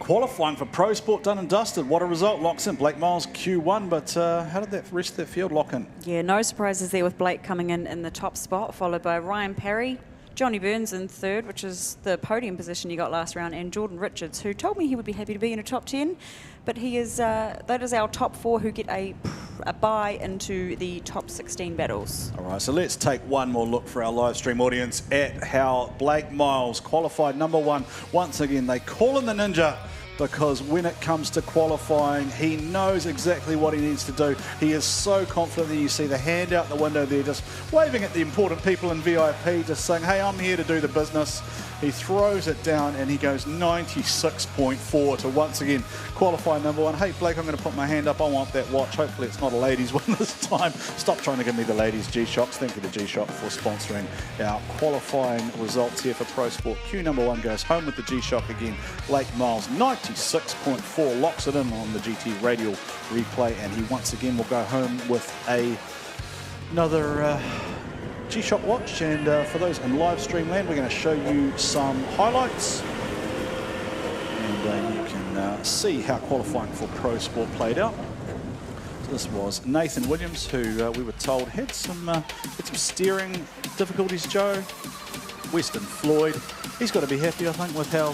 qualifying for Pro Sport done and dusted. What a result. Locks in Blake Miles Q1, but how did that rest of that field lock in? Yeah, no surprises there with Blake coming in the top spot, followed by Ryan Parry, Johnny Burns in third, which is the podium position he got last round, and Jordan Richards, who told me he would be happy to be in a top 10, but he is that is our top 4 who get a bye into the top 16 battles. All right, so let's take one more look for our live stream audience at how Blake Miles qualified number 1. Once again, they call him the Ninja, because when it comes to qualifying, he knows exactly what he needs to do. He is so confident that you see the hand out the window there, just waving at the important people in VIP, just saying, hey, I'm here to do the business. He throws it down and he goes 96.4 to once again qualify number 1. Hey, Blake, I'm going to put my hand up. I want that watch. Hopefully it's not a ladies one this time. Stop trying to give me the ladies G-Shocks. Thank you to G-Shock for sponsoring our qualifying results here for Pro Sport. Q number 1 goes home with the G-Shock again. Blake Miles, 96.4, locks it in on the GT radial replay, and he once again will go home with another G-Shock watch. And for those in live stream land, we're going to show you some highlights, and you can see how qualifying for Pro Sport played out. So this was Nathan Williams, who we were told had some steering difficulties. Joe Weston Floyd, he's got to be happy, I think, with how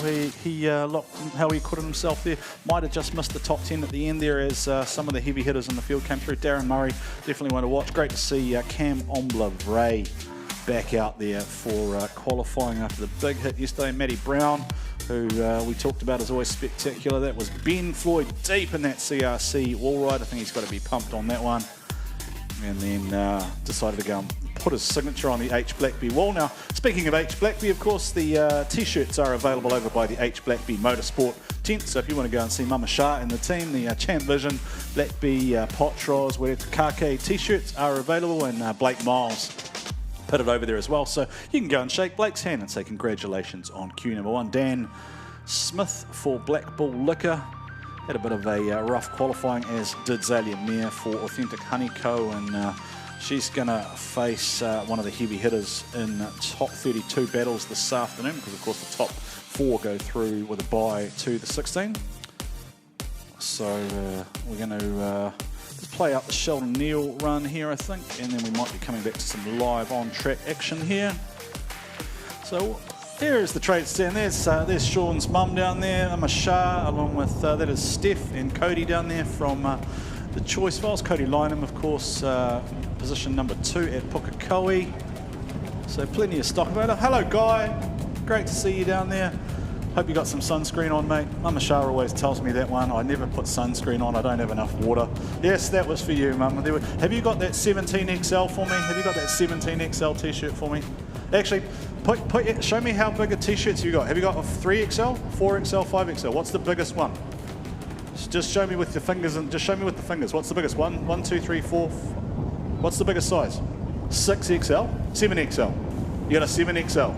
how he acquitted himself there. Might have just missed the top 10 at the end there as some of the heavy hitters in the field came through. Darren Murray, definitely one to watch. Great to see Cam Omblevray back out there for qualifying after the big hit yesterday. Matty Brown, who we talked about, is always spectacular. That was Ben Floyd deep in that CRC wall ride. I think he's got to be pumped on that one. And then decided to go and put his signature on the H BlackBee wall. Now, speaking of H BlackBee, of course, the T-shirts are available over by the H BlackBee Motorsport tent. So if you want to go and see Mama Shah and the team, the Champ Vision, BlackBee, Potros, Kake T-shirts are available, and Blake Miles put it over there as well. So you can go and shake Blake's hand and say congratulations on Q number 1. Dan Smith for Black Bull Liquor had a bit of a rough qualifying, as did Zalia Mir for Authentic Honey Co. And she's going to face one of the heavy hitters in top 32 battles this afternoon, because of course the top 4 go through with a bye to the 16. So we're going to just play out the Sheldon Neal run here, I think, and then we might be coming back to some live on-track action here. So there's the trade stand. There's Sean's mum down there, Emma Shah, along with that is Steph and Cody down there from the Choice Files. Cody Lynham, of course, position number 2 at Pukekohe. So plenty of stock about it. Hello, Guy. Great to see you down there. Hope you got some sunscreen on, mate. Mama Shah always tells me that one. I never put sunscreen on. I don't have enough water. Yes, that was for you, Mum. Have you got that 17XL for me? Have you got that 17XL T-shirt for me? Actually, show me how big a T-shirts you got. Have you got a 3XL, 4XL, 5XL? What's the biggest one? Just show me with your fingers, and just show me with the fingers. What's the biggest one? 1, 2, 3, 4. What's the biggest size? 6XL, 7XL. You got a 7XL.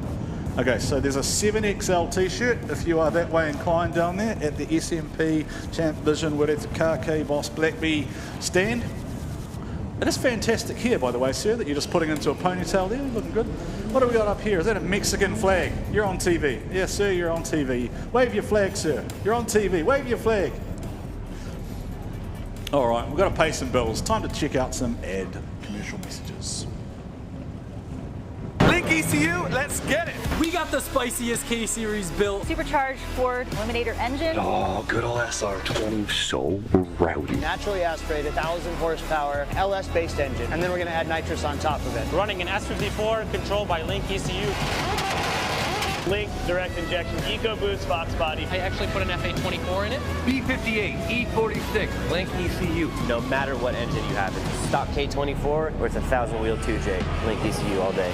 Okay, so there's a 7XL T-shirt if you are that way inclined down there at the SMP Champ Vision Kake Boss BlackBee stand. It is fantastic here, by the way, sir, that you're just putting into a ponytail there. Looking good. What do we got up here? Is that a Mexican flag? You're on TV. Yes, sir, you're on TV. Wave your flag, sir. You're on TV. Wave your flag. All right, we've got to pay some bills. Time to check out some ad commercial messages. Link ECU, let's get it. We got the spiciest K-Series built. Supercharged Ford Eliminator engine. Oh, good old SR20. So rowdy. Naturally aspirated, 1,000 horsepower, LS-based engine. And then we're going to add nitrous on top of it. Running an S54 controlled by Link ECU. Link direct injection EcoBoost Fox body. I actually put an FA24 in it. B58, E46, Link ECU. No matter what engine you have, it's stock K24 or it's a 1,000 wheel 2J. Link ECU all day.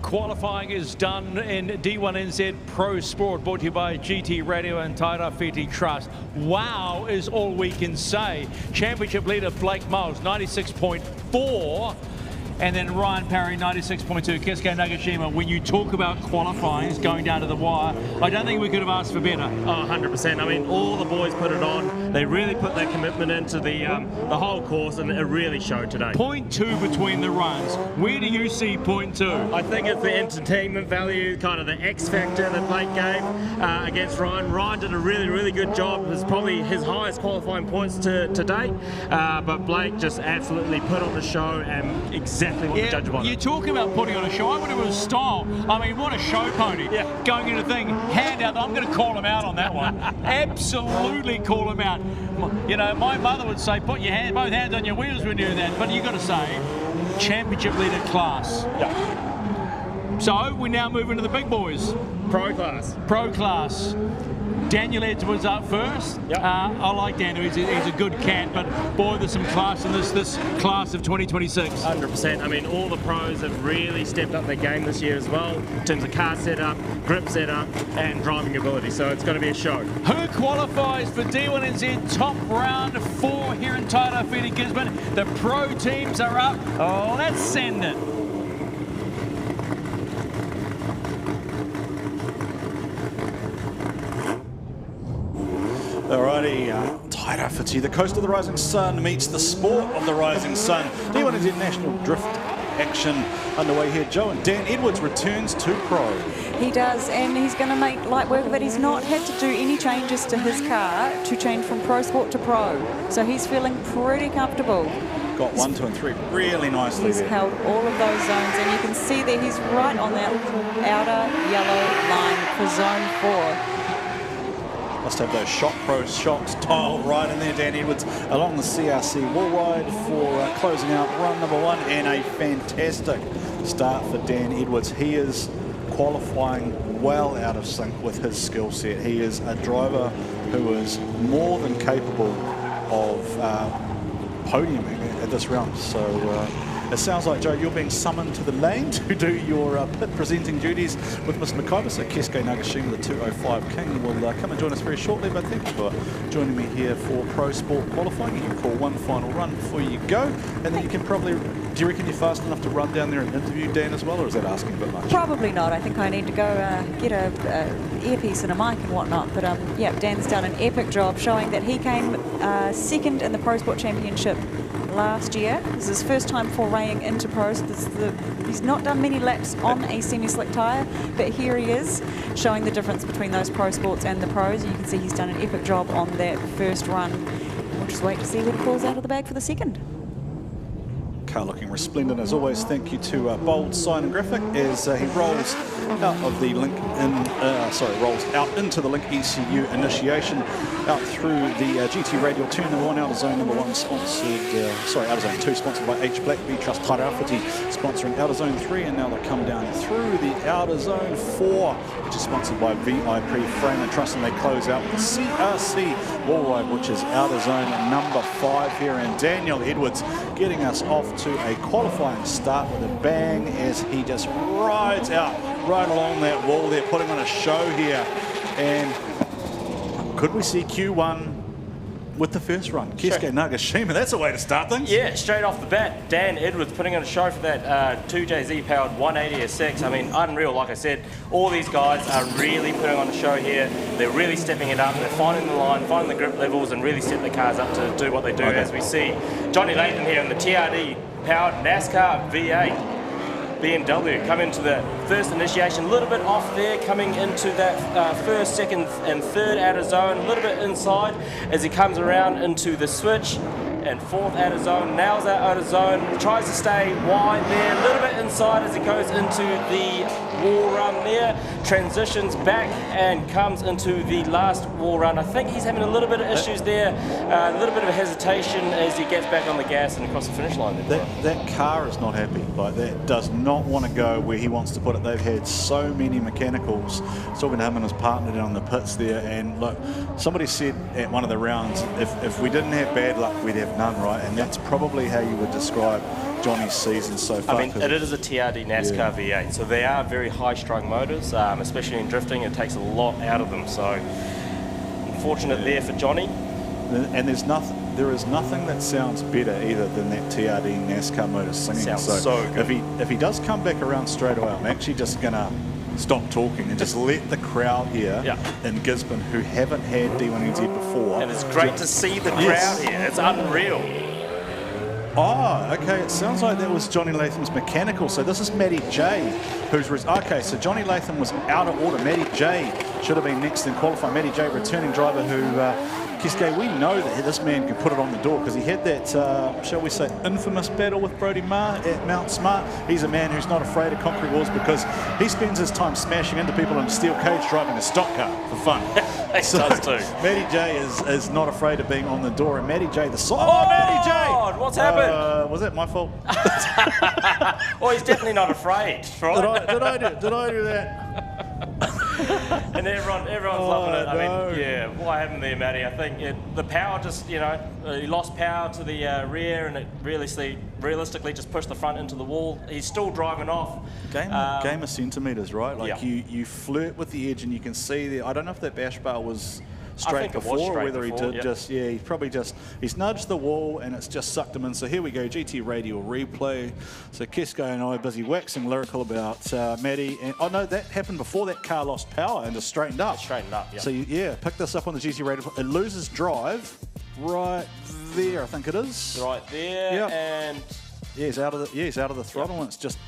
Qualifying is done in D1NZ Pro Sport, brought to you by GT Radio and Tairāwhiti Trust. Wow is all we can say. Championship leader Blake Miles, 96.4. And then Ryan Parry, 96.2. Keisuke Nagashima, when you talk about qualifying, it's going down to the wire. I don't think we could have asked for better. Oh, 100%. I mean, all the boys put it on. They really put their commitment into the whole course, and it really showed today. 0.2 between the runs. Where do you see 0.2? I think it's the entertainment value, kind of the X factor that Blake gave against Ryan. Ryan did a really, really good job. It's probably his highest qualifying points to date. But Blake just absolutely put on the show and exactly what the judge wanted. You're talking about putting on a show. I wonder if it was style. I mean, what a show pony. Going into the thing, hand out. I'm going to call him out on that one. Absolutely call him out. You know, my mother would say, put your both hands on your wheels when you do that. But you've got to say, championship leader class. Yeah. So we now move into the big boys. Pro class. Pro class. Daniel Edwards up first. Yep. I like Daniel. He's a good cat, but boy, there's some class in this class of 2026. 100%. I mean, all the pros have really stepped up their game this year as well, in terms of car setup, grip setup, and driving ability. So it's going to be a show. Who qualifies for D1NZ top round 4 here in Tairāwhiti, Gisborne? The pro teams are up. Oh, let's send it. Alrighty, Tairāwhiti, the coast of the rising sun meets the sport of the rising sun. D1NZ national drift action underway here. Joe, and Dan Edwards returns to pro. He does, and he's going to make light work of it. He's not had to do any changes to his car to change from Pro Sport to Pro, so he's feeling pretty comfortable. Got 1, 2 and 3 really nicely He's there. held all of those zones, and you can see that he's right on that outer yellow line for zone 4. Must have those Shop Pro shocks tiled right in there. Dan Edwards along the CRC wall ride for closing out run number 1, and a fantastic start for Dan Edwards. He is qualifying well out of sync with his skill set. He is a driver who is more than capable of podiuming at this round. So it sounds like, Joe, you're being summoned to the lane to do your pit presenting duties with Mr. McIver. So Keisuke Nagashima, the 205 King, will come and join us very shortly. But thank you for joining me here for Pro Sport qualifying. You can call one final run before you go, and then you can probably, do you reckon you're fast enough to run down there and interview Dan as well, or is that asking a bit much? Probably not. I think I need to go get a earpiece and a mic and whatnot. But yeah, Dan's done an epic job showing that he came second in the Pro Sport Championship last year. This is his first time foraying into pros. He's not done many laps on a semi-slick tyre, but here he is showing the difference between those Pro Sports and the pros. You can see he's done an epic job on that first run. We'll just wait to see what he pulls out of the bag for the second. Car looking resplendent as always. Thank you to Bold Sign and Graphic as he rolls out of the link rolls out into the Link ECU initiation, out through the GT Radial turn number 1, out of zone number 1, sponsored, out of zone 2, sponsored by BlackBee Trust Tairāwhiti, sponsoring out of zone 3, and now they come down through the outer zone 4, which is sponsored by VIP Frame and Trust, and they close out with the CRC wall ride, which is out of zone number 5 here, and Daniel Edwards getting us off to a qualifying start with a bang as he just rides out right along that wall there, putting on a show here. And could we see Q1 with the first run? Keisuke Nagashima, that's a way to start things. Yeah, straight off the bat, Dan Edwards putting on a show for that 2JZ powered 180SX. I mean, unreal, like I said. All these guys are really putting on a show here. They're really stepping it up. They're finding the line, finding the grip levels, and really setting the cars up to do what they do. As we see Johnny Layton here in the TRD powered NASCAR V8. BMW come into the first initiation, a little bit off there, coming into that first, second and third outer zone, a little bit inside as he comes around into the switch, and fourth outer zone, nails that outer zone, tries to stay wide there, a little bit inside as he goes into the wall run there, transitions back and comes into the last wall run. I think he's having a little bit of issues there, a little bit of hesitation as he gets back on the gas and across the finish line there. That car is not happy. Like, that does not want to go where he wants to put it. They've had so many mechanicals. Talking to him and his partner down the pits there, and look, somebody said at one of the rounds, if we didn't have bad luck, we'd have none, right? And that's probably how you would describe Johnny's season so far? I mean, it is a TRD NASCAR V8, so they are very high-strung motors, especially in drifting. It takes a lot out of them, so unfortunate there for Johnny. And there is nothing that sounds better either than that TRD NASCAR motor singing. Sounds so good. If he does come back around straight away, I'm actually just gonna stop talking and just let the crowd here in Gisborne, who haven't had D1NZ before. And it's great to see the crowd here. It's unreal. Oh, okay. It sounds like that was Johnny Latham's mechanical. So this is Matty J, who's okay. So Johnny Latham was out of order. Matty J should have been next in qualifying. Matty J, returning driver, who Kiske, we know that this man can put it on the door because he had that, shall we say, infamous battle with Brodie Marr at Mount Smart. He's a man who's not afraid of concrete walls because he spends his time smashing into people in a steel cage driving a stock car for fun. He does too. Matty J is not afraid of being on the door, and Matty J, Matty J! What's happened? Was that my fault? Well, he's definitely not afraid, right? Did I do that? And everyone's loving it. I mean, yeah, what happened there, Matty? I think the power just, he lost power to the rear, and it realistically just pushed the front into the wall. He's still driving off. Game of centimetres, right? Like you flirt with the edge, and you can see there. I don't know if that bash bar was straight before, or whether he did he's probably he's nudged the wall and it's just sucked him in. So here we go, GT radio replay. So Kiske and I are busy waxing lyrical about Matty, and oh no, that happened before that car lost power and just straightened up. Yeah. So pick this up on the GT radio. It loses drive right there, I think it is. Right there, and he's out of the throttle, and it's just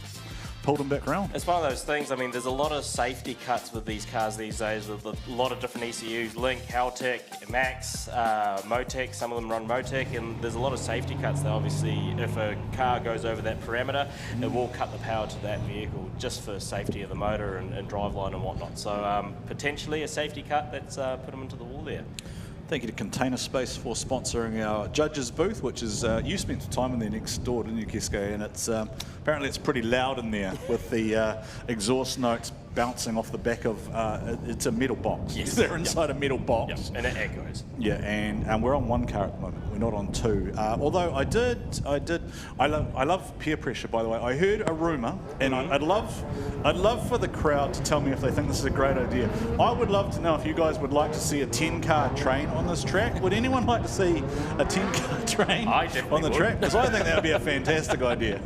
pulled him back around. It's one of those things. I mean, there's a lot of safety cuts with these cars these days, with a lot of different ECUs, Link, Haltech, Max, Motec. Some of them run Motec, and there's a lot of safety cuts that obviously, if a car goes over that parameter, it will cut the power to that vehicle just for safety of the motor and driveline and whatnot. So potentially a safety cut that's put them into the wall there. Thank you to Container Space for sponsoring our judges booth, which is you spent some time in there next door, didn't you, Kiske? And it's apparently it's pretty loud in there with the exhaust notes bouncing off the back of it's a metal box. Yes. They're inside a metal box. Yep. And it echoes. Yeah, and we're on one car at the moment. We're not on two. Although I love peer pressure, by the way. I heard a rumor, and I'd love for the crowd to tell me if they think this is a great idea. I would love to know if you guys would like to see a 10-car train on this track. Would anyone like to see a 10-car train on the track? Because I think that would be a fantastic idea.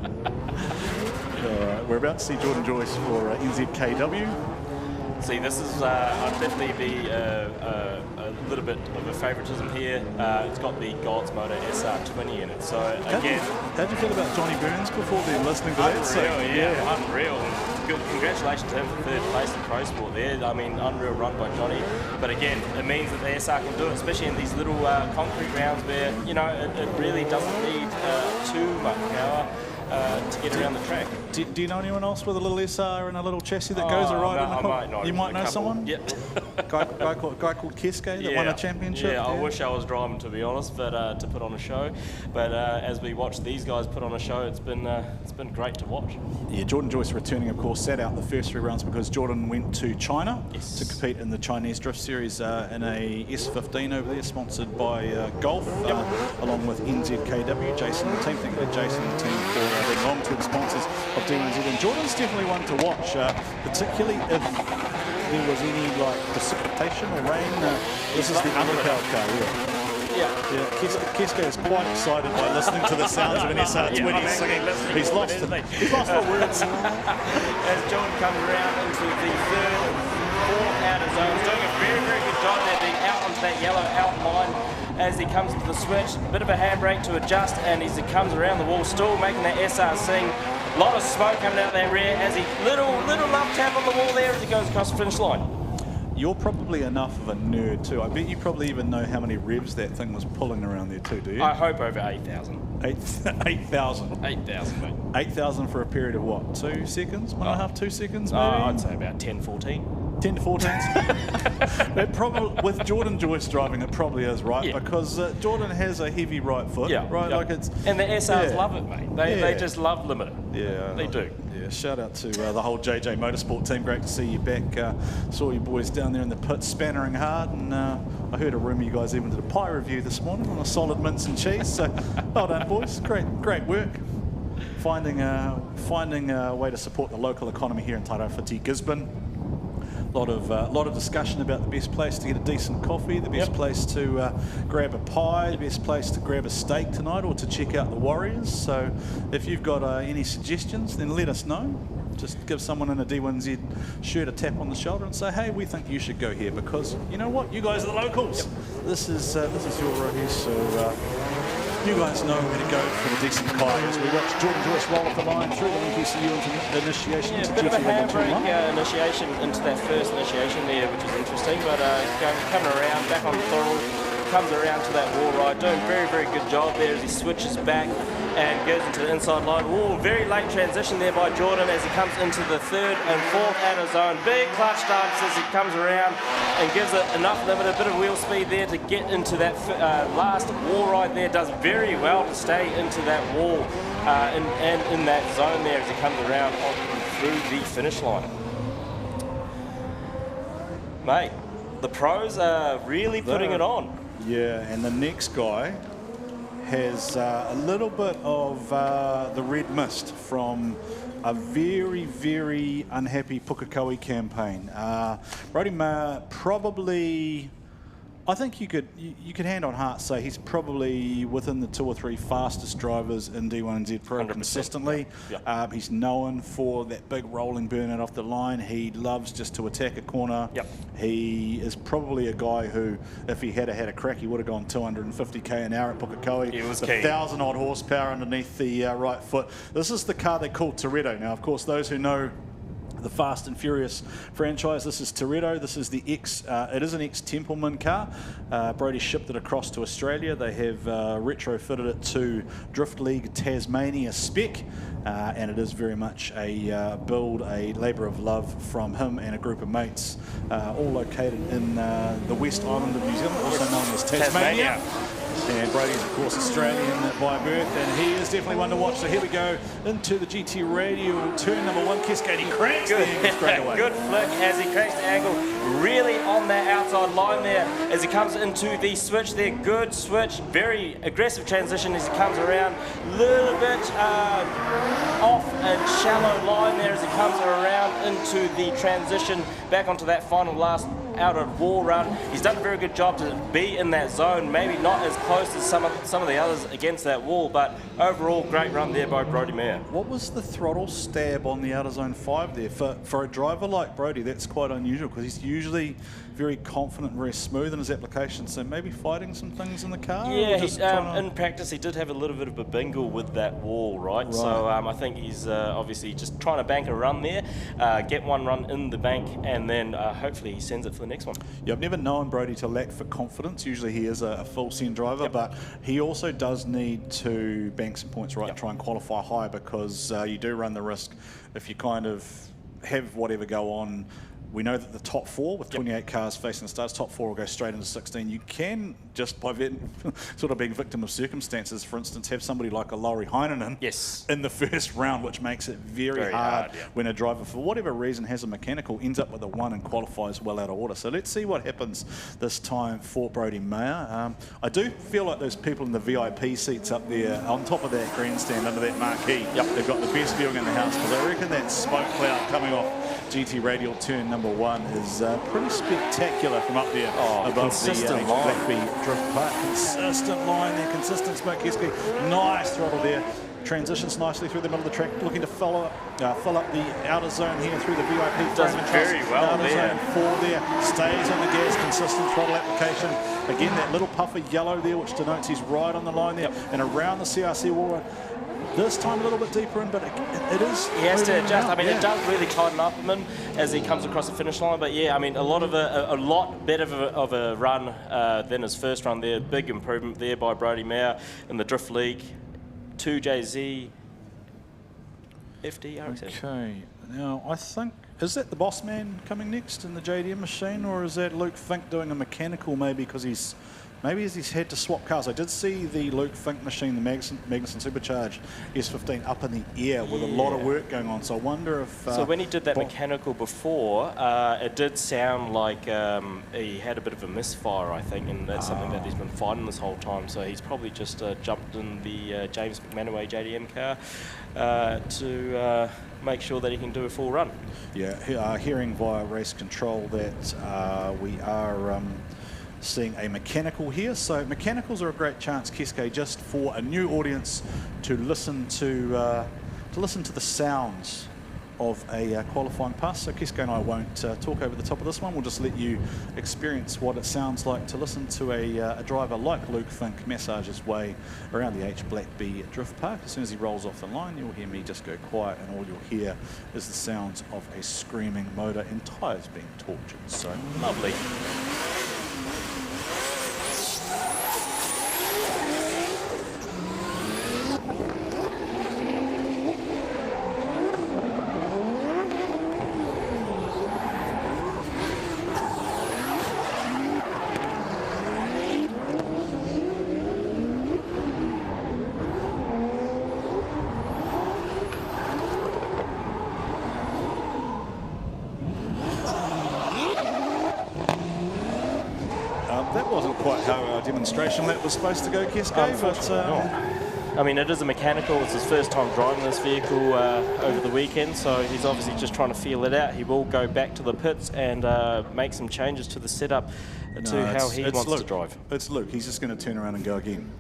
We're about to see Jordan Joyce for NZKW. See, this is, I'd definitely be a little bit of a favouritism here. It's got the God's Motor SR20 in it. So again, how'd you feel about Johnny Burns before then, listening to that? Unreal. Good, congratulations to him for third place in Pro Sport there. I mean, unreal run by Johnny. But again, it means that the SR can do it, especially in these little concrete rounds where, it really doesn't need too much power to get around the track. Do you know anyone else with a little SR and a little chassis that goes right in the car? You might know someone? Yep. guy called Kiske that won a championship? Yeah, I wish I was driving, to be honest, but to put on a show. But as we watch these guys put on a show, it's been great to watch. Yeah, Jordan Joyce returning, of course, sat out the first 3 rounds because Jordan went to China to compete in the Chinese Drift Series in a S15 over there, sponsored by Golf, along with NZKW, Jason and the team. Thank you to Jason and the team for being long-term sponsors of D1NZ. And Jordan's definitely one to watch, particularly if there was any precipitation or rain. This is the underpowered car, Kiske is quite excited by listening to the sounds of an SR20 singing. He's lost the words. As Jordan comes around into the third and fourth outer zones, doing a very, very good job there, being out onto that yellow outline as he comes to the switch. A bit of a handbrake to adjust, and as he comes around the wall, still making that SR sing. A lot of smoke coming out that rear as he little love tap on the wall there as he goes across the finish line. You're probably enough of a nerd too. I bet you probably even know how many revs that thing was pulling around there too, do you? I hope over 8,000. 8,000? 8,000, mate. 8,000 for a period of what? 2 seconds? 1.5, 2 seconds maybe? I'd say about 10, 14. 10 to 14. It probably, with Jordan Joyce driving, it probably is, right? Because Jordan has a heavy right foot, right? Yep. Like it's, and the SRs love it, mate. They just love limited. Yeah, they do. Yeah, shout out to the whole JJ Motorsport team. Great to see you back. Saw you boys down there in the pit spannering hard, and I heard a rumour you guys even did a pie review this morning on a solid mince and cheese. So well done, boys. Great work. finding a way to support the local economy here in Tairāwhiti, Gisborne. A lot of discussion about the best place to get a decent coffee, the best place to grab a pie, the best place to grab a steak tonight, or to check out the Warriors. So if you've got any suggestions, then let us know. Just give someone in a D1NZ shirt a tap on the shoulder and say, hey, we think you should go here, because you know what? You guys are the locals. This is your road here, so you guys know where to go for the decent pie. As we watch Jordan Joyce roll off the line through the NPCU initiation. Yeah, a bit of a handbrake initiation into that first initiation there, which is interesting, but coming around, back on the throttle, comes around to that wall ride, doing very, very good job there as he switches back and goes into the inside line. Ooh, very late transition there by Jordan as he comes into the third and fourth outer zone. Big clutch dumps as he comes around and gives it enough limit, a bit of wheel speed there to get into that last wall ride there. Does very well to stay into that wall and in that zone there as he comes around through the finish line. Mate, the pros are really putting it on. Yeah, and the next guy has a little bit of the red mist from a very, very unhappy Pukekohe campaign. Brodie Mayer probably, I think you could hand on heart say he's probably within the 2 or 3 fastest drivers in D1NZ Pro consistently. Yep. He's known for that big rolling burnout off the line. He loves just to attack a corner. Yep. He is probably a guy who, if he had a crack, he would have gone 250k an hour at Pukekohe. He was the keen. 1,000 odd horsepower underneath the right foot. This is the car they call Toretto. Now, of course, those who know the Fast and Furious franchise, this is Toretto. This is the it is an ex-Templeman car. Brodie shipped it across to Australia. They have retrofitted it to Drift League Tasmania spec, and it is very much a build, a labour of love from him and a group of mates, all located in the West Island of New Zealand, also known as Tasmania. And Brodie is, of course, Australian by birth, and he is definitely one to watch. So here we go into the GT Radio turn number 1. Cascading cranks the angle straight away. Good flick as he cranks the angle, really on that outside line there as he comes into the switch there. Good switch, very aggressive transition as he comes around. Little bit off and shallow line there as he comes around into the transition back onto that final last outer wall run. He's done a very good job to be in that zone, maybe not as close as some of the others against that wall, but overall great run there by Brodie Mayer. What was the throttle stab on the outer zone 5 there? For a driver like Brodie, that's quite unusual, because he's usually very confident and very smooth in his application, so maybe fighting some things in the car? Yeah, in practice he did have a little bit of a bingle with that wall, right? So I think he's obviously just trying to bank a run there, get one run in the bank, and then hopefully he sends it for the next one. Yeah, I've never known Brodie to lack for confidence. Usually he is a full send driver, but he also does need to bank some points right, try and qualify high, because you do run the risk if you kind of have whatever go on. We know that the top 4, with 28 cars facing the starts, top 4 will go straight into 16. You can, just by sort of being victim of circumstances, for instance, have somebody like a Lauri Heinonen in the first round, which makes it very hard when a driver, for whatever reason, has a mechanical, ends up with a 1 and qualifies well out of order. So let's see what happens this time for Brodie Mayer. I do feel like those people in the VIP seats up there, on top of that grandstand, under that marquee, they've got the best viewing in the house, because I reckon that smoke cloud coming off GT Radial turn number 1 is pretty spectacular from up there above the BlackBee drift park. Consistent line there, consistent smoke. Nice throttle there. Transitions nicely through the middle of the track, looking to fill up the outer zone here through the VIP. Does very well outer there. Zone 4 there, stays on the gas, consistent throttle application. Again, that little puff of yellow there, which denotes he's right on the line there, and around the CRC wall. This time a little bit deeper in, but it is. He has to adjust. I mean, it does really tighten up him as he comes across the finish line. But yeah, I mean, a lot better of a run than his first run there. Big improvement there by Brodie Mayer in the Drift League. 2JZ FD RXM. Okay, now I think, is that the boss man coming next in the JDM machine, or is that Luke Fink doing a mechanical maybe because he's maybe he's had to swap cars. I did see the Luke Fink machine, the Magnuson Supercharged S15 up in the air with a lot of work going on. So I wonder if... so when he did that mechanical before, it did sound like he had a bit of a misfire, I think, and that's something that he's been fighting this whole time. So he's probably just jumped in the James McManaway JDM car to make sure that he can do a full run. Yeah, hearing via race control that we are seeing a mechanical here. So mechanicals are a great chance, Keske, just for a new audience to listen to the sounds of a qualifying pass. So Keske and I won't talk over the top of this one. We'll just let you experience what it sounds like to listen to a driver like Luke Fink massage his way around the BlackBee Drift Park. As soon as he rolls off the line, you'll hear me just go quiet, and all you'll hear is the sounds of a screaming motor and tyres being tortured. So lovely. That wasn't quite how our demonstration lap was supposed to go, Keske, but... I mean, it is a mechanical. It's his first time driving this vehicle over the weekend, so he's obviously just trying to feel it out. He will go back to the pits and make some changes to the setup to how he wants to drive. It's Luke. He's just going to turn around and go again.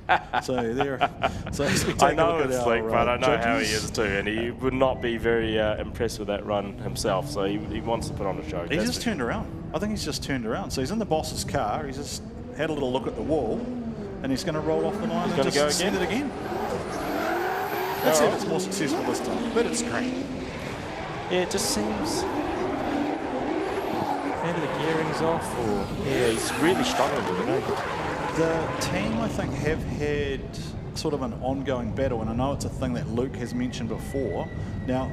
So as we take I know a look it's at Luke, but I know judges. how he is too, and he would not be very impressed with that run himself. So he wants to put on a show. He just turned around. I think he's just turned around. So he's in the boss's car. He's just had a little look at the wall, and he's going to roll off the line and just send it again. Let's see if it's more successful this time. But it's great. Yeah, it just seems maybe the gearing's off, or yeah, he's really struggling with it. The team, I think, have had sort of an ongoing battle, and I know it's a thing that Luke has mentioned before. Now,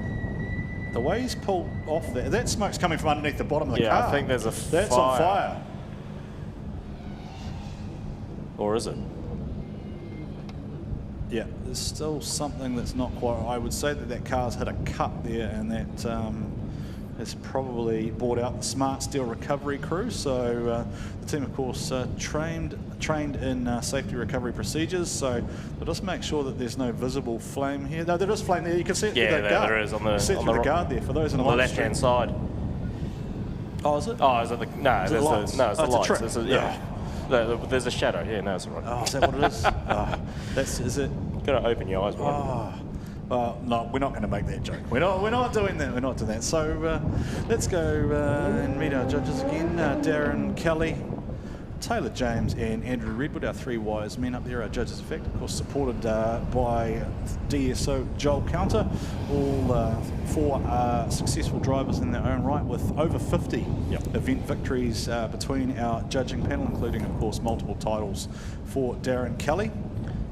the way he's pulled off there, that smoke's coming from underneath the bottom of the car. Yeah, I think there's a fire. That's on fire. Or is it? Yeah, there's still something that's not quite... I would say that that car's hit a cut there, and that has probably brought out the Smart Steel recovery crew. So the team, of course, trained in safety recovery procedures. So they'll just make sure that there's no visible flame here. No, there is flame there. You can see it through the guard. There is on the guard there. For those on the left-hand side. Oh, is it? Oh, is it the... No, is it lights? No, it's the lights. It's a trick. Yeah. There's a shadow. Yeah, no, it's all right. Oh, is that what it is? Is it? Got to open your eyes. No, we're not going to make that joke. We're not doing that. We're not doing that. So let's go and meet our judges again. Darren Kelly, Taylor James, and Andrew Redwood, our three wise men up there, our judges effect, of course, supported by DSO Joel Counter. All four are successful drivers in their own right, with over 50 event victories between our judging panel, including, of course, multiple titles for Darren Kelly.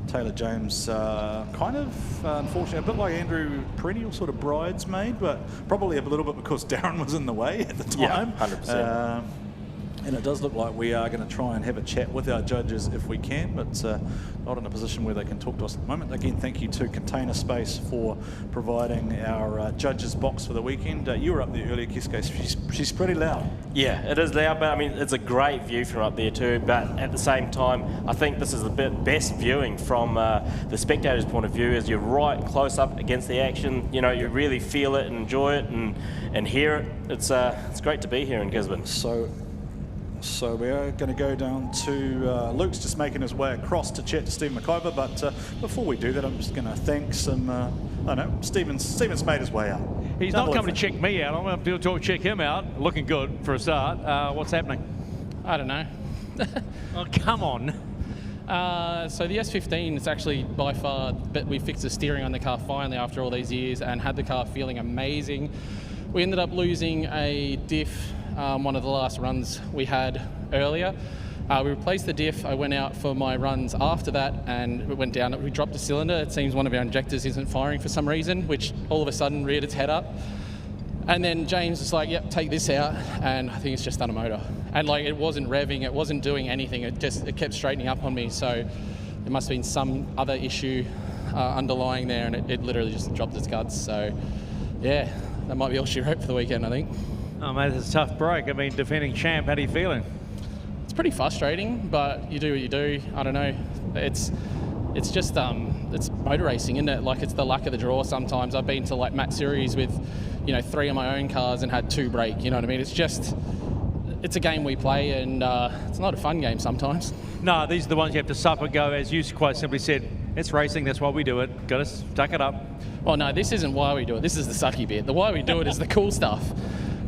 Taylor James, kind of, unfortunately, a bit like Andrew, perennial sort of bridesmaid, but probably a little bit because Darren was in the way at the time. Yeah, 100%. And it does look like we are going to try and have a chat with our judges if we can, but not in a position where they can talk to us at the moment. Again, thank you to Container Space for providing our judges box for the weekend. You were up there earlier, Keske. She's pretty loud. Yeah, it is loud, but I mean, it's a great view from up there too. But at the same time, I think this is the best viewing from the spectator's point of view, as you're right close up against the action. You know, you really feel it and enjoy it and hear it. It's great to be here in Gisborne. So we are going to go down to Luke's just making his way across to chat to Stephen McIver, but before we do that, I'm just going to thank some, I don't know, Stephen's made his way out. He's not coming to check me out. I'm going to check him out. Looking good for a start. What's happening? I don't know. Oh, come on. So the S15 is actually by far, but we fixed the steering on the car finally after all these years and had the car feeling amazing. We ended up losing a diff, one of the last runs we had earlier. We replaced the diff. I went out for my runs after that and it went down. We dropped a cylinder. It seems one of our injectors isn't firing for some reason, which all of a sudden reared its head up. And then James was like, yep, take this out, and I think it's just done a motor. And like, it wasn't revving, it wasn't doing anything, it kept straightening up on me, so there must have been some other issue underlying there, and it literally just dropped its guts. So yeah, that might be all she wrote for the weekend, I think. Oh mate, it's a tough break. I mean, defending champ, how are you feeling? It's pretty frustrating, but you do what you do. I don't know, it's just it's motor racing, isn't it? Like, it's the luck of the draw sometimes. I've been to like Mat Series with, you know, 3 of my own cars and had 2 break, you know what I mean? It's a game we play, and it's not a fun game sometimes. No, these are the ones you have to sup and go, as you quite simply said. It's racing, that's why we do it. Got to stuck it up. Well, no, this isn't why we do it. This is the sucky bit. The why we do it is the cool stuff.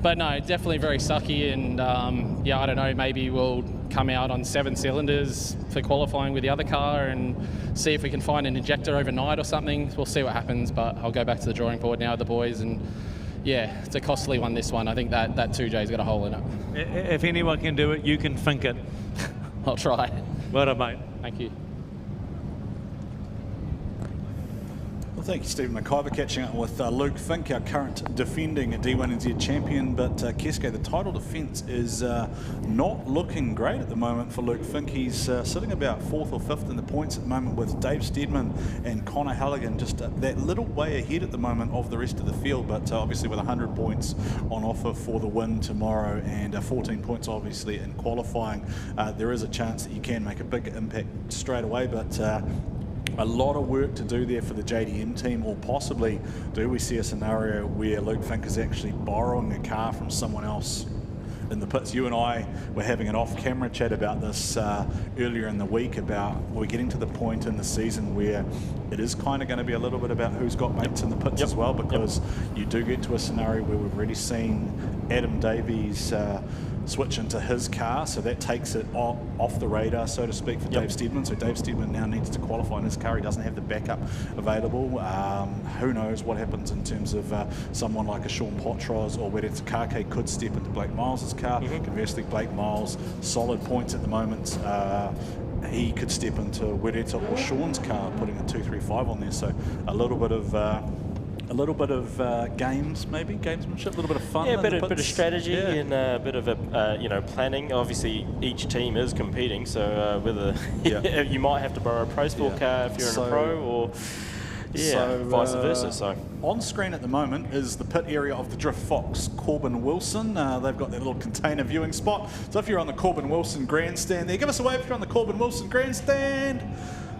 But no, definitely very sucky, and yeah, I don't know, maybe we'll come out on 7 cylinders for qualifying with the other car and see if we can find an injector overnight or something. We'll see what happens, but I'll go back to the drawing board now with the boys, and yeah, it's a costly one, this one. I think that 2J's got a hole in it. If anyone can do it, you can think it. I'll try. Well done, mate. Thank you. Well, thank you, Stephen McIver, catching up with Luke Fink, our current defending D1NZ champion. But Keske, the title defence is not looking great at the moment for Luke Fink. He's sitting about 4th or 5th in the points at the moment, with Dave Steedman and Connor Halligan just that little way ahead at the moment of the rest of the field. But obviously with 100 points on offer for the win tomorrow, and 14 points obviously in qualifying, there is a chance that you can make a big impact straight away. But a lot of work to do there for the JDM team, or possibly do we see a scenario where Luke Fink is actually borrowing a car from someone else in the pits? You and I were having an off-camera chat about this earlier in the week, about we're getting to the point in the season where it is kind of going to be a little bit about who's got mates in the pits as well, because you do get to a scenario where we've already seen Adam Davies switch into his car, so that takes it off the radar, so to speak, for Dave Steedman. So Dave Steedman now needs to qualify in his car. He doesn't have the backup available. Who knows what happens in terms of someone like a Sean Potros or Wedeta Kake could step into Blake Miles' car. Conversely, Blake Miles, solid points at the moment. He could step into Wedeta or Sean's car, putting a 235 on there. So a little bit of games, maybe gamesmanship, a little bit of fun. Yeah, a bit of strategy and a bit of planning. Obviously, each team is competing, so whether you might have to borrow a Pro Sport car if you're in a pro, or vice versa. So on screen at the moment is the pit area of the Drift Fox Corbin Wilson. They've got their little container viewing spot. So if you're on the Corbin Wilson grandstand there, give us a wave if you're on the Corbin Wilson grandstand.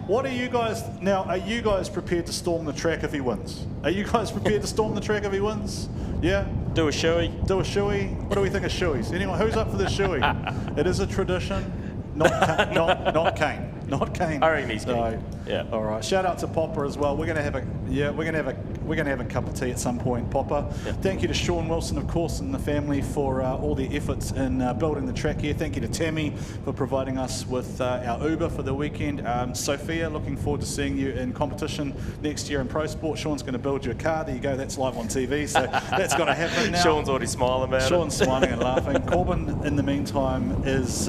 What are you guys, now, are you guys prepared to storm the track if he wins? Are you guys prepared to storm the track if he wins? Yeah? Do a shoey. Do a shoey. What do we think of shoeys? Anyone, who's up for the shoey? It is a tradition. Not Kane. Not Kane. I reckon he's Kane. Yeah. All right. Shout out to Popper as well. We're gonna have a cup of tea at some point, Popper. Yeah. Thank you to Sean Wilson, of course, and the family for all their efforts in building the track here. Thank you to Tammy for providing us with our Uber for the weekend. Sophia, looking forward to seeing you in competition next year in Pro Sport. Sean's going to build you a car. There you go. That's live on TV, so that's going to happen now. Sean's already smiling about it. Sean's smiling and laughing. Corbin, in the meantime, is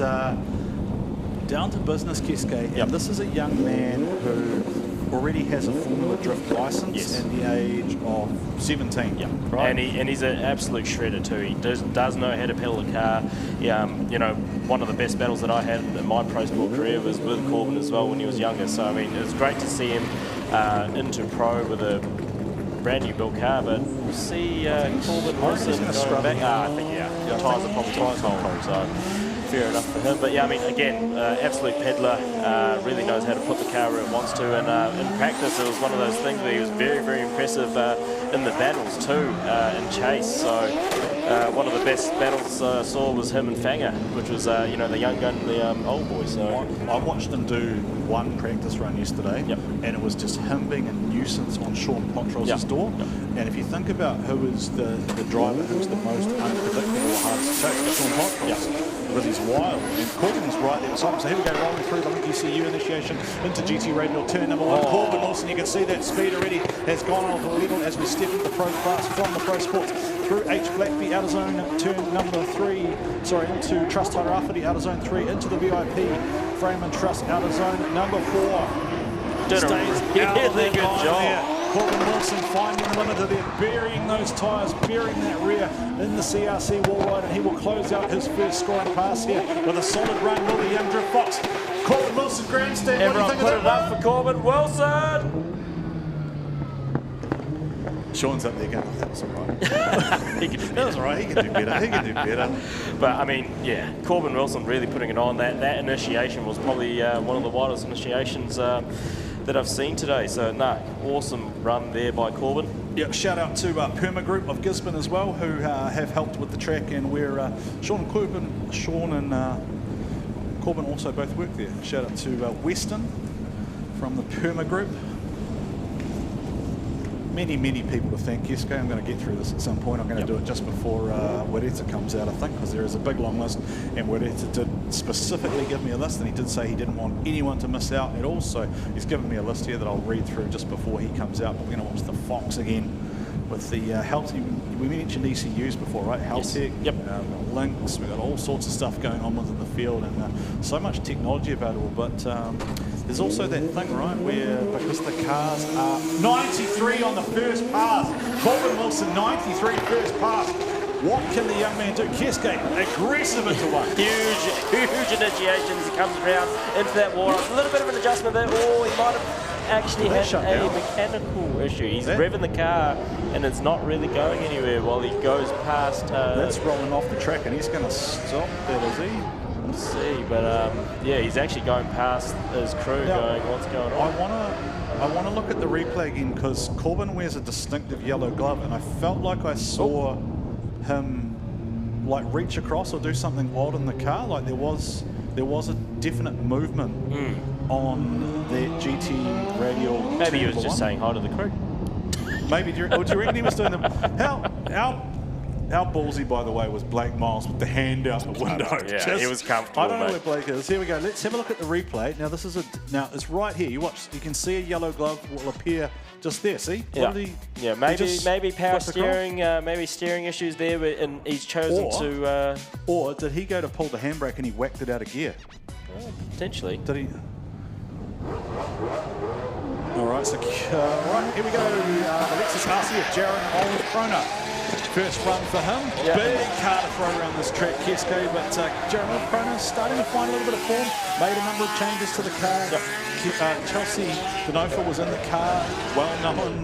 down to business, Keske. And this is a young man who already has a Formula Drift license at the age of 17. Right? And he's an absolute shredder too. He does know how to pedal a car. You know, one of the best battles that I had in my Pro Sport career was with Corbin as well when he was younger. So I mean, it was great to see him into pro with a brand new built car. But we'll see Corbin Wilson going back. I think the tyres are probably cold. So fair enough for him. But yeah, I mean, again, absolute peddler, really knows how to put the car where it wants to, and in practice it was one of those things where he was very, very impressive in the battles too, in chase. So one of the best battles I saw was him and Fanger, which was you know, the young gun, the old boy. So I watched them do one practice run yesterday, and it was just him being a nuisance on Sean Potros's door. And if you think about who is the driver who's the most unpredictable, hardest to take, Sean Potros. Because he's wild, and Corbin's right there beside him. So here we go, rolling through the ECU initiation into GT Radial turn number 1. Corbin Wilson, you can see that speed already has gone on the level as we step into the Pro class from the Pro Sports through H BlackBee outer zone turn number 3, into Trust Tairāwhiti outer zone 3, into the VIP Frame and Trust outer zone number 4. Did a really good job. Corbin Wilson finding the limiter there, burying those tyres, burying that rear in the CRC wall ride, and he will close out his first scoring pass here with a solid run. Will the young Drift Fox? Corbin Wilson grandstand. Everyone what do you put think it of that up for Corbin Wilson. Sean's up there going, oh, that was all right. He can do better. That was all right. He can do better. He can do better. But, I mean, yeah, Corbin Wilson really putting it on. That initiation was probably one of the wildest initiations that I've seen today. So, no, awesome run there by Corbin. Yeah, shout out to Perma Group of Gisborne as well, who have helped with the track, and where Sean and Corbin also both work there. Shout out to Weston from the Perma Group. Many people to thank. Yes, I'm going to get through this at some point. I'm going to do it just before Wereta comes out, I think, because there is a big long list, and Wereta did specifically give me a list, and he did say he didn't want anyone to miss out at all, so he's given me a list here that I'll read through just before he comes out. But we're going to watch the Fox again with the health. We mentioned ECUs before, right? Health Tech, yep. Links, we've got all sorts of stuff going on within the field, and so much technology available, but there's also that thing, right, where because the cars are 93 on the first pass, Corbin Wilson 93 first pass. What can the young man do? Keske, aggressive into one. Huge initiations. He comes around into that wall. A little bit of an adjustment there. Oh, he might have actually had a mechanical issue. He's revving the car and it's not really going anywhere while he goes past. That's rolling off the track, and he's going to stop that, is he? We'll see, but yeah, he's actually going past his crew, going, what's going on? I want to look at the replay again, because Corbin wears a distinctive yellow glove, and I felt like I saw him like reach across or do something odd in the car. Like there was a definite movement on that GT radial. Maybe he was just saying hi to the crew. Maybe. Do you reckon he was doing the How ballsy, by the way, was Blake Miles with the hand out the window? Yeah, he was comfortable. I don't know where Blake is. Here we go. Let's have a look at the replay. Now this is it's right here. You watch. You can see a yellow glove will appear just there. See? Yeah. Maybe power steering. Maybe steering issues there, and he's chosen to. Or did he go to pull the handbrake and he whacked it out of gear? Potentially. Did he? All right. So right here we go. Alexis Garcia, Jaron Olprona. First run for him. Yep. Big car to throw around this track, Kesko, but Jaron Olprona starting to find a little bit of form. Made a number of changes to the car. Yep. Chelsea Denofa was in the car, well-known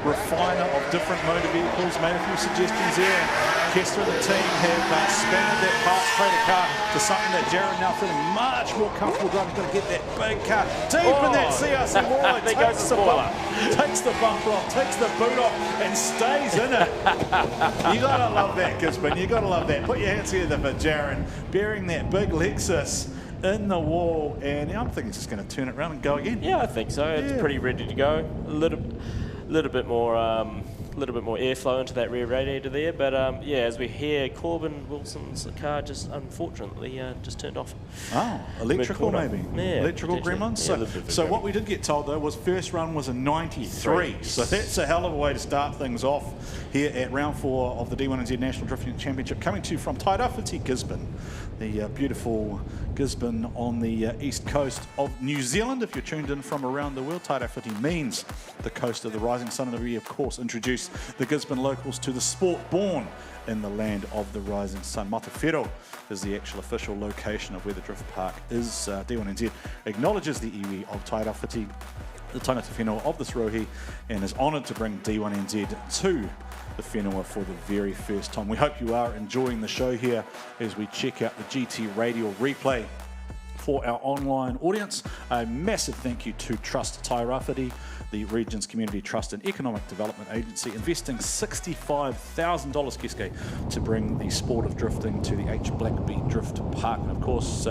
refiner of different motor vehicles, made a few suggestions there. Kester and the team have expanded that parts trader car to something that Jaron now feeling much more comfortable driving. He's going to get that big car deep in that CRC wall. Takes the bumper off, takes the boot off, and stays in it. You gotta love that, Gisborne. You gotta love that. Put your hands together for Jaron, bearing that big Lexus in the wall, and I'm thinking it's just going to turn it around and go again. Yeah, I think so. It's pretty ready to go. A little bit more airflow into that rear radiator there, but yeah, as we hear, Corbin Wilson's car just unfortunately just turned off. Oh, electrical maybe. Yeah, electrical gremlins. Yeah, so what we did get told though was first run was a 93. So that's a hell of a way to start things off here at round 4 of the D1NZ National Drifting Championship, coming to you from Tairāwhiti, Gisborne. The beautiful Gisborne on the east coast of New Zealand. If you're tuned in from around the world, Tairāwhiti means the coast of the rising sun, and we of course introduce the Gisborne locals to the sport born in the land of the rising sun. Matawhero is the actual official location of where the drift park is. D1NZ acknowledges the iwi of Tairāwhiti, the tainata whenua of this rohi, and is honoured to bring D1NZ to the whenua for the very first time. We hope you are enjoying the show here as we check out the GT Radio replay for our online audience. A massive thank you to Trust Tairāwhiti, the region's community trust and economic development agency, investing $65,000, Keske, to bring the sport of drifting to the BlackBee Drift Park. And of course,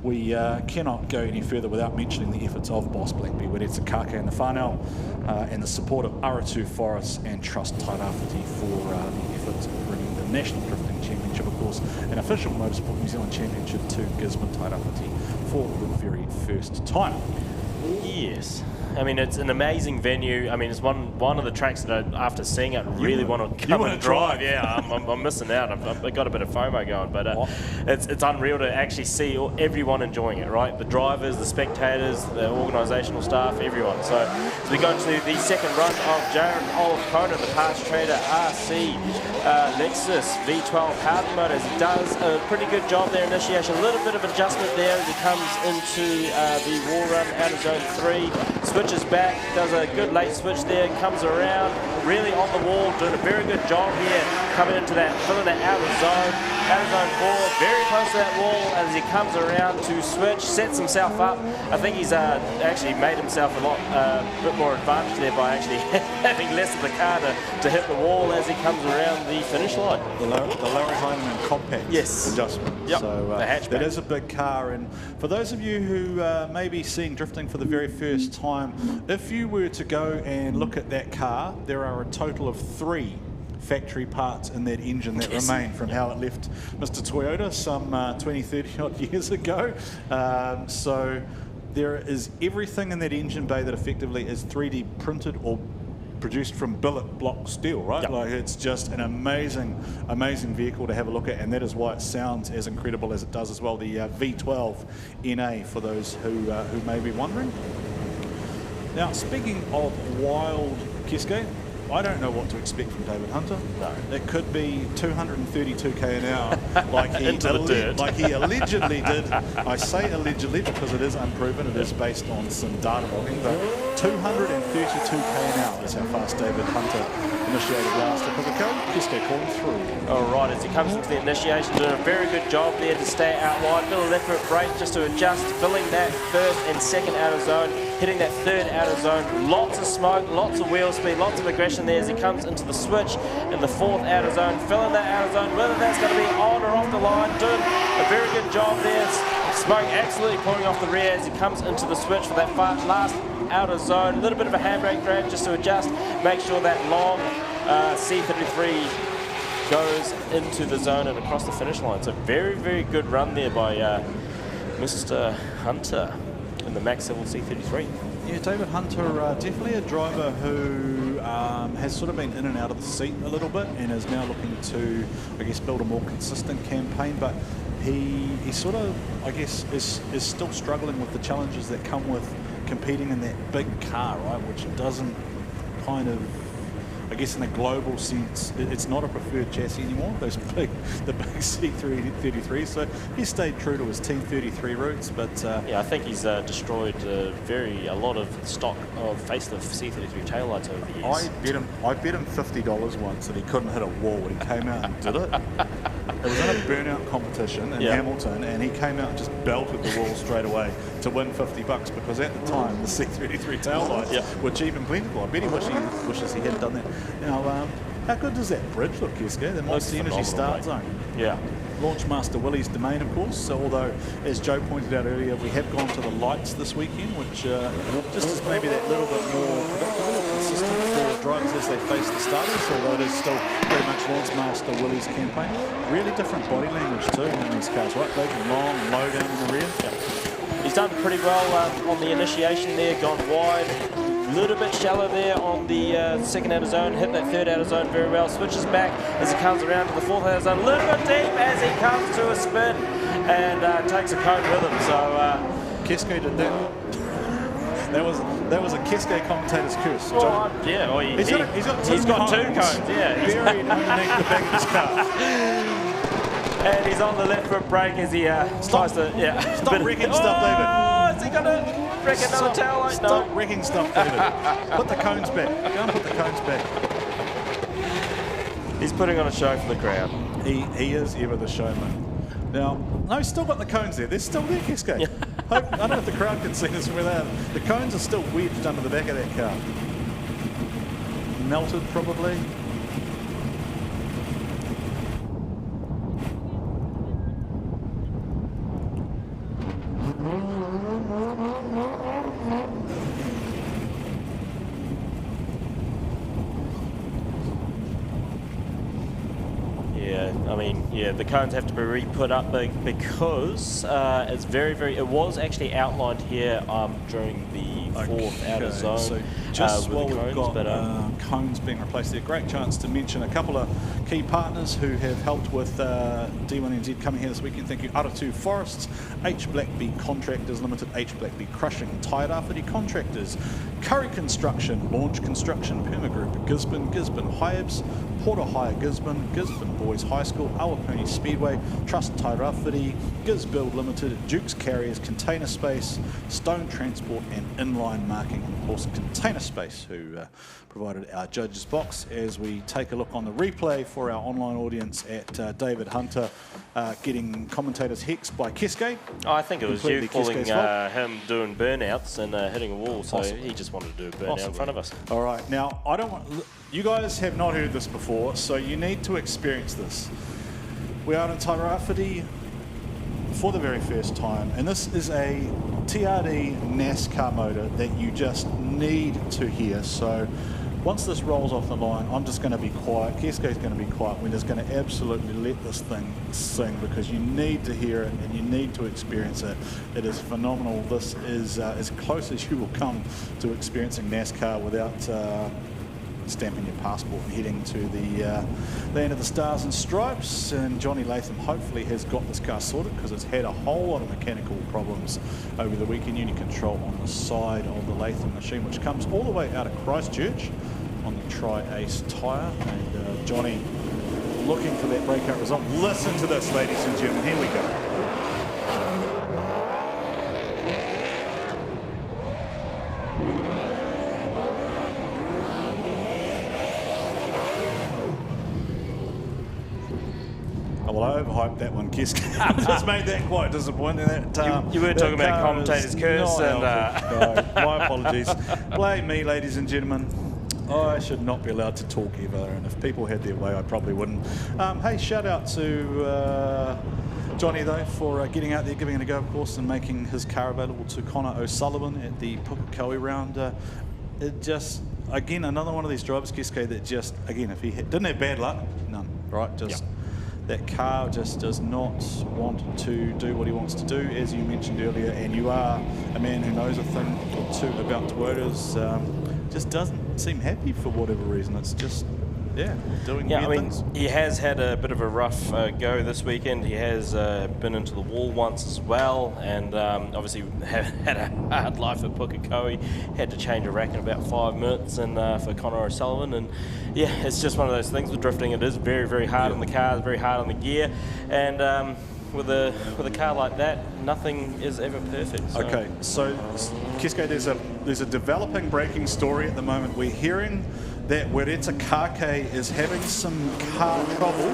we cannot go any further without mentioning the efforts of Boss BlackBee, Wereta Kake and the whānau, and the support of Aratu Forests and Trust Tairāwhiti for the efforts of bringing the National Drifting Championship, of course, an official Motorsport New Zealand Championship to Gisborne, Tairāwhiti for the very first time. Yes. I mean, it's an amazing venue. I mean, it's one of the tracks that after seeing it, really want to come and drive. Yeah, I'm missing out. I've got a bit of FOMO going, but it's unreal to actually see everyone enjoying it, right? The drivers, the spectators, the organisational staff, everyone. So as we go to the second run of Jaron Olive Kona, the Past Trader RC Lexus V12 Howden Motors, does a pretty good job there. Initiation, a little bit of adjustment there as he comes into the wall run out of zone 3. Switches back, does a good late switch there, comes around, really on the wall, doing a very good job here, coming into that, filling that out of zone 4, very close to that wall as he comes around to switch, sets himself up. I think he's actually made himself a bit more advantaged there by actually having less of the car to hit the wall as he comes around the finish line. The Larainen compact adjustment. Yep. So the hatchback. that is a big car, and for those of you who may be seeing drifting for the very first time, if you were to go and look at that car, there are a total of 3 factory parts in that engine that remain from how it left Mr. Toyota some 20, 30 odd years ago. So there is everything in that engine bay that effectively is 3D printed or produced from billet block steel, right? Yep. Like, it's just an amazing vehicle to have a look at, and that is why it sounds as incredible as it does as well. The V12 NA, for those who may be wondering. Now, speaking of wild, Keske, I don't know what to expect from David Hunter. No. It could be 232k an hour, like he allegedly did. I say allegedly because it is unproven. It is based on some data logging, but 232k an hour is how fast David Hunter initiated last Epico. Keske calling through. All right, as he comes into the initiation, doing a very good job there to stay out wide. Little left foot brake just to adjust, filling that first and second out of zone, hitting that third out of zone. Lots of smoke, lots of wheel speed, lots of aggression there as he comes into the switch in the fourth out of zone, filling that out of zone, whether that's going to be on or off the line, doing a very good job there. Smoke absolutely pulling off the rear as he comes into the switch for that last out of zone. A little bit of a handbrake drag just to adjust, make sure that long C33 goes into the zone and across the finish line. So very, very good run there by Mr. Hunter in the Max Civil C33. Yeah, David Hunter, definitely a driver who has sort of been in and out of the seat a little bit and is now looking to, I guess, build a more consistent campaign, but he sort of, I guess, is still struggling with the challenges that come with competing in that big car, right, which doesn't kind of, I guess in a global sense, it's not a preferred chassis anymore, the big C33, so he stayed true to his T33 roots, but... yeah, I think he's destroyed a lot of stock of facelift C33 taillights over the years. I bet him $50 once that he couldn't hit a wall when he came out and did it. It was in a burnout competition in Hamilton, and he came out and just belted the wall straight away to win $50, because at the time the C33 taillights were cheap and plentiful. I bet he wishes he had done that. Now, how good does that bridge look, Keske? The Monster Energy start zone. Yeah. Launchmaster Willie's domain, of course. So, although, as Joe pointed out earlier, we have gone to the lights this weekend, which just is maybe that little bit more predictable or consistent for drivers as they face the starters, although it is still very much Launchmaster Willie's campaign. Really different body language too in these cars, right? They can long and low down in the rear. Yeah. He's done pretty well on the initiation there, gone wide. A little bit shallow there on the second out of zone, hit that third out of zone very well, switches back as he comes around to the fourth out of zone, a little bit deep as he comes to a spin and takes a cone with him. So Keske did that. That was a Keske commentator's curse. Well, yeah, well, he's got two cones. Yeah, buried underneath the back of his car. And he's on the left foot brake as he tries to Stop wrecking stuff, David. Oh, is he going to wreck another tail light? No. Stop wrecking stuff, David. Put the cones back. Go and put the cones back. He's putting on a show for the crowd. He is ever the showman. Now, no, he's still got the cones there. They're still there, Keske. I don't know if the crowd can see this from where they are. The cones are still wedged under the back of that car. Melted, probably. I mean, Yeah, the cones have to be re-put up because it's it was actually outlined here during the fourth outer zone. So just with while the we've cones, got cones being replaced there, great chance to mention a couple of key partners who have helped with D1NZ coming here this weekend. Thank you, Aratu Forests, BlackBee Contractors Limited, BlackBee Crushing, Tairāwhiti Contractors, Curry Construction, Launch Construction, Puma Group, Gisborne Hiabs, Porter Hire Gisborne, Gisborne Boys High School, Awapuni Speedway, Trust Tairāwhiti, Gisbuild Limited, Dukes Carriers, Container Space, Stone Transport and Inline Marking, and of course Container Space, who provided our judges box. As we take a look on the replay for our online audience at David Hunter getting commentators hexed by Keske. I think it was Completely you calling Keske's fault. him doing burnouts and hitting a wall, so Possibly. he just wanted to do a burnout in front of us. All right, now I don't want. You guys have not heard this before, so you need to experience this. We are in Tairāwhiti for the very first time, and this is a TRD NASCAR motor that you just need to hear. So once this rolls off the line, I'm just going to be quiet. Keske's going to be quiet. We're just going to absolutely let this thing sing, because you need to hear it and you need to experience it. It is phenomenal. This is as close as you will come to experiencing NASCAR without stamping your passport and heading to the land of the stars and stripes. And Johnny Latham hopefully has got this car sorted, because it's had a whole lot of mechanical problems over the weekend. Unit control on the side of the Latham machine, which comes all the way out of Christchurch on the Tri-Ace tyre. And Johnny looking for that breakout result. Listen to this, ladies and gentlemen. Here we go. Well, I overhyped that one, Keske. I just made that quite disappointing. You were talking about commentators' curse, and no, my apologies. Blame me, ladies and gentlemen. I should not be allowed to talk either, and if people had their way, I probably wouldn't. Hey, shout out to Johnny, though, for getting out there, giving it a go, of course, and making his car available to Connor O'Sullivan at the Pukekohe round. It just, again, another one of these drivers, Keske, that just, again, if he didn't have bad luck, none, right? Just. Yep. That car just does not want to do what he wants to do, as you mentioned earlier, and you are a man who knows a thing or two about Toyotas. Just doesn't seem happy for whatever reason. It's just, yeah, doing weird things. He has had a bit of a rough go this weekend. He has been into the wall once as well, and obviously had a hard life at Pukekohe. Had to change a rack in about 5 minutes, and for Connor O'Sullivan. And yeah, it's just one of those things with drifting. It is very, very hard on the car, very hard on the gear, and with a car like that, nothing is ever perfect. So. Okay, so Keske, there's a developing breaking story at the moment. We're hearing that Weretsa Kake is having some car trouble,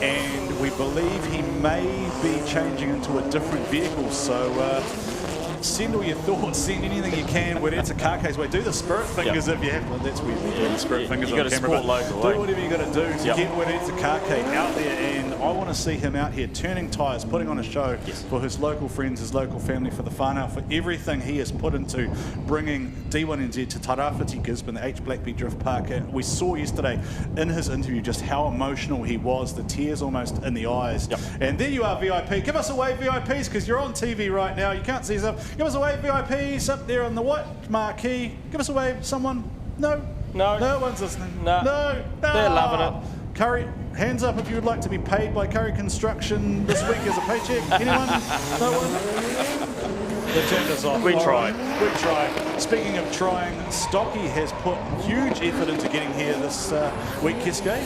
and we believe he may be changing into a different vehicle. So send all your thoughts, send anything you can. Weretsa Kake's way. Do the spirit fingers if you have. Well, that's weird. Yeah, the spirit fingers on camera. Do whatever you got to do to get Weretsa Kake out there, and I want to see him out here turning tyres, putting on a show for his local friends, his local family, for the whānau, for everything he has put into bringing D1NZ to Tairāwhiti Gisborne, the BlackBee Drift Park. And we saw yesterday in his interview just how emotional he was, the tears almost in the eyes. And there you are, VIP. Give us a wave, VIPs, because you're on TV right now. You can't see yourself. Give us a wave, VIPs, up there on the white marquee. Give us a wave, someone. No? No one's listening. No. They're loving it. Curry, hands up if you would like to be paid by Curry Construction this week as a paycheck. Anyone? No one? They turned us off. We tried. We tried. Speaking of trying, Stocky has put huge effort into getting here this week, Keske.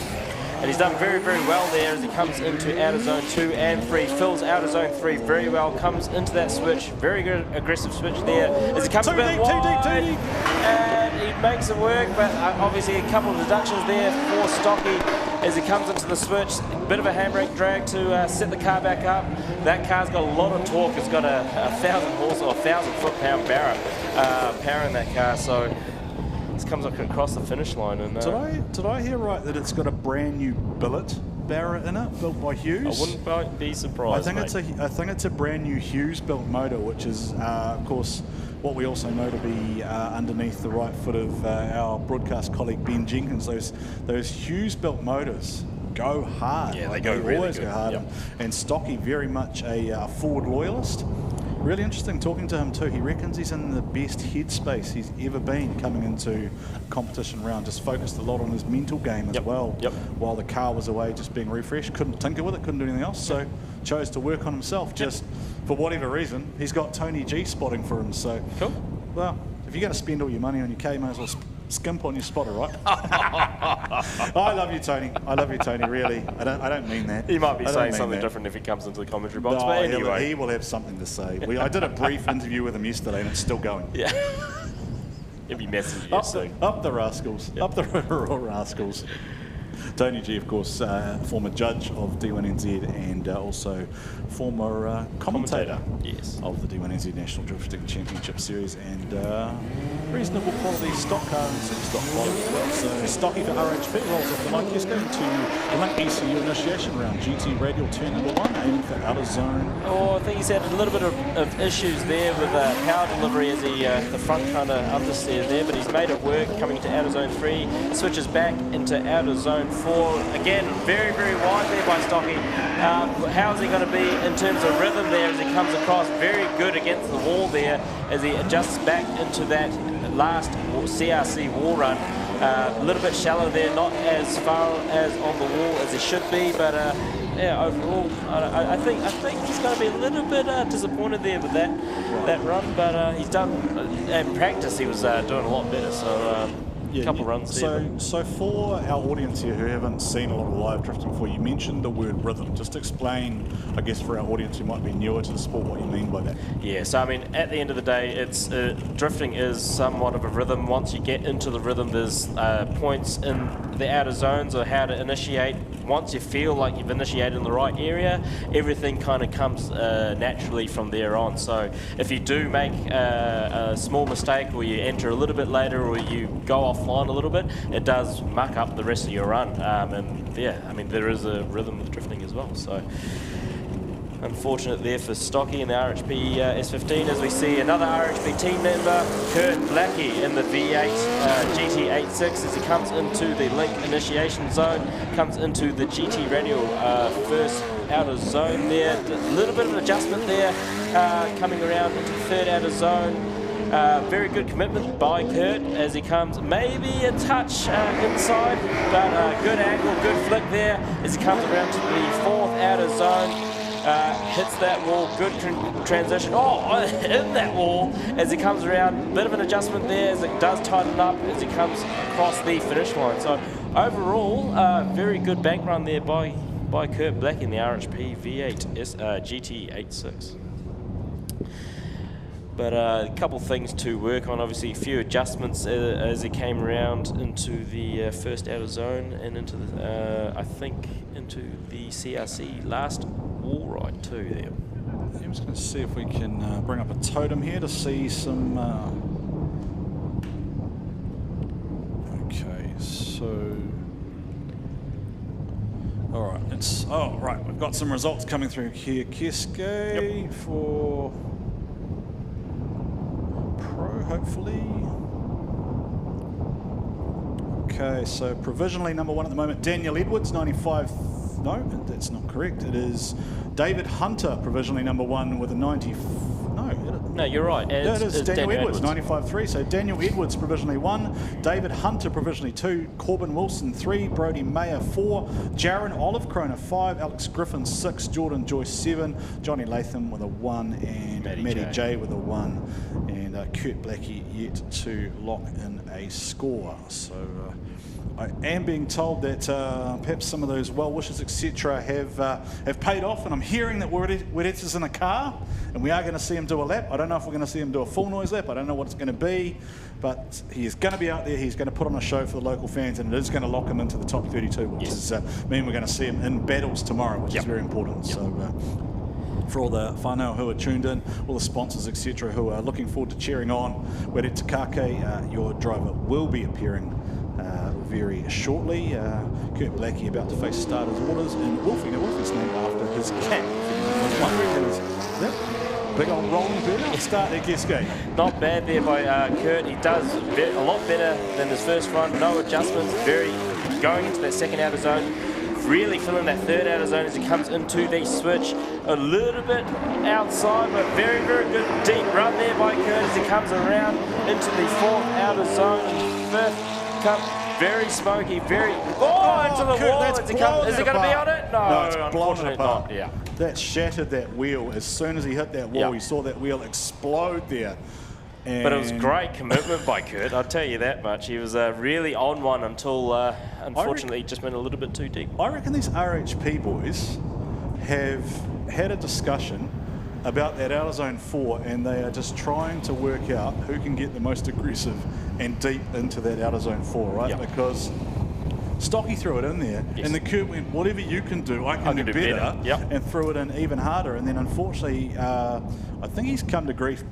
And he's done very, very well there as he comes into outer zone 2 and 3. Fills outer zone 3 very well, comes into that switch. Very good aggressive switch there as he comes a bit wide. And he makes it work, but obviously a couple of deductions there for Stocky as he comes into the switch. A bit of a handbrake drag to set the car back up. That car's got a lot of torque. It's got a 1,000 horse or 1,000 foot-pound power in that car. So comes across the finish line. And did I hear right that it's got a brand new billet barra in it, built by Hughes? I wouldn't be surprised. I think it's a brand new Hughes built motor, which is of course what we also know to be underneath the right foot of our broadcast colleague Ben Jenkins. Those Hughes built motors go hard. Yeah, Like, they go really always good. go hard. Yep. And Stocky, very much a forward loyalist. Really interesting talking to him too. He reckons he's in the best headspace he's ever been coming into competition round. Just focused a lot on his mental game as well. While the car was away, just being refreshed. Couldn't tinker with it, couldn't do anything else. So chose to work on himself. Just for whatever reason, he's got Tony G spotting for him. So cool. Well, if you're going to spend all your money on your K, you may as well skimp on your spotter, right? I love you, Tony. I love you, Tony. Really, I don't mean that. He might be I don't saying mean something that. different if he comes into the commentary box. No, But anyway, he will have something to say. I did a brief interview with him yesterday, and it's still going. Yeah. He'll be messaging you soon. Up the rascals. Up the Rotorua rascals. Tony G, of course, former judge of D1NZ and also former commentator of the D1NZ National Drifting Championship Series, and reasonable quality stock car and some stock quality as well. So Stocky for RHP rolls off the mic. Let's go into the Link ECU initiation round. GT Radial turn number 1, aiming for outer zone. Oh, I think he's had a little bit of issues there with power delivery as he the front kind of understeers there, but he's made it work coming to outer zone 3, switches back into outer zone 4. Again, very, very wide there by Stocky. How's he going to be in terms of rhythm there as he comes across? Very good against the wall there as he adjusts back into that last CRC wall run. A little bit shallow there, not as far as on the wall as he should be, but yeah, overall, I think he's going to be a little bit disappointed there with that run, but he's done, in practice he was doing a lot better, so a couple runs there. So for our audience here who haven't seen a lot of live drifting before, you mentioned the word rhythm. Just explain, I guess, for our audience who might be newer to the sport, what you mean by that. Yeah, so I mean, at the end of the day, it's drifting is somewhat of a rhythm. Once you get into the rhythm, there's points in the outer zones or how to initiate. Once you feel like you've initiated in the right area, everything kind of comes naturally from there on. So if you do make a small mistake, or you enter a little bit later, or you go offline a little bit, it does muck up the rest of your run. And yeah, I mean, there is a rhythm with drifting as well. So unfortunate there for Stocky in the RHP S15, as we see another RHP team member, Kurt Blackie, in the V8 GT86 as he comes into the link initiation zone, comes into the GT Radial first outer zone there. A little bit of an adjustment there, coming around into the third outer zone. Very good commitment by Kurt as he comes maybe a touch inside, but good angle, good flick there as he comes around to the fourth outer zone. Hits that wall, good transition. Oh, in that wall as he comes around. Bit of an adjustment there as it does tighten up as he comes across the finish line. So overall, very good bank run there by Kurt Black in the RHP V8 GT86. But a couple things to work on, obviously a few adjustments as he came around into the first outer zone and into the, I think, into the CRC last wall ride too there. I'm just going to see if we can bring up a totem here to see some... Okay, so... All right, it's... Oh, right, we've got some results coming through here. Keske for... Pro, hopefully. Okay, so provisionally number 1 at the moment, Daniel Edwards, 95. No, that's not correct. It is David Hunter, provisionally number 1 with a 90. No, you're right. No, it is Daniel Edwards, 95.3. So Daniel Edwards provisionally 1, David Hunter provisionally 2, Corbin Wilson 3, Brody Mayer 4, Jaron Olivecroner 5, Alex Griffin 6, Jordan Joyce 7, Johnny Latham with a 1, and Matty J with a 1, and Kurt Blackie yet to lock in a score. So I am being told that perhaps some of those well wishes, etc., have paid off, and I'm hearing that Wedetz is in a car, and we are going to see him do a lap. I don't know if we're going to see him do a full noise lap. I don't know what it's going to be, but he is going to be out there. He's going to put on a show for the local fans, and it is going to lock him into the top 32, which is mean we're going to see him in battles tomorrow, which is very important. So for all the whānau who are tuned in, all the sponsors, etc., who are looking forward to cheering on Wedetz Takake, your driver will be appearing very shortly. Kurt Blackie about to face starters orders in Wolfie. Now Wolfie's named after his cat. I was wondering, big old rolling burnout start there, Keske. Not bad there by Kurt. He does a lot better than his first run. No adjustments. Very going into that second outer zone. really feeling that third outer zone as he comes into the switch. A little bit outside, but very, very good deep run there by Kurt as he comes around into the fourth outer zone. Fifth cup, very smoky, very... Oh, into the Kurt, wall that's as he comes. Is it going to be on it? No, it's blown unfortunately apart. not. Yeah. That shattered that wheel. As soon as he hit that wall, you saw that wheel explode there. But it was great commitment by Kurt, I'll tell you that much. He was really on one until, unfortunately, he just went a little bit too deep. I reckon these RHP boys have had a discussion about that outer zone 4, and they are just trying to work out who can get the most aggressive and deep into that outer zone 4, right? Because Stocky threw it in there, and the Kurt went, whatever you can do, I can do better, and threw it in even harder. And then unfortunately, I think he's come to grief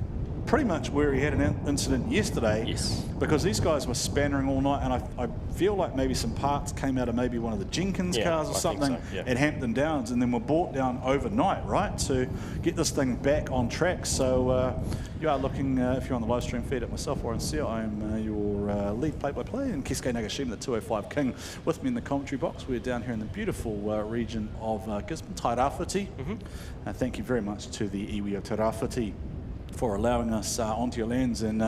pretty much where he had an incident yesterday, because these guys were spannering all night, and I feel like maybe some parts came out of maybe one of the Jenkins cars or something at Hampton Downs, and then were brought down overnight, right, to get this thing back on track. So you are looking, if you're on the live stream feed at myself, Warren Sear, I am your lead play-by-play, and Keisuke Nagashima, the 205 King, with me in the commentary box. We're down here in the beautiful region of Gisborne, Tairāwhiti. Thank you very much to the iwi of Tairāwhiti for allowing us onto your lands, and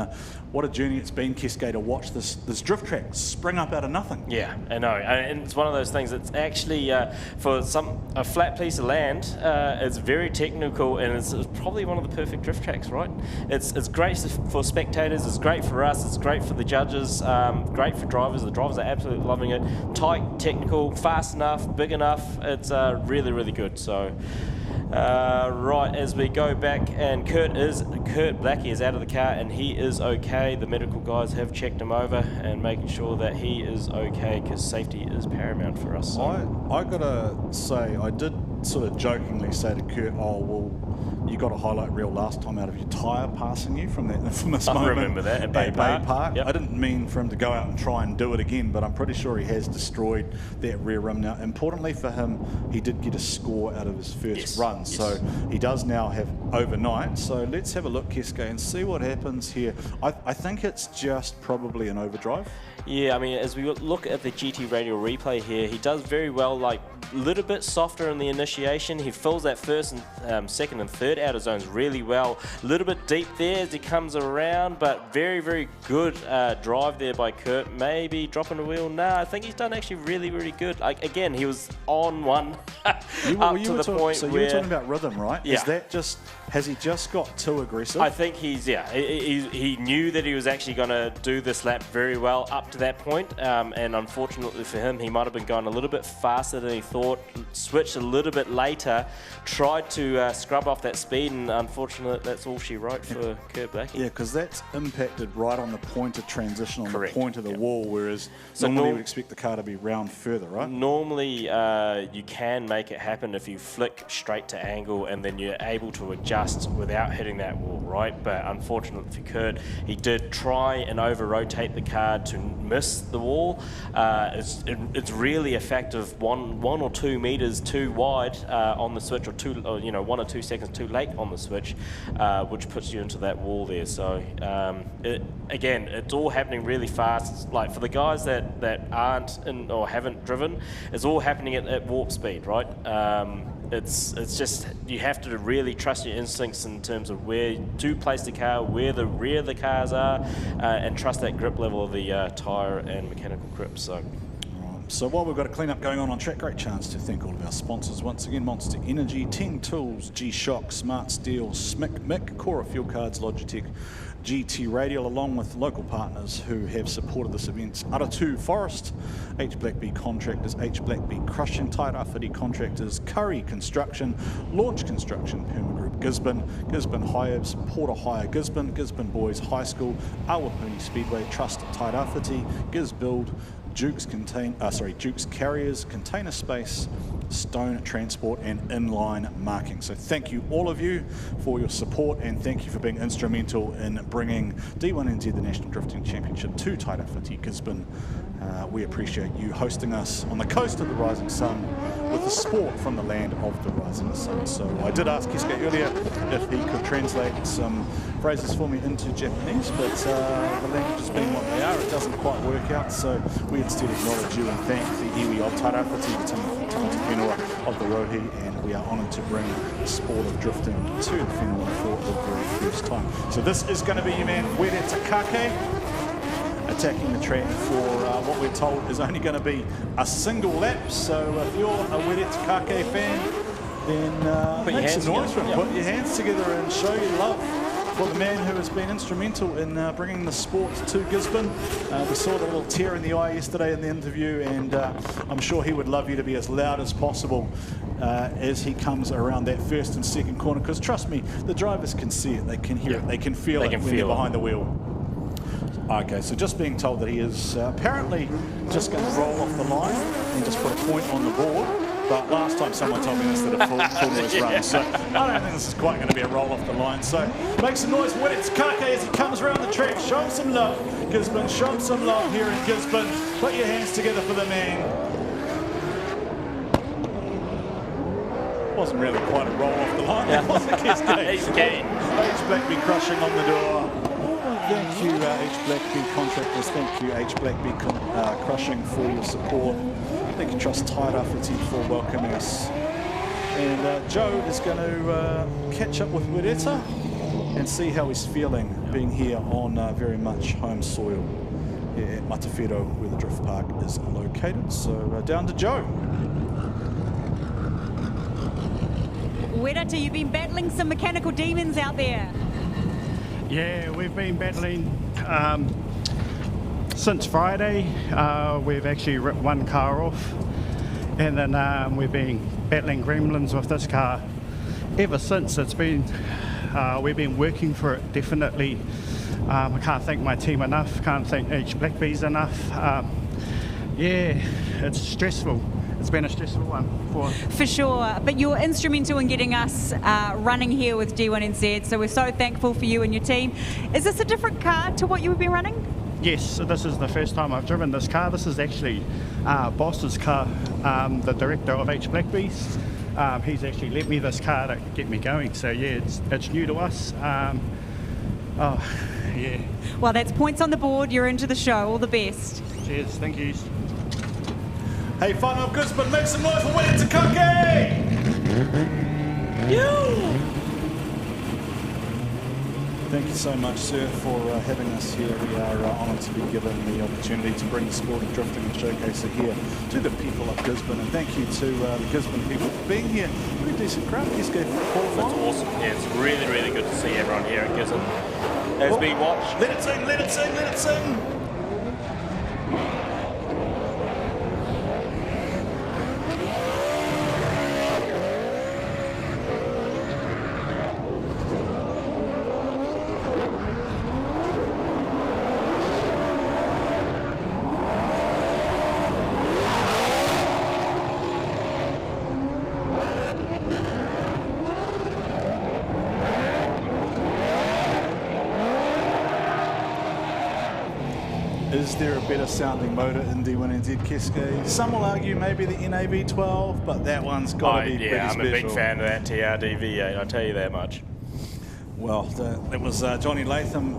what a journey it's been, Keisuke, to watch this drift track spring up out of nothing. Yeah, I know, and it's one of those things that's actually, for a flat piece of land, it's very technical, and it's probably one of the perfect drift tracks, right? It's great for spectators, it's great for us, it's great for the judges, great for drivers. The drivers are absolutely loving it. Tight, technical, fast enough, big enough. It's really, really good. So. Right, as we go back, and Kurt Blackie is out of the car, and he is okay. The medical guys have checked him over and making sure that he is okay, because safety is paramount for us. So. I gotta say, I did sort of jokingly say to Kurt, oh well, you got a highlight reel last time out of your tyre passing you from that infamous moment. I remember that at Bay Park. I didn't mean for him to go out and try and do it again, but I'm pretty sure he has destroyed that rear rim. Now, importantly for him, he did get a score out of his first run, so he does now have overnight. So let's have a look, Keisuke, and see what happens here. I think it's just probably an overdrive. Yeah, I mean, as we look at the GT radio replay here, he does very well, like a little bit softer in the initiation. He fills that first and second and third outer zones really well. A little bit deep there as he comes around, but very, very good drive there by Kurt. Maybe dropping a wheel. Nah, I think he's done actually really, really good. Like, again, he was on one up to the point so where... you were talking about rhythm, right? Yeah. Is that just... Has he just got too aggressive? I think he knew that he was actually going to do this lap very well up to that point, and unfortunately for him, he might have been going a little bit faster than he thought, switched a little bit later, tried to scrub off that speed, and unfortunately that's all she wrote for Kurt Blackie. Yeah, because that's impacted right on the point of transition, on the point of the wall, whereas normally you would expect the car to be round further, right? Normally you can make it happen if you flick straight to angle and then you're able to adjust without hitting that wall, right? But unfortunately for Kurt, he did try and over-rotate the car to miss the wall. It's really effective, one or 2 meters too wide on the switch, or 1 or 2 seconds too late on the switch, which puts you into that wall there. So again, it's all happening really fast. Like for the guys that aren't in or haven't driven, it's all happening at warp speed, right? It's just, you have to really trust your instincts in terms of where to place the car, where the rear of the cars are, and trust that grip level of the tyre and mechanical grip. So while we've got a clean-up going on track, great chance to thank all of our sponsors once again: Monster Energy, 10 Tools, G-Shock, Smart Steel, Smick, Mick, Cora Fuel Cards, Logitech, GT Radio, along with local partners who have supported this event: Aratu Forest, H BlackBee Contractors, H BlackBee Crushing, Tairāwhiti Contractors, Curry Construction, Launch Construction, Puma Group Gisborne, Gisborne Hives, Porter Hire Gisborne, Gisborne Boys High School, Awapuni Speedway, Trust Tairāwhiti, Gisbuild, Duke's Carriers, Container Space, Stone Transport, and Inline Marking. So thank you, all of you, for your support, and thank you for being instrumental in bringing D1NZ, the National Drifting Championship, to Tairāwhiti, Gisborne. We appreciate you hosting us on the coast of the rising sun with the sport from the land of the rising sun. So I did ask Keisuke earlier if he could translate some phrases for me into Japanese, but the languages being what they are, it doesn't quite work out. So we instead acknowledge you and thank the iwi of Tairāwhiti, the team Te Whenua of the Rohi, and we are honoured to bring the sport of drifting to the whenua for the very first time. So this is going to be your man Were Takake attacking the track for what we're told is only going to be a single lap. So if you're a Were Takake fan, then make some noise for him. Put your hands together and show your love for the man who has been instrumental in bringing the sport to Gisborne. We saw the little tear in the eye yesterday in the interview, and I'm sure he would love you to be as loud as possible as he comes around that first and second corner, because trust me, the drivers can see it, they can hear it, they can feel it when they're behind the wheel. Okay, so just being told that he is apparently just going to roll off the line and just put a point on the board. But last time someone told me this did a full noise run, so I don't think this is quite going to be a roll off the line. So make some noise for Were Takake as he comes around the track. Show him some love, Gisborne. Show him some love here in Gisborne. Put your hands together for the man. Wasn't really quite a roll off the line. That was a kiss game. He's keen. H BlackBee crushing on the door. Thank you, H BlackBee contractors. Thank you, H BlackBee crushing for your support. Thank you, Trust Tairāwhiti, for welcoming us. And Joe is going to catch up with Wereta and see how he's feeling being here on very much home soil here at Matawhiro, where the drift park is located. So down to Joe. Wereta, you've been battling some mechanical demons out there. Yeah, we've been battling since Friday. We've actually ripped one car off, and then we've been battling gremlins with this car ever since. It's been we've been working for it, definitely. I can't thank my team enough, can't thank H BlackBees enough. Yeah, it's stressful. It's been a stressful one for sure, but you're instrumental in getting us running here with D1NZ, so we're so thankful for you and your team. Is this a different car to what you've been running? Yes, so this is the first time I've driven this car. This is actually Boss's car, the director of H BlackBees. He's actually lent me this car to get me going, so yeah, it's new to us. Oh, yeah. Well, that's points on the board. You're into the show. All the best. Cheers, thank you. Hey, fun of Gisborne, make some noise for Were Takake! Thank you so much, sir, for having us here. We are honoured to be given the opportunity to bring the sport of drifting and showcase it here to the people of Gisborne. And thank you to the Gisborne people for being here. Pretty decent crowd. It's awesome. Yeah, it's really, really good to see everyone here at Gisborne as we watch. Let it sing, let it sing, let it sing! Is there a better sounding motor in D1NZ Keske? Some will argue maybe the NAV12, but that one's got to be pretty special. I'm a big fan of that TRD V8, I'll tell you that much. Well, that was Johnny Latham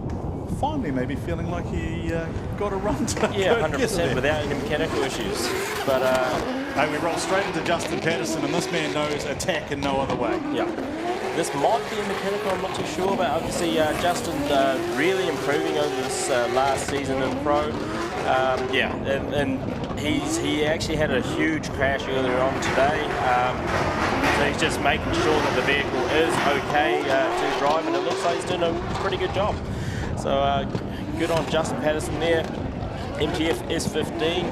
finally maybe feeling like he got a run to Yeah, 100% without any mechanical issues. But hey, we roll straight into Justin Patterson, and this man knows attack in no other way. Yeah. This might be a mechanical, I'm not too sure, but obviously Justin really improving over this last season in Pro. Yeah, and he actually had a huge crash earlier on today. So he's just making sure that the vehicle is okay to drive, and it looks like he's doing a pretty good job. So good on Justin Patterson there. MTF S15,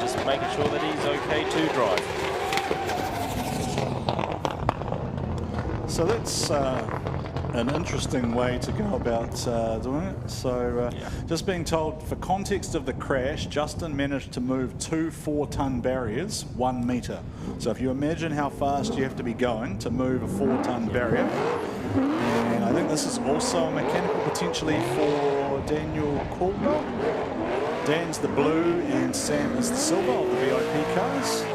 just making sure that he's okay to drive. So that's an interesting way to go about doing it. So just being told, for context of the crash, Justin managed to move 2 4-ton barriers 1 metre. So if you imagine how fast you have to be going to move a 4-ton barrier, and I think this is also a mechanical potentially for Daniel Caldwell. Dan's the blue and Sam is the silver of the VIP cars.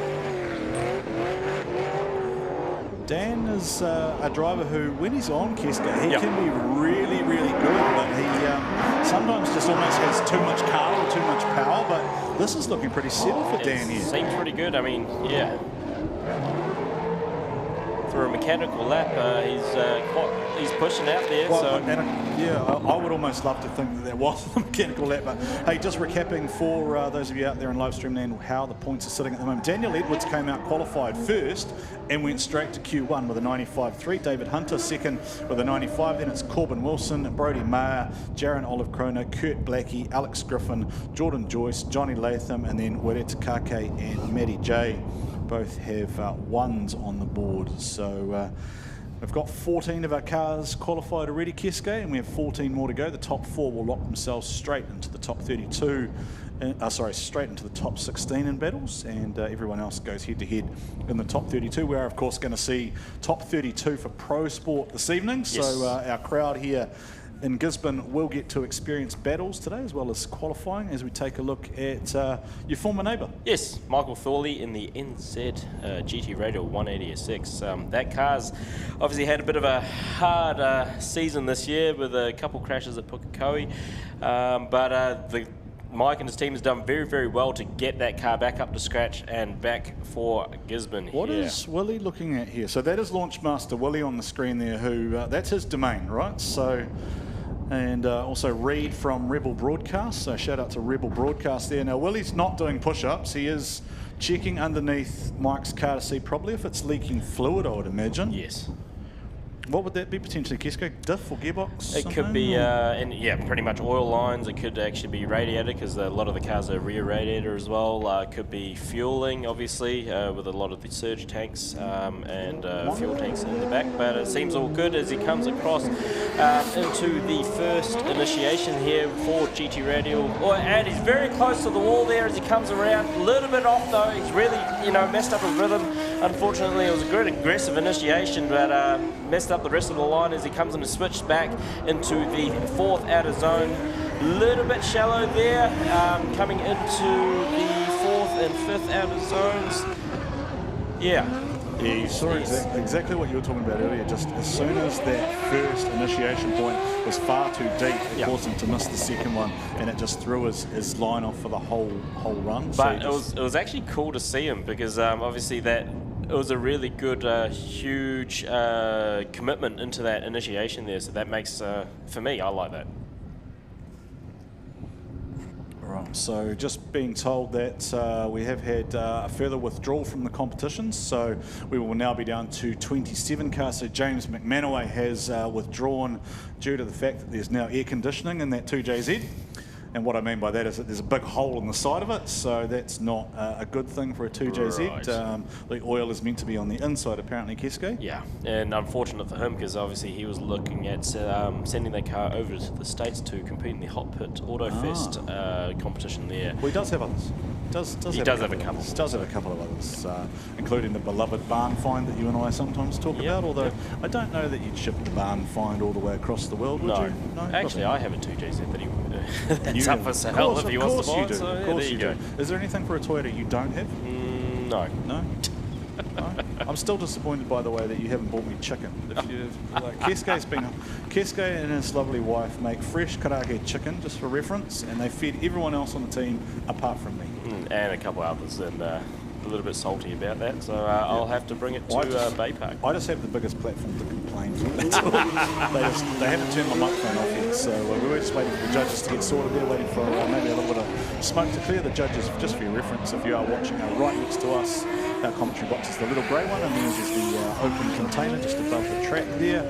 Dan is a driver who, when he's on Keska, he can be really, really good, but he sometimes just almost has too much car or too much power, but this is looking pretty settled for Dan here. Seems pretty good. I mean, yeah. For a mechanical lap, he's pushing out there. Well, so I would almost love to think that there was a mechanical lap. But hey, just recapping for those of you out there in live stream and how the points are sitting at the moment. Daniel Edwards came out qualified first and went straight to Q1 with a 95.3. David Hunter second with a 95. Then it's Corbin Wilson, Brodie Mayer, Jaron Olive Kroner, Kurt Blackie, Alex Griffin, Jordan Joyce, Johnny Latham, and then Wereta Kake and Matty J. Both have ones on the board. So we've got 14 of our cars qualified already, Keske, and we have 14 more to go. The top 4 will lock themselves straight into the top 32, straight into the top 16 in battles, and everyone else goes head-to-head in the top 32. We are, of course, going to see top 32 for Pro Sport this evening. Yes. So our crowd here in Gisborne will get to experience battles today as well as qualifying as we take a look at your former neighbour. Yes, Michael Thorley in the NZ GT Radio 180SX. That car's obviously had a bit of a hard season this year with a couple crashes at Pukekohe, but Mike and his team has done very, very well to get that car back up to scratch and back for Gisborne. What is Willie looking at here? So that is Launchmaster Willie on the screen there, who that's his domain, right? So. And also Reed from Rebel Broadcast, so shout out to Rebel Broadcast there. Now Willie's not doing push-ups, he is checking underneath Mike's car to see probably if it's leaking fluid, I would imagine. Yes. What would that be potentially, Kesko? Diff or gearbox? It could be, pretty much oil lines. It could actually be radiator because a lot of the cars are rear radiator as well. Could be fueling, obviously, with a lot of the surge tanks and fuel tanks in the back. But it seems all good as he comes across into the first initiation here for GT Radio. And he's very close to the wall there as he comes around. A little bit off though. He's really, messed up his rhythm. Unfortunately, it was a good aggressive initiation, but messed up the rest of the line as he comes in and switched back into the 4th outer zone. A little bit shallow there, coming into the 4th and 5th outer zones. Yeah. Yeah, you saw exactly what you were talking about earlier. Just as soon as that first initiation point was far too deep, it caused him to miss the second one, and it just threw his line off for the whole run. But it was actually cool to see him because obviously it was a really good, huge commitment into that initiation there. So that makes, for me, I like that. Right, so just being told that we have had a further withdrawal from the competition, so we will now be down to 27 cars. So James McManaway has withdrawn due to the fact that there's now air conditioning in that 2JZ. And what I mean by that is that there's a big hole in the side of it, so that's not a good thing for a 2JZ. Right. The oil is meant to be on the inside, apparently, Kesko. Yeah, and unfortunate for him because obviously he was looking at sending that car over to the States to compete in the Hot Pit Auto Fest competition there. Well, he does have others. He does have a couple. He does have a couple of others, including the beloved barn find that you and I sometimes talk about, although I don't know that you'd ship the barn find all the way across the world, would you? No, actually I have a 2JZ that he... It's up for sale if he wants to buy it. Of course you do. Is there anything for a Toyota you don't have? No. No? No? I'm still disappointed, by the way, that you haven't bought me chicken. Keske and his lovely wife make fresh karage chicken, just for reference, and they feed everyone else on the team apart from me. And a couple others, and a little bit salty about that, so I'll have to bring it to Bay Park. I just have the biggest platform to complain to. They haven't turned my microphone off yet, so we were just waiting for the judges to get sorted there, waiting for maybe a little bit of smoke to clear. The judges, just for your reference, if you are watching right next to us, our commentary box is the little grey one, and then there's the open container just above the track there.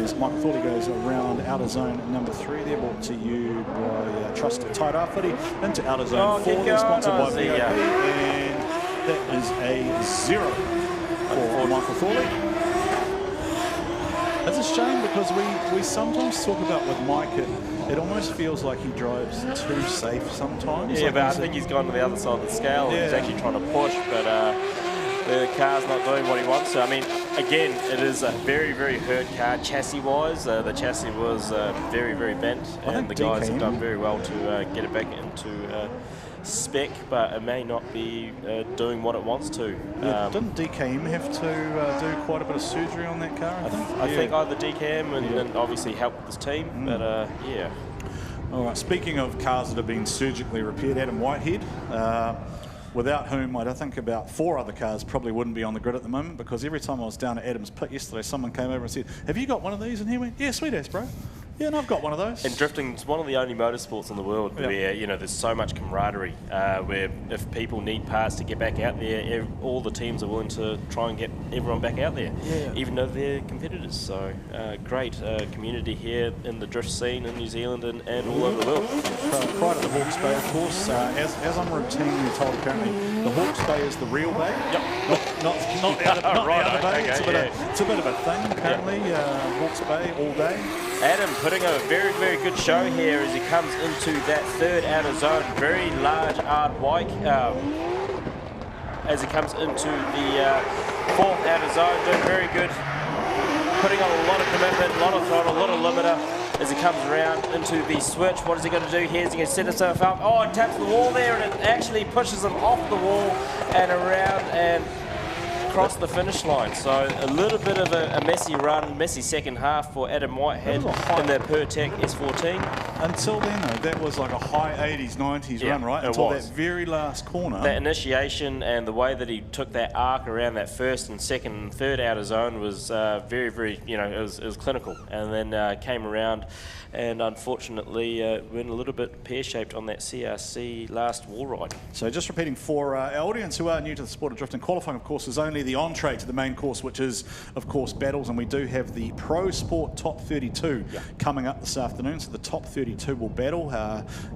As Michael Thorley goes around outer zone number 3 there, brought to you by trusted Tairāwhiti into outer zone 4 there, sponsored by BlackBee, and that is a 0 for Michael Thorley. It's a shame because we sometimes talk about with Mike, it almost feels like he drives too safe sometimes. Yeah, but I think he's gone to the other side of the scale. Yeah. He's actually trying to push, but the car's not doing what he wants to. I mean, again, it is a very, very hurt car chassis-wise. The chassis was very, very bent, and the guys have done very well to get it back into spec, but it may not be doing what it wants to. Yeah, didn't DKM have to do quite a bit of surgery on that car? I think either DKM and obviously helped this team, but yeah. All right, speaking of cars that have been surgically repaired, Adam Whitehead, without whom I think about 4 other cars probably wouldn't be on the grid at the moment, because every time I was down at Adam's pit yesterday, someone came over and said, "Have you got one of these?" And he went, "Yeah, sweet ass, bro. Yeah, and I've got one of those." And drifting's one of the only motorsports in the world where, you know, there's so much camaraderie, where if people need parts to get back out there, all the teams are willing to try and get everyone back out there, even though they're competitors. So great community here in the drift scene in New Zealand and all over the world. Pride at the Hawke's Bay, of course. As I'm routinely told, apparently, the Hawke's Bay is the real bay. Yep. Not the other bay. Okay, it's a bit of a thing, apparently. Hawke's Bay all day. Adam putting a very, very good show here as he comes into that 3rd outer zone. Very large hard bike as he comes into the 4th outer zone. Doing very good. Putting on a lot of commitment, a lot of throttle, a lot of limiter as he comes around into the switch. What is he going to do here? Is he going to set himself up? Oh, and taps the wall there, and it actually pushes him off the wall and around and across the finish line. So a little bit of a messy run, messy second half for Adam Whitehead in the Pertec S14. Until then, though, that was like a high 80s, 90s run, right? Until that very last corner. That initiation and the way that he took that arc around that 1st and 2nd and 3rd outer zone was very, very, you know, it was clinical. And then came around and unfortunately went a little bit pear-shaped on that CRC last wall ride. So just repeating for our audience who are new to the sport of drifting, qualifying, of course, is only the entree to the main course, which is, of course, battles, and we do have the Pro Sport Top 32 coming up this afternoon. So the Top 32 will battle.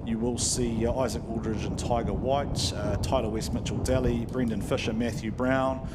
You will see Isaac Aldridge and Tiger White, Tyler West, Mitchell Daly, Brendan Fisher, Matthew Brown,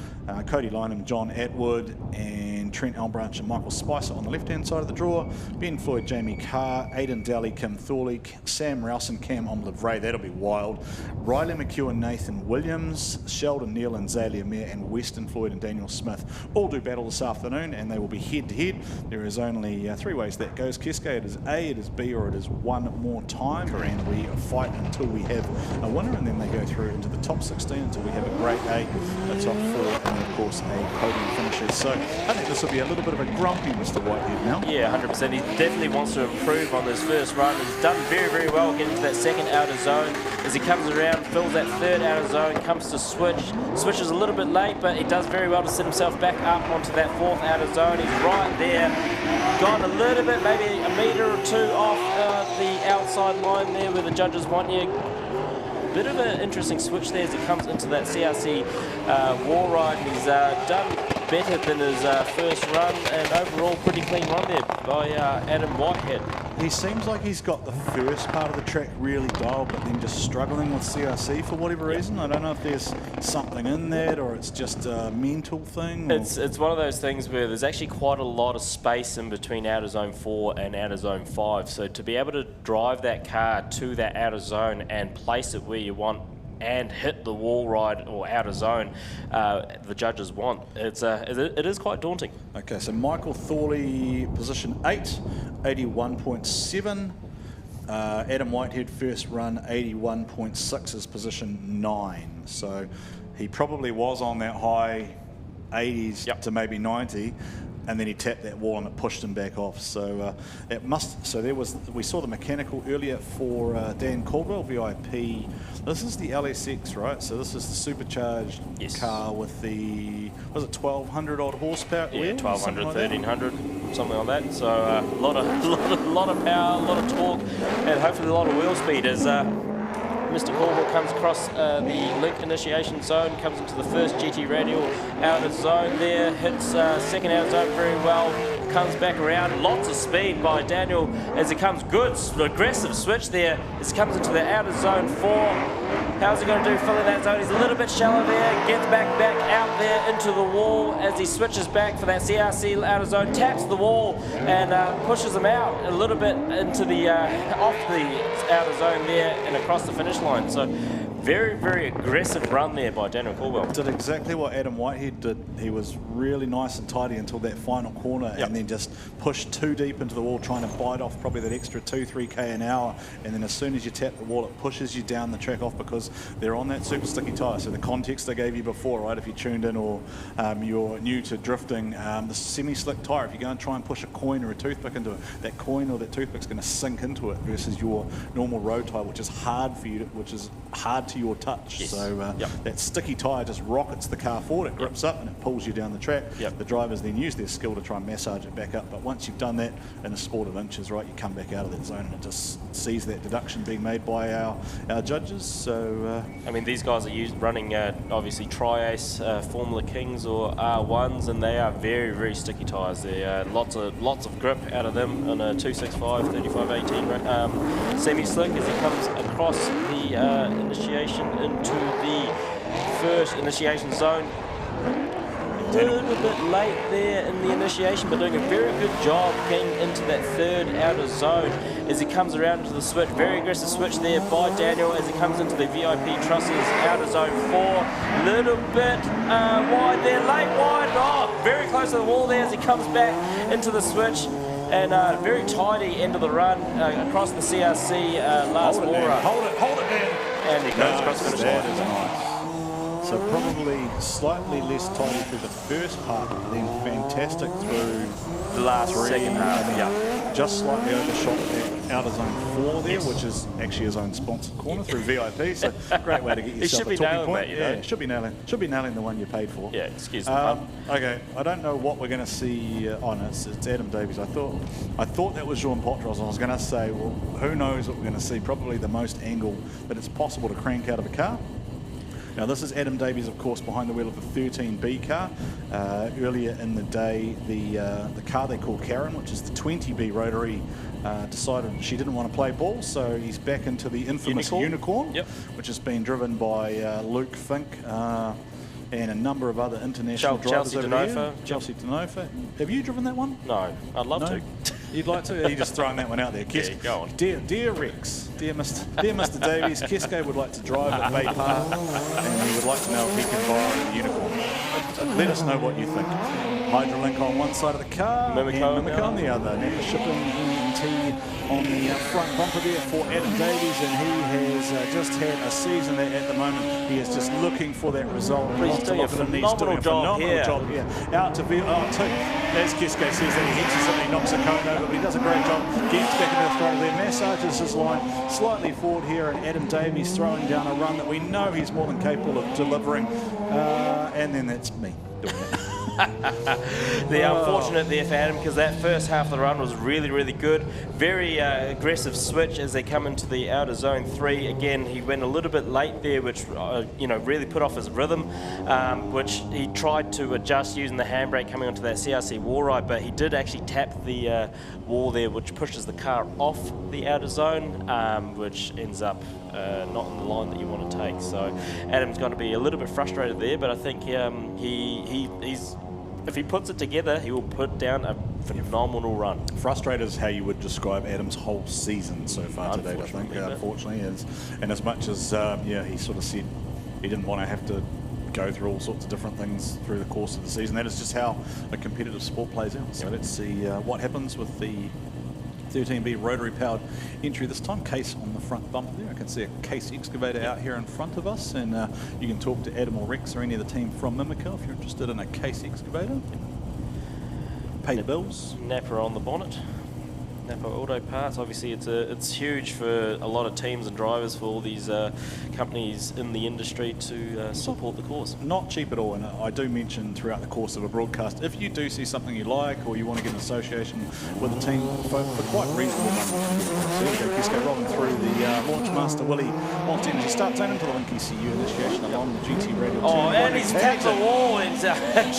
Cody Lynham, John Atwood, and Trent Elbranch and Michael Spicer on the left-hand side of the draw. Ben Floyd, Jamie Carr, Aidan Daly, Kim Thorley, Sam Rouse and Cam Omlivray. That'll be wild. Riley McEwen, Nathan Williams, Sheldon Neal and Zalia Mayer, and Weston Floyd and Daniel Smith all do battle this afternoon, and they will be head-to-head. There is only 3 ways that goes, Keske. It is A, it is B, or it is one more time. Correct. And we fight until we have a winner, and then they go through into the top 16 until we have a grade A, a top 4, and of course a podium finisher. So I think this will be a little bit of a grumpy Mr. Whitehead now. Yeah, 100%. He definitely wants to improve on this first run. He's done very, very well getting to that 2nd outer zone. As he comes around, fills that 3rd outer zone, comes to switch. Switches a little bit late, but he does very well to set himself back up onto that 4th outer zone. He's right there. Gone a little bit, maybe a metre or 2 off the outside line there where the judges want you. Bit of an interesting switch there as he comes into that CRC wall ride. He's done better than his first run, and overall pretty clean run there by Adam Whitehead. He seems like he's got the first part of the track really dialed, but then just struggling with CRC for whatever reason. I don't know if there's something in that or it's just a mental thing. It's one of those things where there's actually quite a lot of space in between outer zone 4 and outer zone 5. So to be able to drive that car to that outer zone and place it where you want and hit the wall ride or outer zone the judges want, it is quite daunting. Okay, so Michael Thorley, position 8, 81.7. Adam Whitehead, first run, 81.6 is position 9. So he probably was on that high 80s to maybe 90. And then he tapped that wall and it pushed him back off. So we saw the mechanical earlier for Dan Caldwell, VIP. This is the LSX, right? So this is the supercharged car with the, was it 1200 odd horsepower? Yeah, 1200, 1300, something like that. So a lot of power, a lot of torque, and hopefully a lot of wheel speed as Mr. Caldwell comes across the link initiation zone, comes into the first GT radial outer zone there, hits 2nd outer zone very well, comes back around, lots of speed by Daniel as he comes, good aggressive switch there as he comes into the outer zone 4. How's he going to do filling that zone? He's a little bit shallow there, gets back out there into the wall as he switches back for that CRC outer zone, taps the wall and pushes him out a little bit into the off the outer zone there and across the finish line. So very, very aggressive run there by Daniel Caldwell. Did exactly what Adam Whitehead did. He was really nice and tidy until that final corner, and then just pushed too deep into the wall, trying to bite off probably that extra 2-3k an hour. And then as soon as you tap the wall, it pushes you down the track off because they're on that super sticky tyre. So the context I gave you before, right, if you tuned in or you're new to drifting, the semi-slick tyre, if you go and try and push a coin or a toothpick into it, that coin or that toothpick's going to sink into it versus your normal road tyre, which is hard for you, which is hard to your touch. Yes. So that sticky tyre just rockets the car forward, it grips up and it pulls you down the track. The drivers then use their skill to try and massage it back up, but once you've done that in a sport of inches, right, you come back out of that zone and it just sees that deduction being made by our judges. So I mean, these guys are running obviously Tri-Ace Formula Kings or R1s, and they are very, very sticky tyres. There lots of grip out of them on a 265 35/18 semi-slick as he comes across the initiation into the first initiation zone. A little bit late there in the initiation, but doing a very good job getting into that third outer zone as he comes around to the switch. Very aggressive switch there by Daniel as he comes into the VIP trusses outer zone 4. Little bit wide there, late wide. Oh, very close to the wall there as he comes back into the switch. And very tidy end of the run across the CRC last wall run. Hold it, man. And he goes across the finish line. That is nice. So probably slightly less tidy through the first part, but then fantastic through the last second half. Yeah, just slightly overshot that outer zone 4 there, which is actually his own sponsored corner through VIP. So great way to get yourself a talking point. Mate, should be nailing the one you paid for. Yeah, excuse me. Okay, I don't know what we're going to see. Oh no, it's Adam Davies. I thought that was Jean Potros. I was going to say, well, who knows what we're going to see? Probably the most angle that it's possible to crank out of a car. Now this is Adam Davies, of course, behind the wheel of the 13B car. Earlier in the day, the car they call Karen, which is the 20B rotary, decided she didn't want to play ball, so he's back into the infamous Unicorn, which has been driven by Luke Fink and a number of other international drivers Chelsea over Denofa. Chelsea Denofa. Have you driven that one? No, I'd love to. You'd like to? You're just throwing that one out there. Yeah, go on. Dear Rex, dear Mr. Davies, Kesko would like to drive at Bay Park, and he would like to know if he can borrow the Unicorn. Let us know what you think. Hydrolink on one side of the car, Mimico and Mimico on the other. Napa Shipping ENT on the front bumper there for Adam Davies, and he has just had a season that at the moment he is just looking for that result. He's doing a phenomenal job here. Out to VO2. As Kesko says that he hits us and he knocks a cone over, but he does a great job. Gets back into the throttle there, massages his line slightly forward here, and Adam Davies throwing down a run that we know he's more than capable of delivering. And then that's me doing it. The unfortunate there for Adam, because that first half of the run was really, really good. Very aggressive switch as they come into the outer zone 3. Again, he went a little bit late there, which really put off his rhythm, which he tried to adjust using the handbrake coming onto that CRC wall ride, but he did actually tap the wall there, which pushes the car off the outer zone, which ends up not in the line that you want to take. So Adam's going to be a little bit frustrated there, but I think he's if he puts it together, he will put down a phenomenal run. Frustrated is how you would describe Adam's whole season so far today, I think. Unfortunately, and as much as he sort of said he didn't want to have to go through all sorts of different things through the course of the season. That is just how a competitive sport plays out. So let's see what happens with the 13B rotary powered entry this time. Case on the front bumper there. I can see a Case excavator out here in front of us, and you can talk to Adam or Rex or any of the team from Mimico if you're interested in a Case excavator. Pay the bills. Napa on the bonnet. Napa Auto Parts. Obviously, it's huge for a lot of teams and drivers, for all these companies in the industry to support the cause. Not cheap at all, and I do mention throughout the course of a broadcast, if you do see something you like or you want to get an association with a team for quite reasonable money. So there we go, Kesko rolling through the Launchmaster Willie Monster Energy start zone into the Link ECU initiation along the GT radio. Oh, and he's tapped the wall and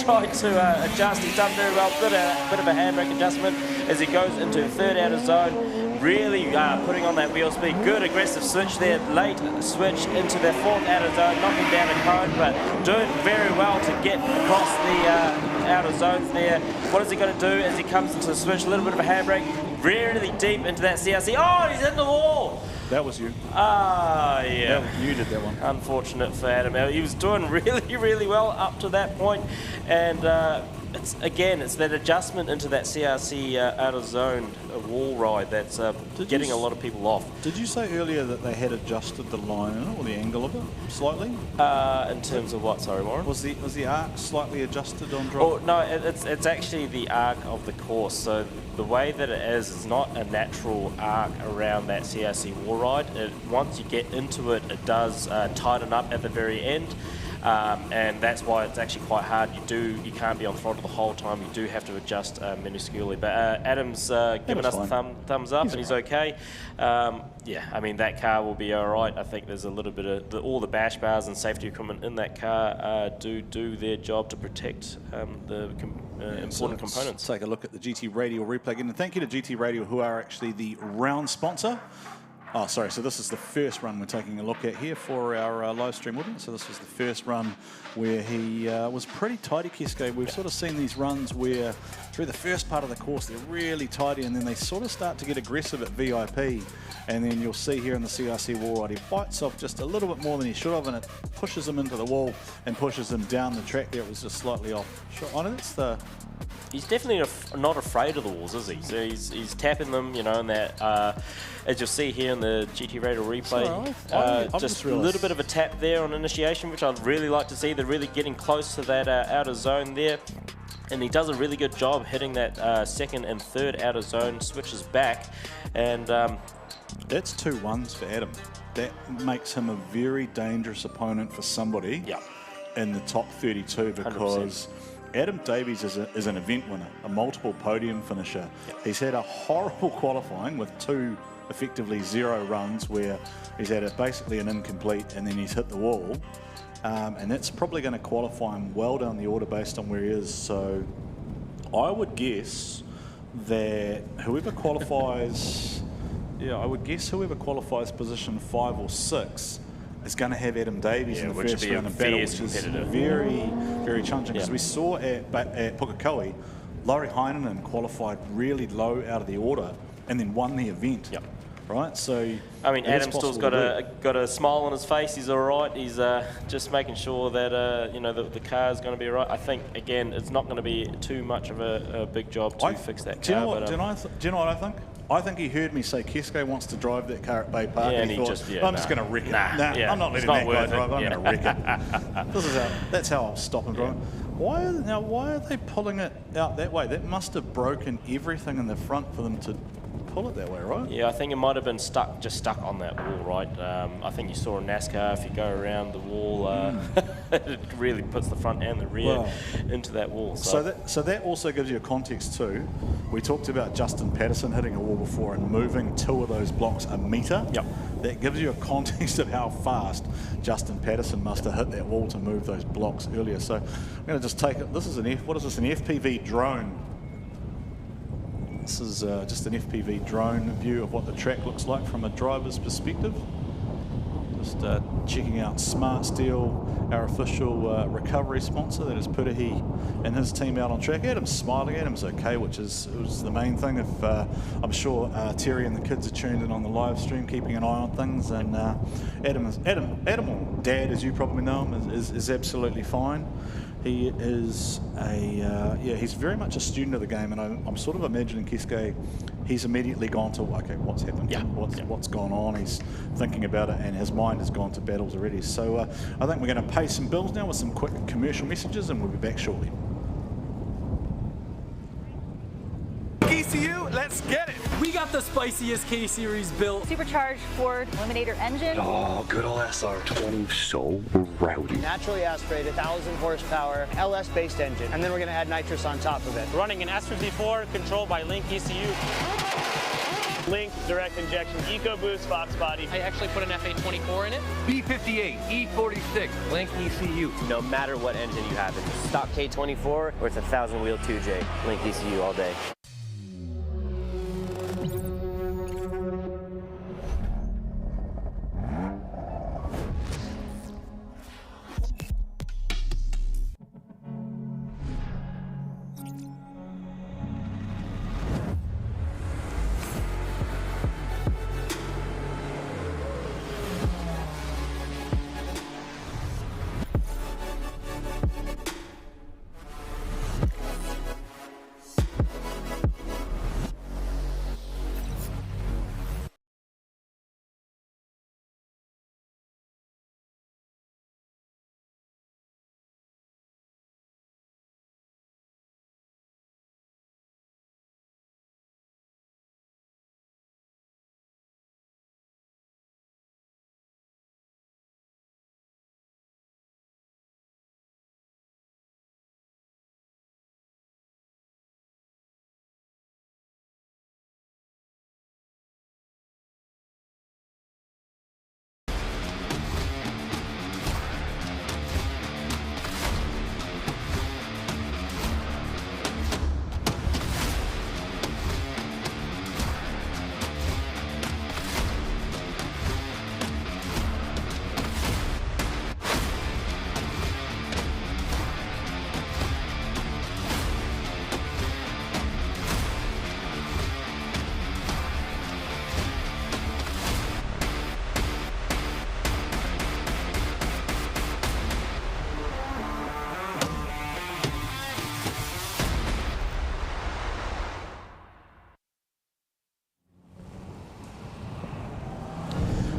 tried to adjust. He's done very well. Bit of a handbrake adjustment as he goes into third outer zone, really putting on that wheel speed. Good aggressive switch there, late switch into the fourth outer zone, knocking down a cone, but doing very well to get across the outer zones there. What is he going to do as he comes into the switch? A little bit of a handbrake, really deep into that CRC. Oh, he's in the wall. That was you. Yeah. You did that one. Unfortunate for Adam. He was doing really, really well up to that point, and it's that adjustment into that CRC out of zone wall ride that's getting a lot of people off. Did you say earlier that they had adjusted the line or the angle of it slightly? In terms of what? Sorry, Warren. Was the arc slightly adjusted on drop? Oh no, it's actually the arc of the course. So the way that it is not a natural arc around that CRC wall ride. Once you get into it, it does tighten up at the very end. And that's why it's actually quite hard. You can't be on throttle the whole time. You do have to adjust minusculely. But Adam's given us the thumbs up, and he's okay. Yeah, I mean that car will be all right. I think there's a little bit of all the bash bars and safety equipment in that car do their job to protect the important components. Take a look at the GT Radio replay again, and thank you to GT Radio, who are actually the round sponsor. Oh, sorry, so this is the first run we're taking a look at here for our live stream audience. So this was the first run where he was pretty tidy, Kesko. We've sort of seen these runs where through the first part of the course they're really tidy, and then they sort of start to get aggressive at VIP, and then you'll see here in the CRC wall ride he bites off just a little bit more than he should have, and it pushes him into the wall and pushes him down the track there. It was just slightly off. He's definitely not afraid of the walls, is he? So he's tapping them, you know, and that, as you'll see here in the GT Radio replay, just a little bit of a tap there on initiation, which I'd really like to see. They're really getting close to that outer zone there. And he does a really good job hitting that second and third outer zone, switches back, and that's 2 1s for Adam. That makes him a very dangerous opponent for somebody in the top 32 because 100%. Adam Davies is an event winner, a multiple podium finisher. He's had a horrible qualifying with 2 effectively 0 runs where he's had basically an incomplete and then he's hit the wall. And that's probably going to qualify him well down the order based on where he is. So I would guess that whoever qualifies, whoever qualifies position 5 or 6 is going to have Adam Davies in the first round of battle, which is very, very challenging. Because we saw at Pukekohe, Laurie Heinonen qualified really low out of the order and then won the event. Right, so I mean, Adam's still's got a smile on his face. He's all right. He's just making sure that the car is going to be all right. I think again, it's not going to be too much of a big job to fix that car. Do you know what I think? I think he heard me say Kesko wants to drive that car at Bay Park, and he thought, I'm just going to wreck it. I'm not letting that guy drive. I'm going to wreck it. That's how I'll stop him driving. Why are they pulling it out that way? That must have broken everything in the front for them to pull it that way, right? Yeah, I think it might have been stuck on that wall, right? I think you saw in NASCAR, if you go around the wall, it really puts the front and the rear into that wall. So that also gives you a context too. We talked about Justin Patterson hitting a wall before and moving 2 of those blocks a metre. That gives you a context of how fast Justin Patterson must have hit that wall to move those blocks earlier. So I'm going to just take it. This is an FPV drone. This is just an FPV drone view of what the track looks like from a driver's perspective. Just checking out Smart Steel, our official recovery sponsor. That is Putahi and his team out on track. Adam's smiling. Adam's okay, which is the main thing. If I'm sure Terry and the kids are tuned in on the live stream, keeping an eye on things. And Adam, or Dad, as you probably know him, is absolutely fine. He is he's very much a student of the game, and I'm sort of imagining Kesko, he's immediately gone to, okay, what's happened? What's gone on? He's thinking about it, and his mind has gone to battles already. So I think we're going to pay some bills now with some quick commercial messages, and we'll be back shortly. ECU, let's get it. We got the spiciest K Series built. Supercharged Ford Eliminator engine. Oh, good old SR20, so rowdy. Naturally aspirated, 1,000 horsepower, LS-based engine, and then we're going to add nitrous on top of it. Running an S54 controlled by Link ECU. Link direct injection EcoBoost Fox body. I actually put an FA24 in it. B58, E46, Link ECU. No matter what engine you have, it's stock K24 or it's a 1,000 wheel 2J. Link ECU all day.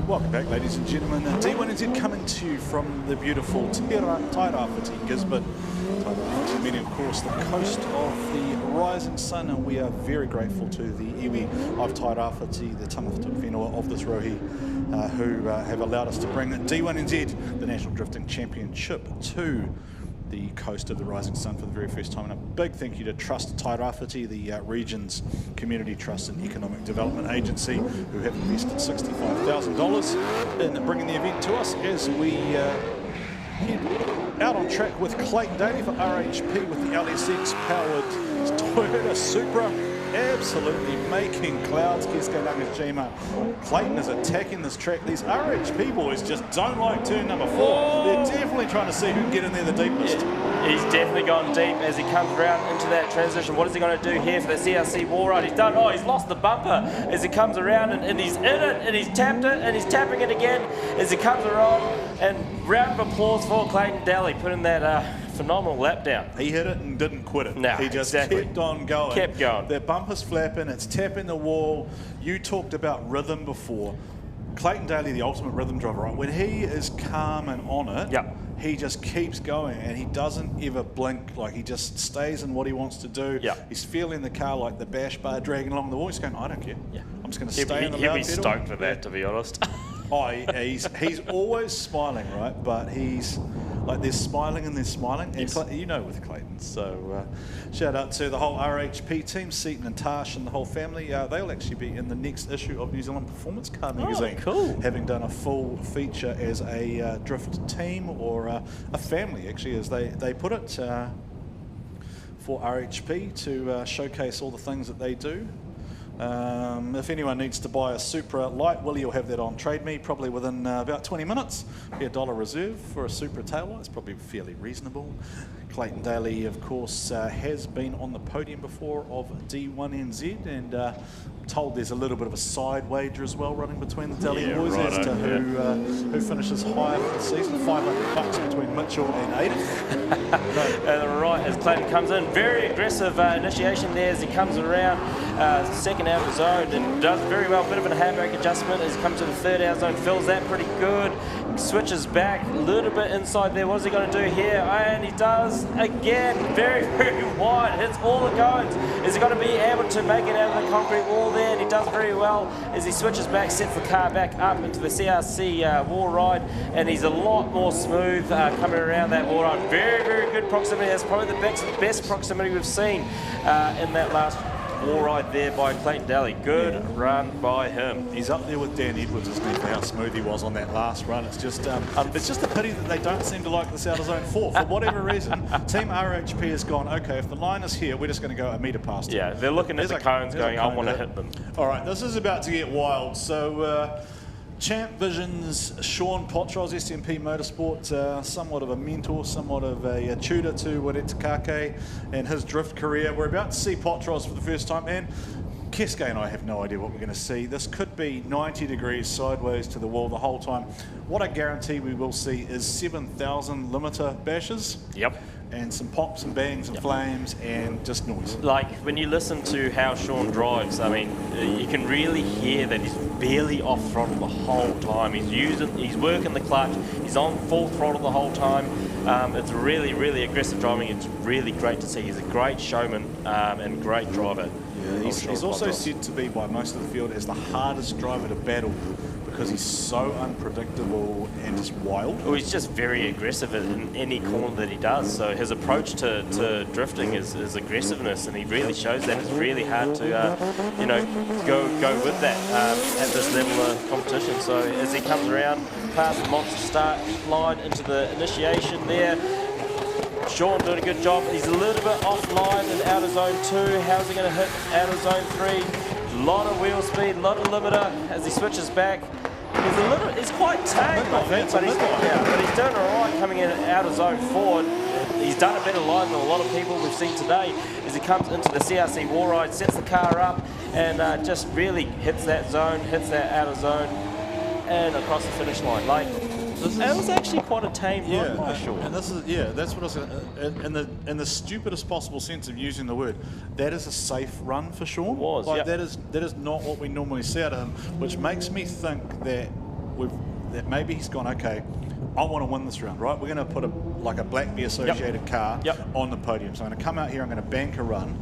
Welcome back, ladies and gentlemen. D1NZ coming to you from the beautiful Tairāwhiti, Gisborne. Tairāwhiti meaning, of course, the coast of the rising sun, and we are very grateful to the iwi of Tairāwhiti, the tangata whenua of this rohi, who have allowed us to bring D1NZ, the National Drifting Championship, to the coast of the rising sun for the very first time. And a big thank you to Trust Tairāwhiti, the region's community trust and economic development agency, who have invested $65,000 in bringing the event to us as we head out on track with Clayton Daly for RHP with the LSX powered Toyota Supra. Absolutely making clouds. Clayton is attacking this track. These RHP boys just don't like turn number 4. They're definitely trying to see who can get in there the deepest. Yeah, he's definitely gone deep as he comes around into that transition. What is he going to do here for the CRC wall ride? He's done, he's lost the bumper as he comes around, and he's in it, and he's tapped it, and he's tapping it again as he comes around. And round of applause for Clayton Daly, putting that phenomenal lap down. He hit it and didn't quit it. No, he just kept on going. Kept going. Their bumper's flapping, it's tapping the wall. You talked about rhythm before. Clayton Daly, the ultimate rhythm driver, right? When he is calm and on it, he just keeps going and he doesn't ever blink. Like, he just stays in what he wants to do. He's feeling the car like the bash bar dragging along the wall. He's going, I don't care. I'm just going to stay in the loud pedal. He'll be stoked for that, to be honest. He's always smiling, right? But he's like, there's smiling and there's smiling. Yes. And you know, with Clayton. So shout out to the whole RHP team, Seaton and Tash and the whole family. They'll actually be in the next issue of New Zealand Performance Car Magazine. Oh, cool. Having done a full feature as a drift team or a family, actually, as they put it, for RHP to showcase all the things that they do. If anyone needs to buy a Supra light, Willie will have that on Trade Me probably within about 20 minutes. Be $1 reserve for a Supra taillight. It's probably fairly reasonable. Clayton Daly, of course, has been on the podium before of D1NZ, and I'm told there's a little bit of a side wager as well running between the Daly boys as to who finishes higher for the season. $500 between Mitchell and Aiden. Right, as Clayton comes in, very aggressive initiation there as he comes around second outer zone and does very well. Bit of a handbrake adjustment as he comes to the third outer zone, fills that pretty good. Switches back a little bit inside there. What is he going to do here? And he does again, very, very wide. Hits all the cones. Is he going to be able to make it out of the concrete wall there? And he does very well as he switches back, sets the car back up into the CRC wall ride, and he's a lot more smooth coming around that wall ride. Very, very good proximity. That's probably the best proximity we've seen in that last wall ride there by Clayton Daly. Good run by him. He's up there with Dan Edwards, isn't he, for how smooth he was on that last run. It's just a pity that they don't seem to like this outer zone 4. For whatever reason, Team RHP has gone, okay, if the line is here, we're just going to go a metre past it. Yeah, they're looking at the cones going, I want to hit them. All right, this is about to get wild. So Champ Vision's Sean Potros, SMP Motorsport, somewhat of a mentor, somewhat of a tutor to Wareta Kake and his drift career. We're about to see Potros for the first time, and Keske and I have no idea what we're going to see. This could be 90 degrees sideways to the wall the whole time. What I guarantee we will see is 7,000 limiter bashes. Yep. And some pops and bangs and flames and just noise. Like, when you listen to how Sean drives, I mean, you can really hear that he's barely off throttle the whole time. He's working the clutch, he's on full throttle the whole time. It's really, really aggressive driving. It's really great to see. He's a great showman and great driver. Yeah, he's also said to be by most of the field as the hardest driver to battle, because he's so unpredictable and just wild. Well, he's just very aggressive in any corner that he does. So his approach to drifting is aggressiveness, and he really shows that. It's really hard to, go with that at this level of competition. So as he comes around past the monster start line into the initiation there, Sean doing a good job. He's a little bit offline in outer zone 2. How's he going to hit outer zone 3? A lot of wheel speed, a lot of limiter as he switches back. He's quite tame, I think, but he's doing all right coming in out of zone 4. He's done a better line than a lot of people we've seen today as he comes into the CRC wall ride, sets the car up, and just really hits that zone, hits that outer zone, and across the finish line. Like, it was actually quite a tame run by Sean. And this is, that's what I was in the stupidest possible sense of using the word. That is a safe run for Sean. It was, like, that is not what we normally see out of him, which makes me think that that maybe he's gone, okay, I want to win this round, right? We're going to put a BlackBee associated car on the podium. So I'm going to come out here, I'm going to bank a run,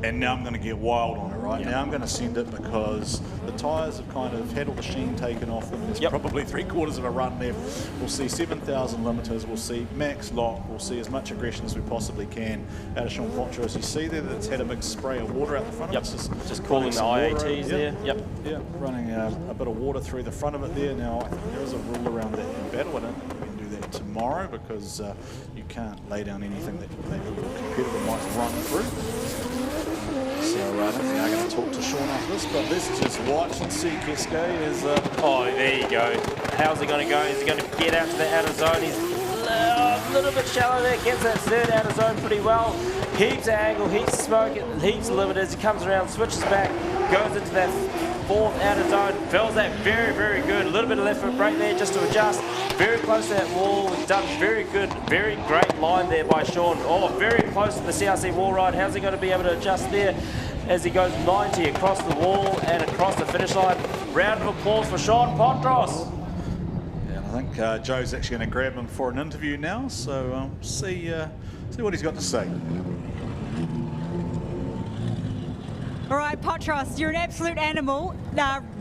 and now I'm going to get wild on it, right? Now I'm going to send it because the tyres have kind of had all the sheen taken off them. There's probably 3/4 of a run left. We'll see 7,000 limiters. We'll see max lock. We'll see as much aggression as we possibly can out of Sean Potros. You see there that it's had a big spray of water out the front of it. Just calling the IATs there. Yeah, running a bit of water through the front of it there. Now, I think there is a rule around that in battle. I don't think we can do that tomorrow because you can't lay down anything that maybe your competitor might run through. So I don't think I'm going to talk to Sean after this, but let's just watch and see. Cascade is... Oh, there you go. How's he going to go? Is he going to get out to the outer zone? He's a little bit shallow there, gets that third outer zone pretty well. Heaps of angle, heaps of smoke, heaps of limiters. He comes around, switches back, goes into that fourth outer zone, fills that very, very good. A little bit of left foot brake there just to adjust. Very close to that wall. He's done very good, very great line there by Sean. Oh, very close to the CRC wall ride. How's he going to be able to adjust there as he goes 90 across the wall and across the finish line? Round of applause for Sean Potros. And I think Joe's actually going to grab him for an interview now, so see what he's got to say. All right, Potros, you're an absolute animal.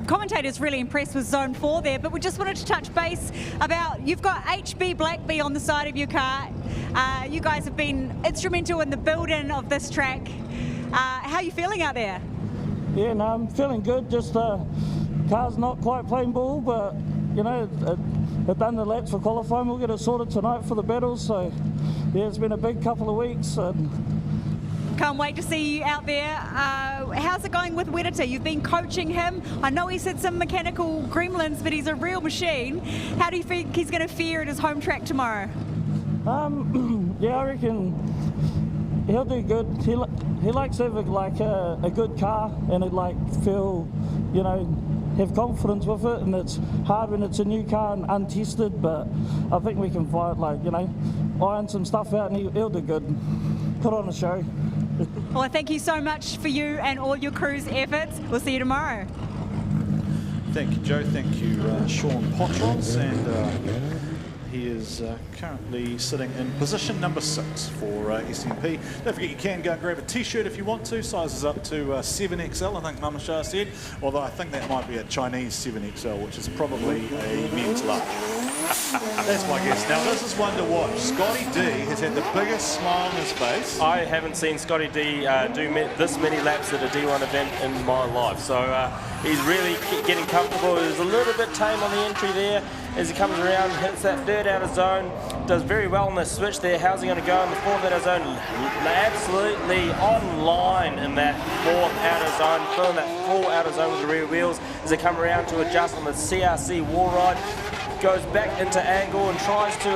Commentators really impressed with Zone 4 there, but we just wanted to touch base about, you've got HB BlackBee on the side of your car. You guys have been instrumental in the building of this track. How are you feeling out there? Yeah, no, I'm feeling good. Just car's not quite playing ball, but you know, they've done the laps for qualifying. We'll get it sorted tonight for the battles. So yeah, it's been a big couple of weeks. Can't wait to see you out there. How's it going with Wedita? You've been coaching him. I know he's had some mechanical gremlins, but he's a real machine. How do you think he's going to fare at his home track tomorrow? Yeah, I reckon he'll do good. He likes to have a good car and feel, you know, have confidence with it, and it's hard when it's a new car and untested, but I think we can iron some stuff out and he'll do good. Put on a show. Well, thank you so much for you and all your crew's efforts. We'll see you tomorrow. Thank you, Joe. Thank you, Sean Potros, and he is currently sitting in position number 6 for SMP. Don't forget you can go and grab a t-shirt if you want to. Sizes up to 7XL, I think Mama Shah said, although I think that might be a Chinese 7XL, which is probably a men's large. That's my guess. Now this is one to watch. Scotty D has had the biggest smile on his face. I haven't seen Scotty D do this many laps at a D1 event in my life, so he's really getting comfortable. He was a little bit tame on the entry there as he comes around, hits that third outer zone, does very well on the switch there. How's he going to go in the fourth outer zone? Absolutely online in that fourth outer zone, filling that full outer zone with the rear wheels as they come around to adjust on the CRC wall ride. Goes back into angle and tries to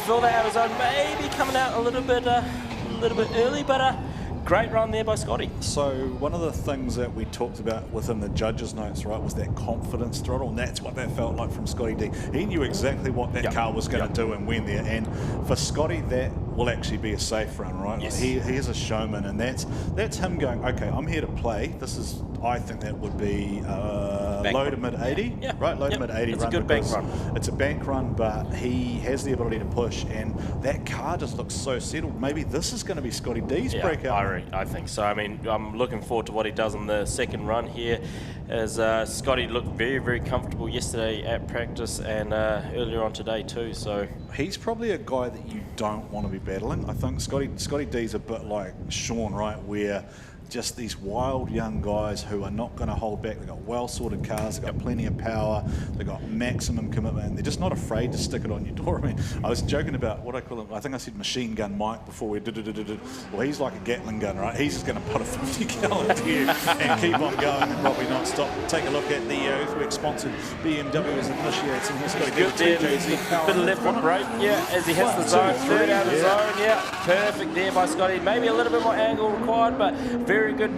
fill that outer zone, maybe coming out a little bit early, but great run there by Scotty. So one of the things that we talked about within the judges' notes, right, was that confidence throttle, and that's what that felt like from Scotty D. He knew exactly what that car was going to do and when there, and for Scotty that will actually be a safe run, right? Yes. He is a showman, and that's him going, okay, I'm here to play. This is, I think that would be low to mid 80, right? Low to mid 80 it's run. It's a good bank run. It's a bank run, but he has the ability to push, and that car just looks so settled. Maybe this is going to be Scotty D's breakout. I think so. I mean, I'm looking forward to what he does in the second run here, as Scotty looked very, very comfortable yesterday at practice and earlier on today too. So he's probably a guy that you don't want to be battling. I think Scotty D's a bit like Sean, right, where just these wild young guys who are not going to hold back. They've got well-sorted cars, they've got plenty of power, they've got maximum commitment, and they're just not afraid to stick it on your door. I mean, I was joking about what I call him, I think I said machine gun Mike before we did. Well, he's like a Gatling gun, right? He's just going to put a 50-gallon to you and keep on going and probably not stop. Take a look at the Earthwork-sponsored BMW as it initiates, and he's got a good bit of left foot brake, as he hits the zone, third out of the zone, perfect there by Scotty. Maybe a little bit more angle required, but very good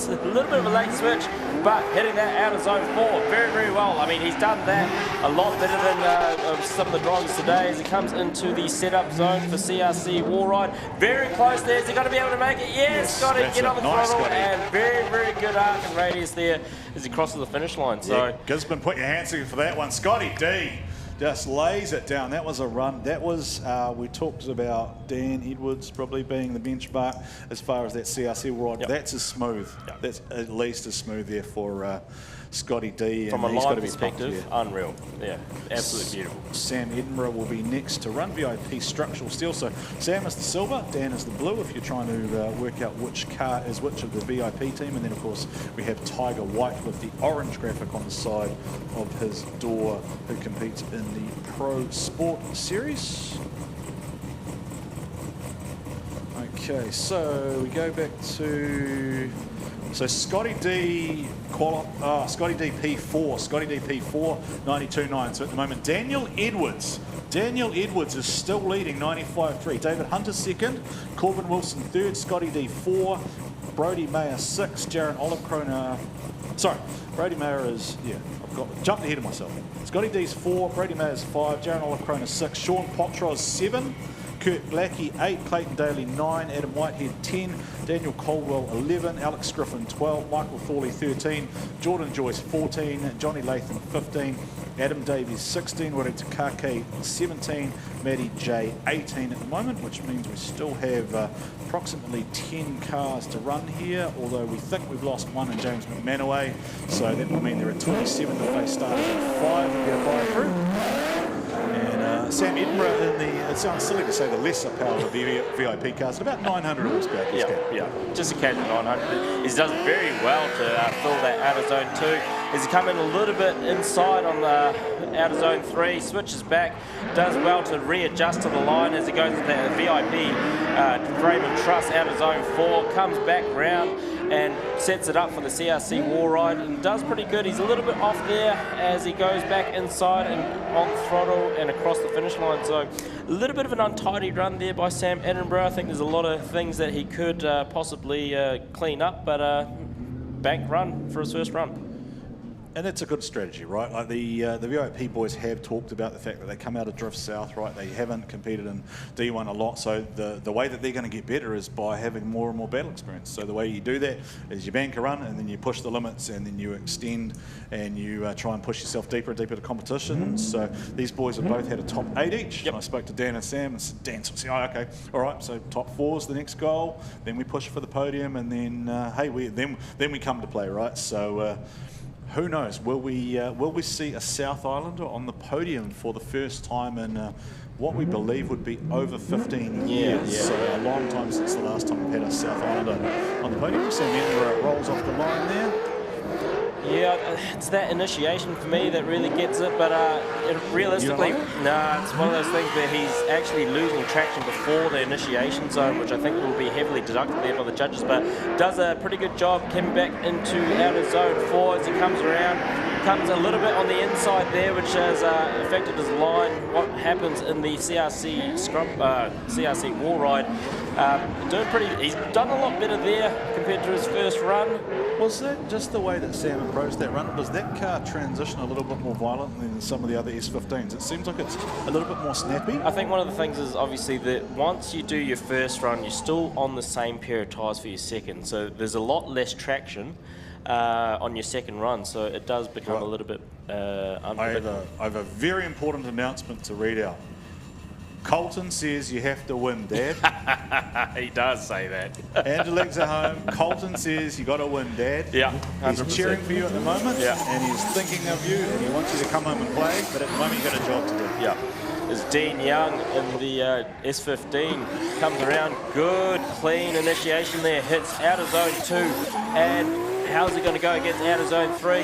a little bit of a late switch, but hitting that out of zone 4 very, very well. I mean, he's done that a lot better than some of the drivers today as he comes into the setup zone for CRC Wallride. Very close there. Is he going to be able to make it? Yes, got to get on the throttle. And very, very good arc and radius there as he crosses the finish line. So yeah, Gisborne, put your hands together for that one. Scotty D just lays it down. That was a run. That was, we talked about Dan Edwards probably being the benchmark as far as that CRC ride. Yep. That's as smooth. Yep. That's at least as smooth there for Scotty D. From a line perspective, unreal. Yeah, absolutely beautiful. Sam Edinburgh will be next to run VIP structural steel. So Sam is the silver, Dan is the blue if you're trying to work out which car is which of the VIP team. And then of course we have Tiger White with the orange graphic on the side of his door, who competes in the Pro Sport Series. Okay, so we go back to Scotty D Scotty D P4, 92.9. So at the moment, Daniel Edwards is still leading 95.3. David Hunter second, Corbin Wilson third, Scotty D 4, Brody Mayer 6, Jaron Olivecroner. Sorry, Brody Mayer is, jumped ahead of myself. Scotty D's 4, Brody Mayer's 5, Jaron Olivecroner 6, Sean Potros 7, Kurt Blackie 8, Clayton Daly 9, Adam Whitehead 10, Daniel Caldwell 11, Alex Griffin 12, Michael Thorley 13, Jordan Joyce 14, Johnny Latham 15, Adam Davies 16, Wari Takake 17, Matty J 18 at the moment, which means we still have approximately 10 cars to run here, although we think we've lost one in James McManaway, so that will mean there are 27 to face starters and 5 to get by through. And Sam Edinburgh in the, it sounds silly to say the lesser power of the VIP cars, at about 900 horsepower. Yeah, just a casual 900. He does very well to fill that out of zone 2. As he come in a little bit inside on the out of zone 3, switches back, does well to readjust to the line as he goes into the VIP frame and truss out of zone 4, comes back round and sets it up for the CRC Wallride and does pretty good. He's a little bit off there as he goes back inside and on throttle and across the finish line. So a little bit of an untidy run there by Sam Edinburgh. I think there's a lot of things that he could possibly clean up, but bank run for his first run. And that's a good strategy, right? Like the VIP boys have talked about the fact that they come out of Drift South, right? They haven't competed in D1 a lot, so the way that they're going to get better is by having more and more battle experience. So the way you do that is you bank a run, and then you push the limits, and then you extend, and you try and push yourself deeper and deeper to competition. So these boys have both had a top 8 each. Yep. And I spoke to Dan and Sam, and Dan said, "Oh, okay, all right. So top 4 is the next goal. Then we push for the podium, and then hey, then we come to play, right?" So. Who knows? Will we see a South Islander on the podium for the first time in what we believe would be over 15 years? Yeah. So a long time since the last time we've had a South Islander on the podium. Sam Edinburgh rolls off the line there. Yeah, it's that initiation for me that really gets it, but realistically, it's one of those things where he's actually losing traction before the initiation zone, which I think will be heavily deducted there by the judges, but does a pretty good job coming back into out of zone 4 as he comes around. Comes a little bit on the inside there, which has affected his line. What happens in the CRC CRC Wallride? He's done a lot better there compared to his first run. Was that just the way that Sam approached that run? Does that car transition a little bit more violently than some of the other S15s? It seems like it's a little bit more snappy. I think one of the things is obviously that once you do your first run, you're still on the same pair of tyres for your second, so there's a lot less traction on your second run, so it does become a little bit unpredictable. I have a very important announcement to read out. Colton says you have to win, Dad. He does say that. Angelique's at home. Colton says you got to win, Dad. Yeah, 100%. He's cheering for you at the moment, and he's thinking of you, and he wants you to come home and play, but at the moment you've got a job to do. Yeah. As Dean Young in the S15 comes around, good, clean initiation there, hits out of zone 2, and how's he going to go against out of zone 3?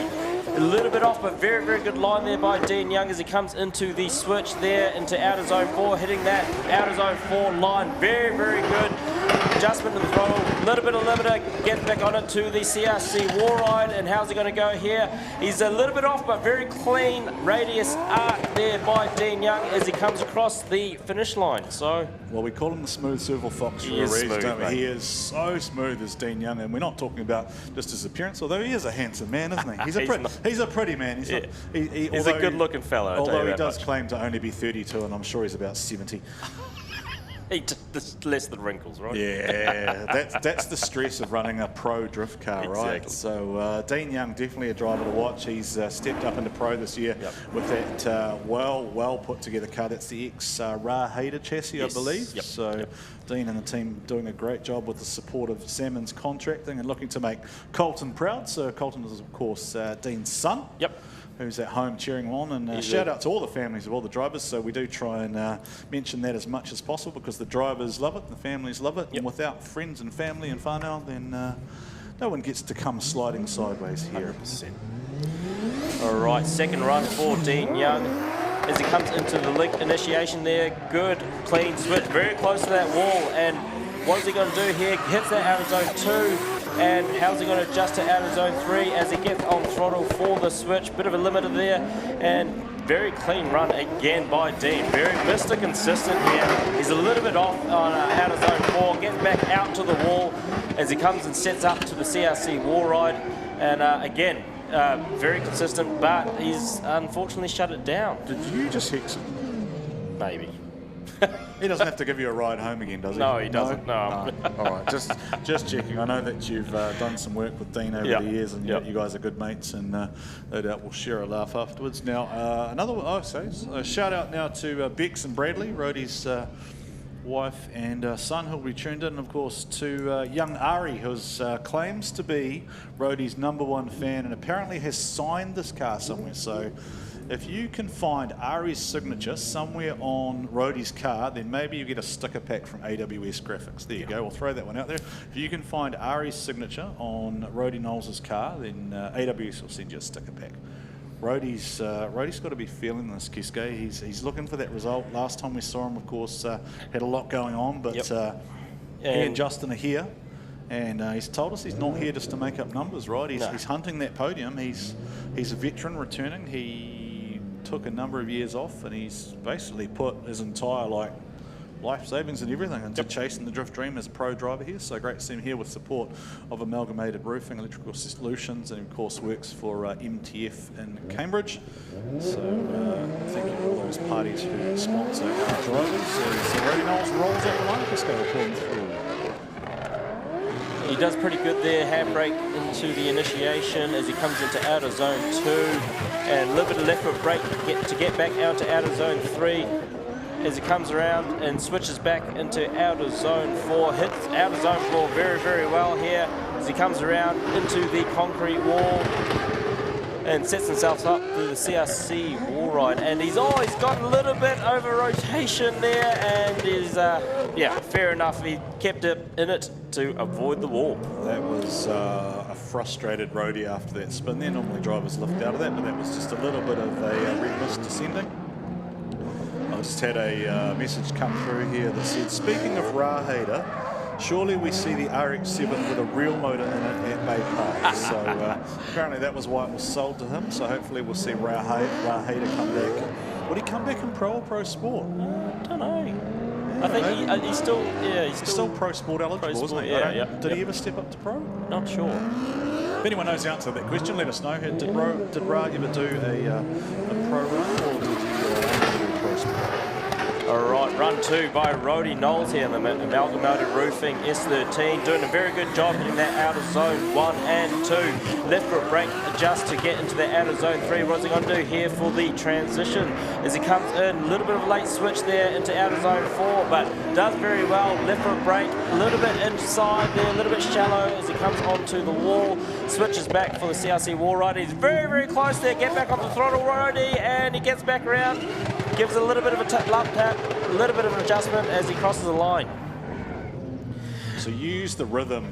A little bit off, but very, very good line there by Dean Young as he comes into the switch there into out of zone 4, hitting that out of zone 4 line. Very, very good. adjustment in the throttle, a little bit of limiter, gets back on it to the CRC War Ride, and how's he going to go here? He's a little bit off, but very clean radius arc there by Dean Young as he comes across the finish line. So, well, we call him the smooth silver fox for a reason, don't we? He is so smooth as Dean Young, and we're not talking about just his appearance, although he is a handsome man, isn't he? He's a pretty man. He's a good-looking fella. Although he does claim to only be 32, and I'm sure he's about 70. Just less than wrinkles, right? Yeah, that's the stress of running a pro drift car, right? Exactly. So Dean Young, definitely a driver to watch. He's stepped up into pro this year with that well put together car. That's the ex-Tairāwhiti chassis, I believe. So Dean and the team doing a great job with the support of Salmon's Contracting and looking to make Colton proud. So Colton is, of course, Dean's son. Who's at home cheering on, and shout out to all the families of all the drivers. So we do try and mention that as much as possible because the drivers love it, the families love it, and without friends and family and whānau, then no one gets to come sliding sideways here. 100%. All right, second run for Dean Young as he comes into the link initiation there. Good, clean switch, very close to that wall, and what is he going to do here? Hits that out of zone 2. And how's he going to adjust to out of zone 3 as he gets on throttle for the switch? Bit of a limiter there, and very clean run again by Dean. Very Mr. Consistent here. He's a little bit off on out of zone 4, gets back out to the wall as he comes and sets up to the CRC War Ride. And again, very consistent, but he's unfortunately shut it down. Did you just hex him? Maybe. He doesn't have to give you a ride home again, does he? No, he doesn't. No. All right, just checking. I know that you've done some work with Dean over the years, and you guys are good mates, and no doubt we'll share a laugh afterwards. Now, another one. A shout out now to Bex and Bradley, Rhodey's wife and son, who'll be tuned in, and of course to young Ari, who claims to be Rhodey's #1 fan, and apparently has signed this car somewhere. So, if you can find Ari's signature somewhere on Rhodey's car, then maybe you get a sticker pack from AWS Graphics. There you go, we'll throw that one out there. If you can find Ari's signature on Rhodey Knowles' car, then AWS will send you a sticker pack. Rhodey's got to be feeling this, Kiske. He's looking for that result. Last time we saw him, of course, had a lot going on, but he and Justin are here. And he's told us he's not here just to make up numbers, right? He's hunting that podium. He's a veteran returning. He took a number of years off, and he's basically put his entire life savings and everything into chasing the drift dream as a pro driver here. So great to see him here with support of Amalgamated Roofing, Electrical Solutions, and of course works for MTF in Cambridge. So thank you to all those parties who sponsor our drivers. So Rhodey Knowles rolls out the line. Let's go through. He does pretty good there, handbrake into the initiation as he comes into outer zone 2, and a little bit of left foot brake to get back out to outer zone 3 as he comes around and switches back into outer zone 4, hits outer zone 4 very, very well here as he comes around into the concrete wall and sets himself up to the CRC War Ride, and he's always got a little bit over rotation there, and is fair enough, he kept it in it to avoid the wall. That was a frustrated Rhodey after that spin there. Normally drivers lift out of that, but that was just a little bit of a red mist descending. I just had a message come through here that said, speaking of Rāheida, surely we see the RX-7 with a real motor in it at Bay Park. So apparently that was why it was sold to him. So hopefully we'll see Rāheida come back. Would he come back in Pro or Pro Sport? I don't know. I think he's still Pro Sport eligible, isn't he? Did he ever step up to Pro? Not sure. If anyone knows the answer to that question, let us know. Did Ra ever do a Pro run, or did he do Pro Sport? All right, run 2 by Rhodey Knowles here, the Amalgamated Roofing S13, doing a very good job hitting that out of zone 1 and 2. Left foot brake adjust to get into the out of zone 3. What's he going to do here for the transition? As he comes in, a little bit of a late switch there into out of zone 4, but does very well. Left foot brake, a little bit inside there, a little bit shallow as he comes onto the wall. Switches back for the CRC War Ride. He's very, very close there. Get back on the throttle, Rhodey, and he gets back around. Gives a little bit of a love tap, a little bit of an adjustment as he crosses the line. So use the rhythm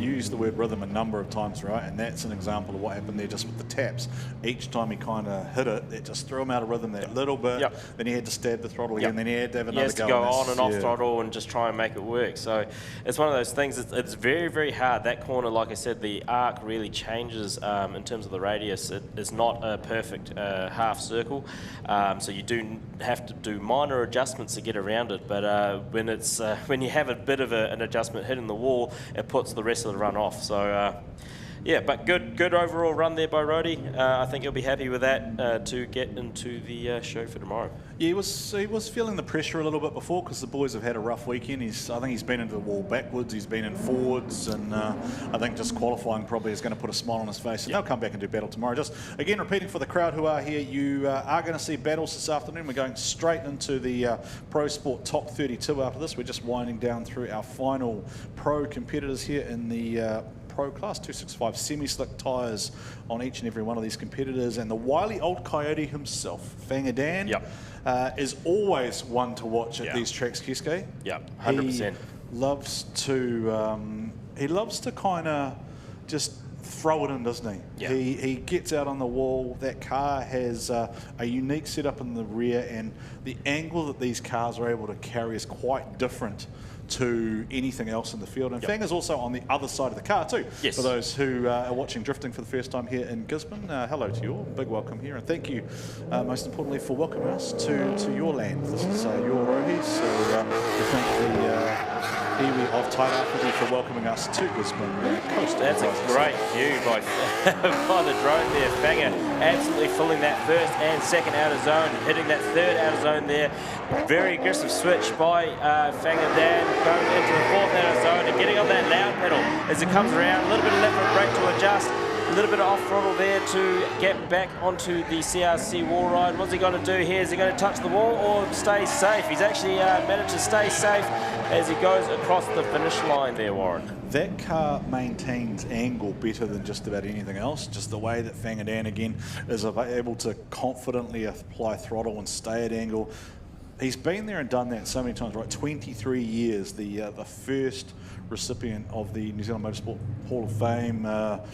used the word rhythm a number of times, right? And that's an example of what happened there just with the taps. Each time he kind of hit it, it just threw him out of rhythm that little bit. Then he had to stab the throttle again, then he had to have another go. He has to go on and off throttle and just try and make it work. So it's one of those things, it's very, very hard. That corner, like I said, the arc really changes in terms of the radius. It is not a perfect half circle, so you do have to do minor adjustments to get around it. But when you have a bit of an adjustment hitting the wall, it puts the rest of the run off. So yeah, but good overall run there by Rody. I think he'll be happy with that to get into the show for tomorrow. Yeah, he was feeling the pressure a little bit before because the boys have had a rough weekend. I think he's been into the wall backwards, he's been in forwards, and I think just qualifying probably is going to put a smile on his face. And they'll come back and do battle tomorrow. Just again, repeating for the crowd who are here, you are going to see battles this afternoon. We're going straight into the Pro Sport Top 32 after this. We're just winding down through our final pro competitors here in the Pro Class 265 semi-slick tyres on each and every one of these competitors, and the wily old coyote himself, Fanga Dan, is always one to watch at these tracks, Kiske. Yeah, 100%. He loves to kind of just throw it in, doesn't he? He gets out on the wall. That car has a unique setup in the rear, and the angle that these cars are able to carry is quite different to anything else in the field. And Fanga's also on the other side of the car too. Yes. For those who are watching drifting for the first time here in Gisborne, hello to you all. Big welcome here, and thank you most importantly for welcoming us to your land. This is your roadies, so we thank the iwi of Tairāwhiti for welcoming us to Gisborne Coast. That's a great view by the drone there. Fanga absolutely filling that first and second outer zone, hitting that third outer zone there. Very aggressive switch by Fanga Dan, going into the fourth outer zone and getting on that loud pedal as it comes around. A little bit of left foot brake to adjust. A little bit of off throttle there to get back onto the CRC wall ride. What's he going to do here? Is he going to touch the wall or stay safe? He's actually managed to stay safe as he goes across the finish line there, Warren. That car maintains angle better than just about anything else. Just the way that Fanga Dan again is able to confidently apply throttle and stay at angle. He's been there and done that so many times, right? 23 years, the first recipient of the New Zealand Motorsport Hall of Fame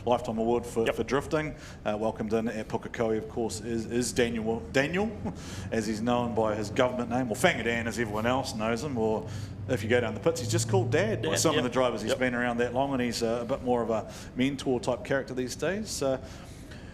Lifetime Award for drifting. Welcomed in at Pukekohe, of course, is Daniel, as he's known by his government name, or Fanga Dan as everyone else knows him, or if you go down the pits, he's just called Dad by some of the drivers. He's been around that long, and he's a bit more of a mentor type character these days.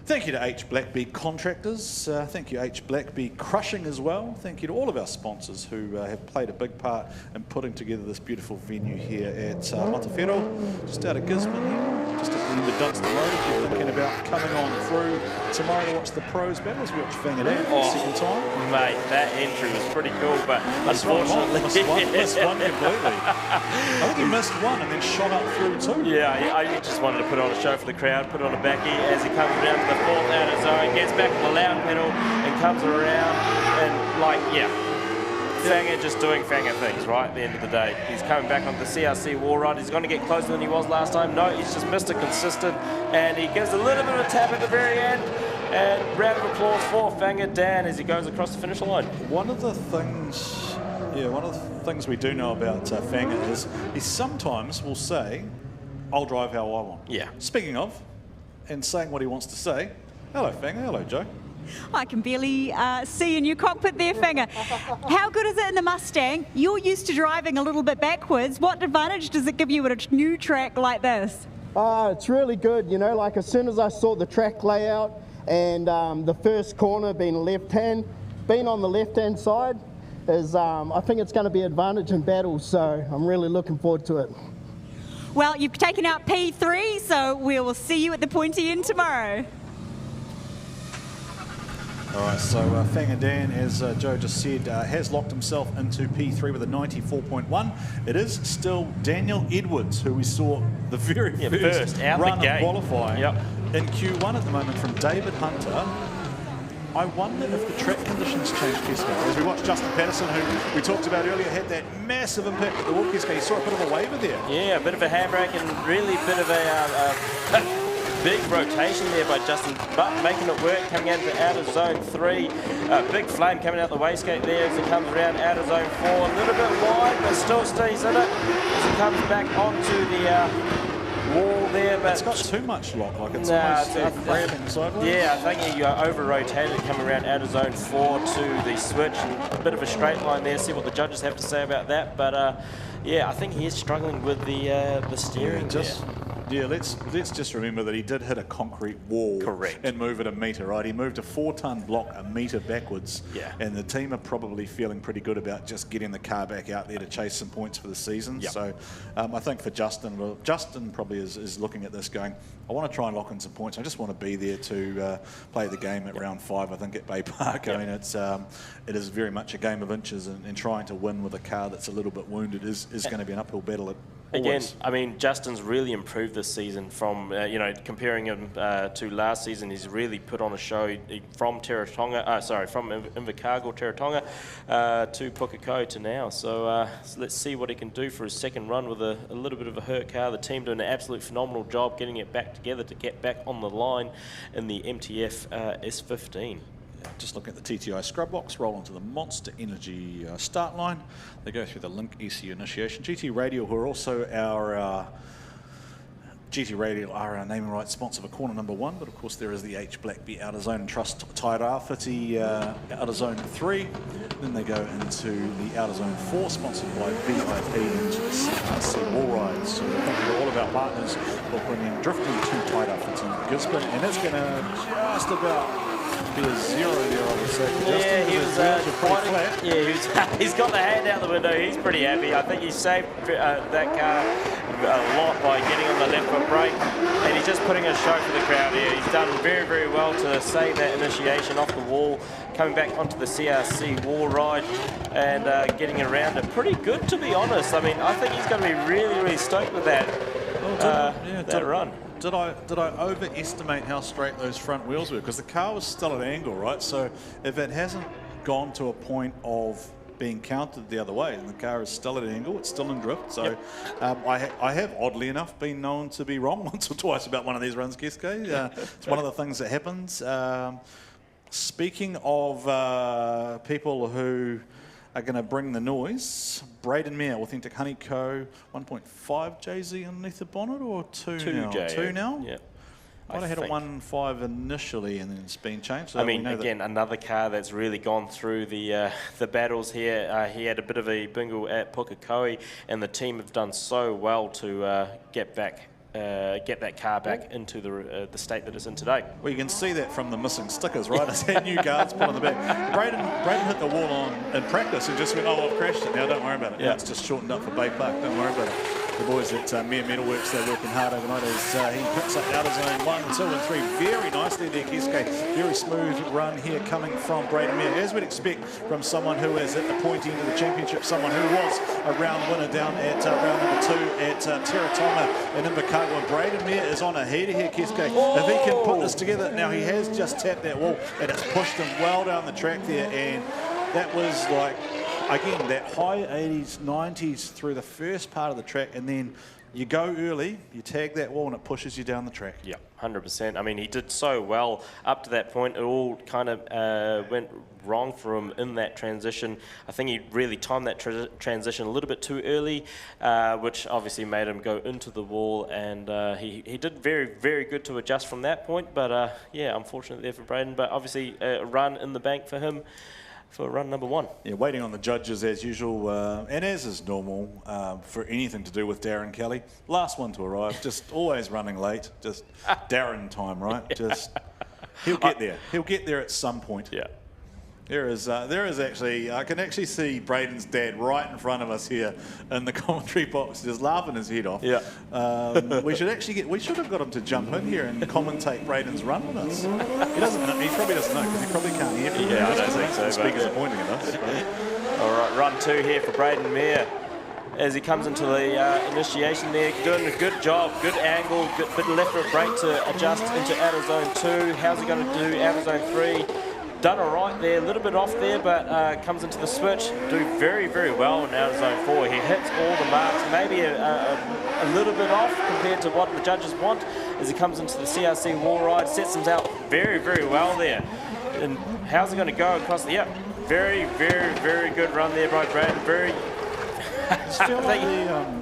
Thank you to H BlackBee Contractors. Thank you H BlackBee Crushing as well. Thank you to all of our sponsors who have played a big part in putting together this beautiful venue here at Motorsport, just out of Gisborne here, just at the end of Dunster Road. If you're thinking about coming on through tomorrow to watch the pros battles, we watch Fanga Dan for the second time. Mate, that entry was pretty cool, but unfortunately... Missed one completely. I think he missed one and then shot up through two. Yeah, I just wanted to put on a show for the crowd, put on a backie as he comes around to the fourth outer zone, gets back on the loud pedal and comes around and Fanga just doing Fanga things, right, at the end of the day. He's coming back on the CRC wall ride. He's going to get closer than he was last time. No, he's just Mr. Consistent, and he gives a little bit of a tap at the very end. And round of applause for Fanga Dan as he goes across the finish line. One of the things we do know about Fanga is he sometimes will say, I'll drive how I want. Yeah. Speaking of, and saying what he wants to say, hello Fanga, hello Joe. I can barely see in your cockpit there, Fanga. How good is it in the Mustang? You're used to driving a little bit backwards. What advantage does it give you at a new track like this? It's really good, you know, like as soon as I saw the track layout and the first corner being on the left-hand side, is I think it's going to be an advantage in battle, so I'm really looking forward to it. Well, you've taken out P3, so we will see you at the pointy end tomorrow. All right, so Fanga Dan, as Joe just said, has locked himself into P3 with a 94.1. It is still Daniel Edwards, who we saw the very first run of qualifying in Q1 at the moment from David Hunter. I wonder if the track conditions change, Kiske. As we watched Justin Patterson, who we talked about earlier, had that massive impact at the wall, Kiske. You saw a bit of a waver there. Yeah, a bit of a handbrake and really a bit of a big rotation there by Justin, but making it work, coming out of outer zone 3. Big flame coming out the wastegate there as it comes around outer zone 4. A little bit wide, but still stays in it as it comes back onto the wall there, but it's got too much lock. Like it's nah, almost grabbing sideways. Yeah, I think he over-rotated coming around out of zone 4 to the switch. And a bit of a straight line there. See what the judges have to say about that. But yeah, I think he is struggling with the steering. Yeah, let's just remember that he did hit a concrete wall. Correct. And move it a metre, right? He moved a 4-ton block a metre backwards. Yeah. And the team are probably feeling pretty good about just getting the car back out there to chase some points for the season. Yep. So I think for Justin, well, Justin probably is looking at this going, I want to try and lock in some points. I just want to be there to play the game at round 5, I think, at Bay Park. I mean, it is very much a game of inches, and trying to win with a car that's a little bit wounded is going to be an uphill battle. Again, I mean, Justin's really improved this season from, you know, comparing him to last season. He's really put on a show from from Invercargill, Tairāwhiti to Pukekohe to now. So let's see what he can do for his second run with a little bit of a hurt car. The team doing an absolute phenomenal job getting it back together to get back on the line in the MTF S15. Just looking at the TTI scrub box, roll onto the Monster Energy start line. They go through the Link ECU initiation. GT Radio, who are also our GT Radio are our naming rights sponsor for corner number 1, but of course there is the H BlackBee Outer Zone and Trust Tairāwhiti Outer Zone 3. Then they go into the Outer Zone 4, sponsored by VIP and CRC Wall Rides. So thank you to all of our partners for bringing drifting to Tairāwhiti Gisborne, and it's going to just about be a 0 there, I would say. Yeah, he was quite flat. Yeah, he's got the hand out the window. He's pretty happy. I think he saved that car a lot by getting on the left foot brake, and he's just putting a show for the crowd here. He's done very, very well to save that initiation off the wall, coming back onto the CRC wall ride and getting around it pretty good, to be honest. I mean, I think he's going to be really, really stoked with that, that run. Did I overestimate how straight those front wheels were? Because the car was still at an angle, right? So if it hasn't gone to a point of being counted the other way, and the car is still at an angle, it's still in drift. So I have, oddly enough, been known to be wrong once or twice about one of these runs, Keske. It's one of the things that happens. Speaking of people who are going to bring the noise, Braden Mayer, Authentic Honey Co. 1.5 JZ underneath the bonnet, or 2 now? 2 now? Yeah. I had a 1.5 initially, and then it's been changed. So I mean, again, another car that's really gone through the battles here. He had a bit of a bingle at Pukekohe, and the team have done so well to get that car back into the state that it's in today. Well, you can see that from the missing stickers, right? It's had new guards put on the back. Braden hit the wall in practice and just went, oh, I've crashed it now, don't worry about it. Yeah. Now it's just shortened up for Bay Park, don't worry about it. The boys at Mere Metalworks, they're working hard overnight as he picks up Outer Zone 1, 2 and 3 very nicely there, Keske. Very smooth run here coming from Braden Mayer, as we'd expect from someone who is at the pointy end of the championship, someone who was a round winner down at round number 2 at Tairāwhiti in Invercargill. And Braden Mayer is on a heater here, Keske. If he can put this together, now he has just tapped that wall, and it's pushed him well down the track there, and that was like, again, that high 80s, 90s through the first part of the track, and then you go early, you tag that wall, and it pushes you down the track. Yeah, 100%. I mean, he did so well up to that point. It all kind of went wrong for him in that transition. I think he really timed that transition a little bit too early, which obviously made him go into the wall, and he did very, very good to adjust from that point. But yeah, unfortunately there for Braden, but obviously a run in the bank for him for run number 1. Yeah, waiting on the judges as usual, and as is normal for anything to do with Darren Kelly. Last one to arrive, just always running late, just Darren time, right? Just he'll get there. He'll get there at some point. Yeah. There is actually, I can actually see Braden's dad right in front of us here in the commentary box, just laughing his head off. Yeah. We should have got him to jump in here and commentate Braden's run with us. He doesn't know, he probably doesn't know, because he probably can't hear from Yeah, I don't think so. Speakers are pointing at us. All right, run 2 here for Braden Mayer. As he comes into the initiation there, doing a good job, good angle, good bit of left foot brake to adjust into outer zone 2. How's he going to do outer zone 3? Done all right there, a little bit off there, but comes into the switch, do very, very well in outer zone 4. He hits all the marks, maybe a little bit off compared to what the judges want as he comes into the CRC wall ride, sets him out very, very well there. And how's he going to go across the, yeah, very, very, very good run there by Braden. Very, I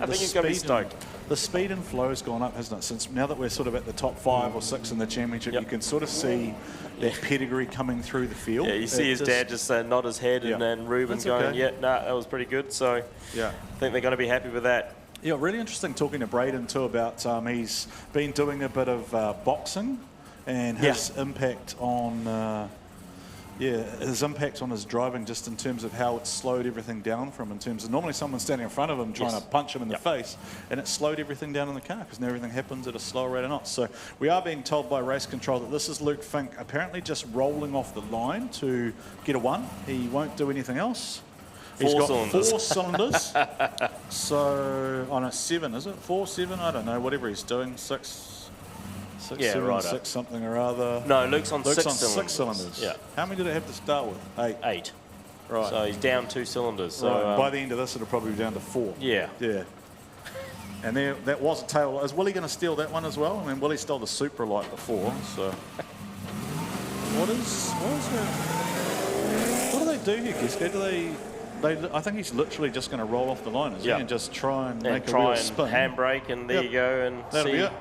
think he's going to be stoked. the speed and flow has gone up, hasn't it? Since now that we're sort of at the top 5 or 6 in the championship, you can sort of see that pedigree coming through the field. Yeah, you see his dad just nod his head, and then Ruben's going, yeah, no, that was pretty good. So yeah, I think they're going to be happy with that. Yeah, really interesting talking to Braden too about he's been doing a bit of boxing and his impact on his impact on his driving, just in terms of how it slowed everything down for him, in terms of normally someone standing in front of him trying to punch him in the face, and it slowed everything down in the car because now everything happens at a slower rate of knots. So we are being told by race control that this is Luke Fink apparently just rolling off the line to get a 1. He won't do anything else. He's got 4 cylinders. So on a 7, is it? 4, 7? I don't know. Whatever he's doing, 6, 7, 6 something or other. No, Luke's on 6 cylinders. 6 cylinders. Yeah. How many did it have to start with? 8. 8. Right. So he's down 2 cylinders. So right. By the end of this, it'll probably be down to 4. Yeah. Yeah. And there, that was a tail. Is Willie going to steal that one as well? I mean, Willie stole the Supra Light before, so. What do they do here, Gisco? Do they? I think he's literally just going to roll off the line, isn't he? And just try and make a real spin. Handbrake, and there you go, and that'll be it.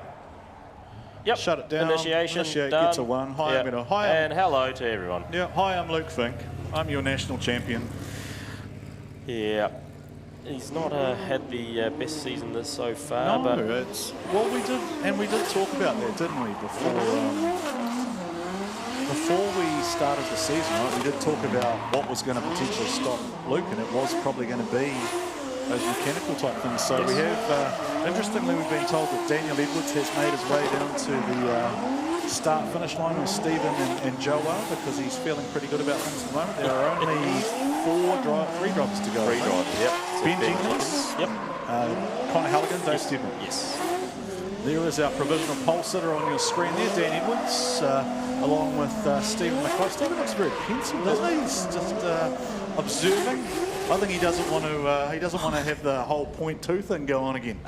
Yep. Shut it down. Initiate, gets a 1. Hi, and hello to everyone. Yeah. Hi, I'm Luke Fink. I'm your national champion. Yeah. He's not had the best season this so far. No, but it's we did talk about that, didn't we? Before we started the season, right? We did talk about what was going to potentially stop Luke, and it was probably going to be those mechanical type things. So we have, interestingly, we've been told that Daniel Edwards has made his way down to the start-finish line with Stephen and Joe are, because he's feeling pretty good about things at the moment. There are only 3 drivers to go. 3 drivers, yep. Ben Jenkins, Connor Halligan, Dave Stephen. Yes. There is our provisional pole sitter on your screen there, Dan Edwards, along with Stephen McCoy. Stephen looks very pensive, doesn't he? He's just observing. I think he doesn't want to. He doesn't want to have the whole .2 thing go on again.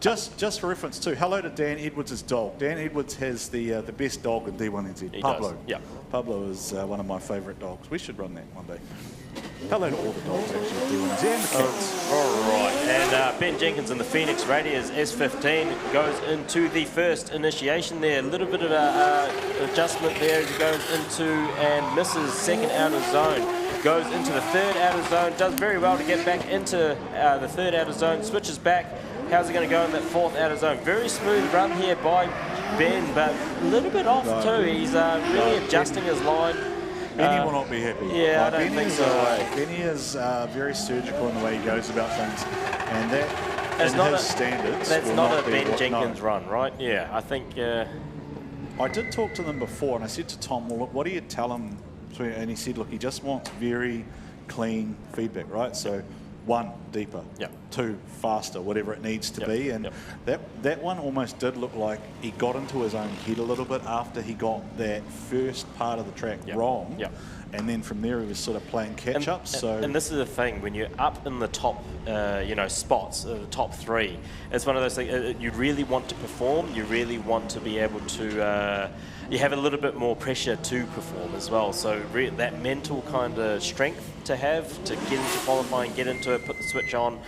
Just for reference too. Hello to Dan Edwards' dog. Dan Edwards has the best dog in D1NZ. Pablo. Yeah. Pablo is one of my favourite dogs. We should run that one day. Hello to all the dogs actually at D1NZ and the cats. All right. And Ben Jenkins in the Phoenix Radius S15 goes into the first initiation there. A little bit of adjustment there as he goes into and misses second outer zone. Goes into the third outer zone, does very well to get back into the third outer zone, switches back. How's he going to go in that fourth outer zone? Very smooth run here by Ben, but a little bit off too. He's really adjusting his line. Benny will not be happy. Yeah, I don't think so. Benny is very surgical in the way he goes about things, and that, it's in not his standards, that's will not a be Ben Jenkins run, right? Yeah, I think. I did talk to them before, and I said to Tom, well, look, what do you tell him? And he said, look, he just wants very clean feedback, right? So 1, deeper. 2, faster, whatever it needs to be. And that one almost did look like he got into his own head a little bit after he got that first part of the track wrong. And then from there he was sort of playing catch-up. And this is the thing, when you're up in the top spots, the top 3, it's one of those things, you really want to perform, you really want to be able to, you have a little bit more pressure to perform as well. So that mental kind of strength to have to get into qualifying, get into it, put the switch on,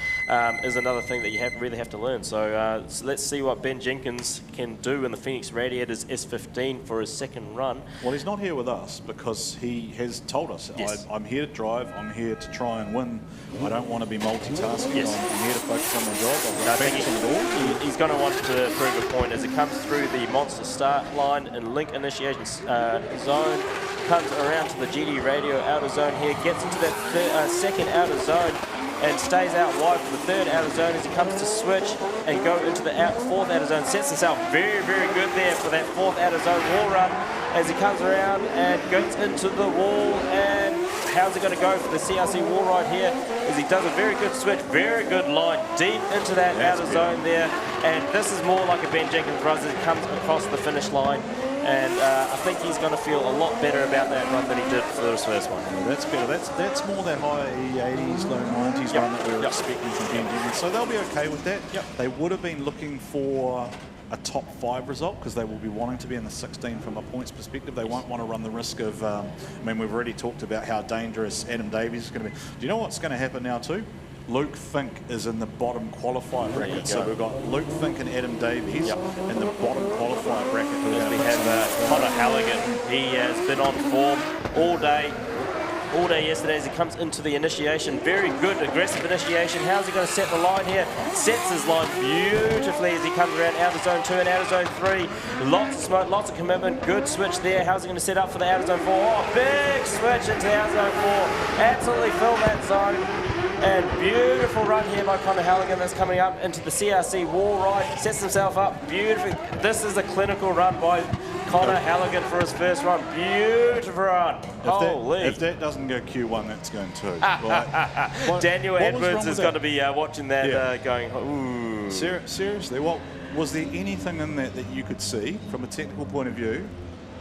is another thing that you really have to learn. So, let's see what Ben Jenkins can do in the Phoenix Radiators S15 for his second run. Well, he's not here with us because he has told us, I'm here to drive, I'm here to try and win. I don't want to be multitasking. I'm here to focus on my job. He's going to want to prove a point as it comes through the monster start line and link initiation zone. Comes around to the GD radio outer zone here, gets into that second outer zone and stays out wide for the third outer zone as he comes to switch and go into the fourth outer zone. Sets himself very, very good there for that fourth outer zone wall run as he comes around and goes into the wall. And how's he going to go for the CRC wall ride here as he does a very good switch, very good line deep into that outer zone there. And this is more like a Ben Jenkins run as he comes across the finish line. And I think he's going to feel a lot better about that run than he did for this first one. Yeah, that's better. That's more that high 80s, low 90s run that we were expecting from Ben Jenkins. So they'll be okay with that. They would have been looking for a top 5 result because they will be wanting to be in the 16 from a points perspective. They won't want to run the risk of, I mean, we've already talked about how dangerous Adam Davies is going to be. Do you know what's going to happen now too? Luke Fink is in the bottom qualifier bracket. So we've got Luke Fink and Adam Davies in the bottom qualifier bracket. We have Connor Halligan. He has been on form all day yesterday as he comes into the initiation. Very good, aggressive initiation. How's he going to set the line here? Sets his line beautifully as he comes around out of zone 2 and out of zone 3. Lots of smoke, lots of commitment. Good switch there. How's he going to set up for the out of zone 4? Oh, big switch into the out of zone 4. Absolutely fill that zone. And beautiful run here by Connor Halligan that's coming up into the CRC wall ride. Sets himself up beautifully. This is a clinical run by Connor Halligan for his first run. Beautiful run. Holy. If that doesn't go Q1, that's going to. Right. Daniel Edwards is going to be watching that going, ooh. Seriously, what was there anything in that you could see from a technical point of view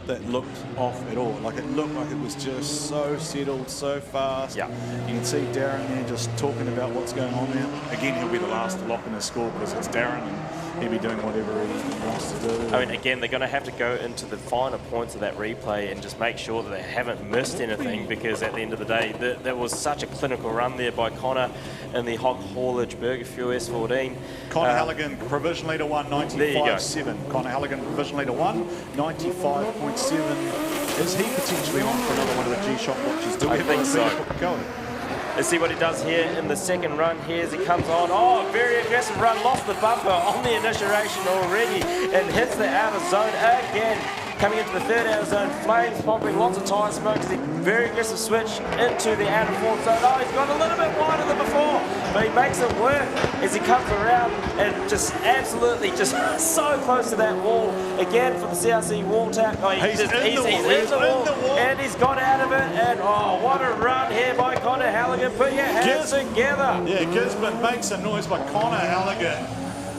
that looked off at all? Like, it looked like it was just so settled, so fast. Yeah. You can see Darren there just talking about what's going on there. Again, he'll be the last to lock in his score because it's Darren and he'll be doing whatever he wants to do. I mean, again, they're going to have to go into the finer points of that replay and just make sure that they haven't missed anything, because at the end of the day, there was such a clinical run there by Connor in the Hog Haulage Burger Fuel S14. Connor Halligan provisionally to 1, 95.7. Connor Halligan provisionally to 1, 95.7. Is he potentially on for another one of the G-Shock watches? Do we have think so. Going? Let's see what he does here in the second run here as he comes on. Oh, very aggressive run, lost the bumper on the initiation already and hits the outer zone again. Coming into the third outer zone, flames popping, lots of tyre smoke. Very aggressive switch into the outer fourth zone. Oh, he's got a little bit wider than before, but he makes it work as he comes around and just absolutely just so close to that wall. Again for the CRC wall tap. Oh, he's in the wall and he's got out of it. And oh, what a run here by Connor Halligan. Put your hands together. Yeah, Gisborne makes some noise by Connor Halligan.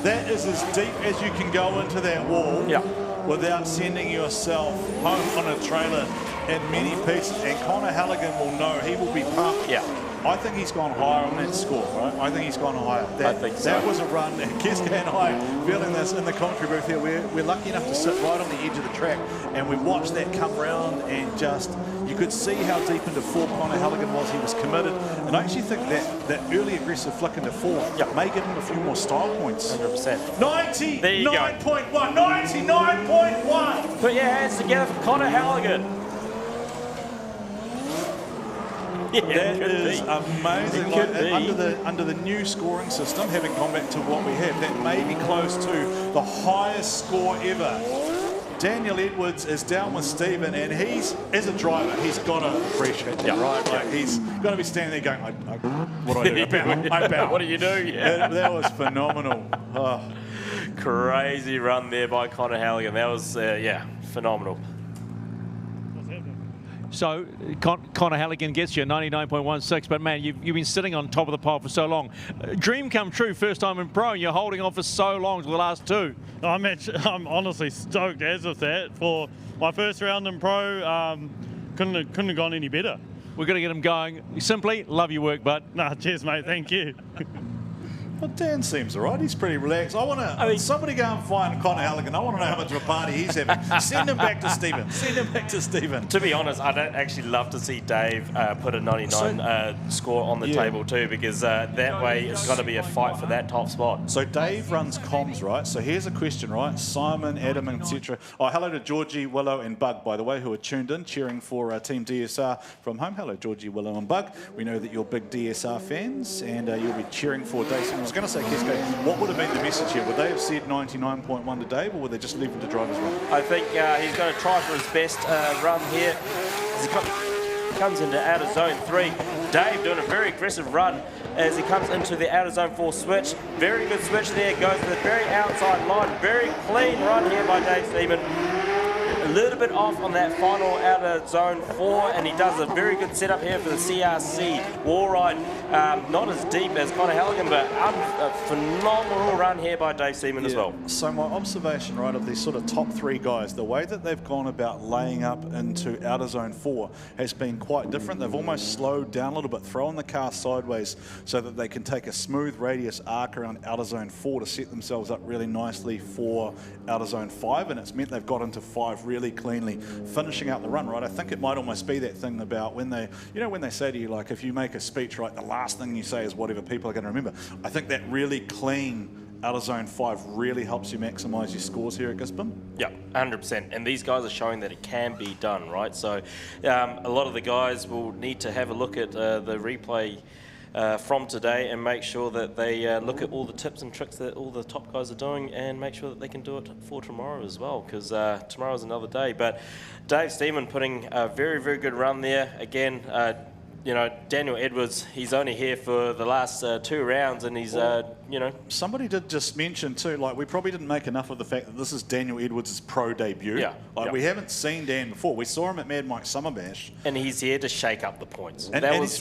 That is as deep as you can go into that wall. Yeah. Without sending yourself home on a trailer in many pieces. And Connor Halligan will know, he will be pumped. Yeah. I think he's gone higher on that score, right? I think he's gone higher. I think so. That was a run. Kiska and I feeling this in the commentary booth here. We're lucky enough to sit right on the edge of the track, and we watched that come round, and just, you could see how deep into 4 Connor Halligan was. He was committed. And I actually think that early aggressive flick into 4 may give him a few more style points. 100%. 99.1. 99.1. Put your hands together for Connor Halligan. Yeah, that is amazing. Like, under the new scoring system, having gone back to what we have, that may be close to the highest score ever. Daniel Edwards is down with Stephen, and he's, as a driver, he's got to appreciate that, right? Like, he's going to be standing there going, what do I do? I bow. What do you do? Yeah. That was phenomenal. Oh. Crazy run there by Connor Halligan. That was, phenomenal. So Connor Halligan gets you 99.16, but man, you've been sitting on top of the pile for so long. Dream come true, first time in pro, and you're holding on for so long to the last 2. I'm honestly stoked as of that. For my first round in pro, couldn't have gone any better. We're going to get him going. Simply, love your work, bud. Nah, cheers, mate. Thank you. Well, Dan seems all right. He's pretty relaxed. I mean, somebody go and find Connor Halligan. I want to know how much of a party he's having. Send him back to Stephen. Send him back to Stephen. To be honest, I'd actually love to see Dave put a 99 score on the table too, because that way it's going to be a fight for that top spot. So Dave runs comms, right? So here's a question, right? Simon, Adam, etc. Oh, hello to Georgie, Willow, and Bug, by the way, who are tuned in, cheering for Team DSR from home. Hello, Georgie, Willow, and Bug. We know that you're big DSR fans, and you'll be cheering for Dave. I was going to say, Kisko, what would have been the message here? Would they have said 99.1 to Dave, or would they just leave him to drive his run? I think he's going to try for his best run here. As he comes into outer zone 3. Dave doing a very aggressive run as he comes into the outer zone 4 switch. Very good switch there, goes to the very outside line. Very clean run here by Dave Steeman. A little bit off on that final outer zone 4, and he does a very good setup here for the CRC wall ride. Not as deep as Connor Halligan, but a phenomenal run here by Dave Seaman as well. So my observation, right, of these sort of top 3 guys, the way that they've gone about laying up into outer zone 4 has been quite different. They've almost slowed down a little bit, throwing the car sideways so that they can take a smooth radius arc around outer zone 4 to set themselves up really nicely for outer zone 5, and it's meant they've got into 5 really really cleanly, finishing out the run, right? I think it might almost be that thing about when they, when they say to you, like, if you make a speech, right, the last thing you say is whatever people are going to remember. I think that really clean out of zone 5 really helps you maximise your scores here at Gisborne. Yeah, 100%. And these guys are showing that it can be done, right? So a lot of the guys will need to have a look at the replay from today and make sure that they look at all the tips and tricks that all the top guys are doing and make sure that they can do it for tomorrow as well, because tomorrow's another day. But Dave Steeman putting a very, very good run there. Again, Daniel Edwards, he's only here for the last 2 rounds, and he's, Somebody did just mention too, like, we probably didn't make enough of the fact that this is Daniel Edwards' pro debut. Yeah. Like, we haven't seen Dan before. We saw him at Mad Mike Summer Bash. And he's here to shake up the points. And he's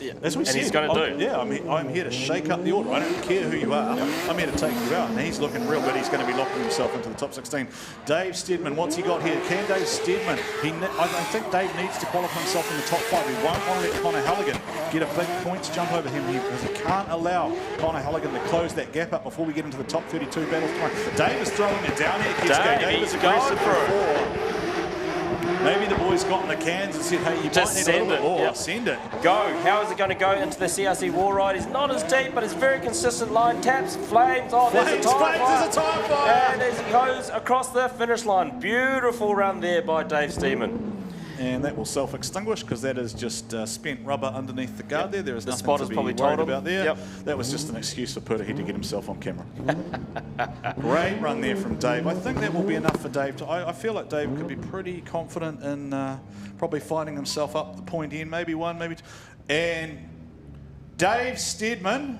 going to do. Yeah, I'm here to shake up the order. I don't care who you are. I'm here to take you out. And he's looking real good. He's going to be locking himself into the top 16. Dave Steadman, what's he got here? Can Dave Steadman? I think Dave needs to qualify himself in the top 5. He won't want to let Connor Halligan get a big points jump over him because he can't allow Connor Halligan to close that gap up before we get into the top 32 battles tomorrow. Dave is throwing it down here, Kitsko. Dave is aggressive before. Maybe the boys got in the cans and said, hey, you just might need a little bit more. Yep. Send it. Go. How is it going to go into the CRC War Ride? He's not as deep, but it's very consistent line. Taps, flames. Oh, there's a time fire. There's a time fire. And as he goes across the finish line. Beautiful run there by Dave Steeman. And that will self-extinguish because that is just spent rubber underneath the guard there. There is nothing to be probably worried told about there. Yep. That was just an excuse for Putahi to get himself on camera. Great run there from Dave. I think that will be enough for Dave. I feel like Dave could be pretty confident in probably finding himself up the point end, maybe 1, maybe 2. And Dave Steadman,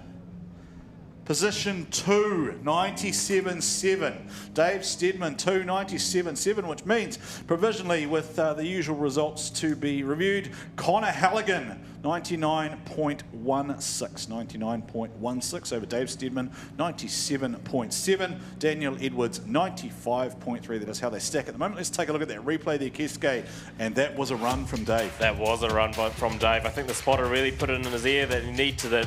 position 2, 97.7. Dave Steadman, 2, 97.7, which means provisionally with the usual results to be reviewed, Connor Halligan, 99.16. 99.16 over Dave Steadman, 97.7. Daniel Edwards, 95.3. That is how they stack at the moment. Let's take a look at that replay there, Keisuke. And that was a run from Dave. That was a run from Dave. I think the spotter really put it in his ear that he needed to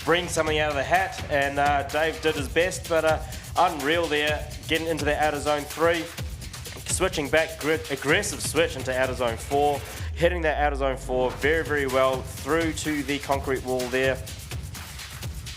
bring something out of the hat, and Dave did his best, but unreal there, getting into the outer zone 3, switching back, aggressive switch into outer zone 4, hitting that outer zone 4 very, very well through to the concrete wall there,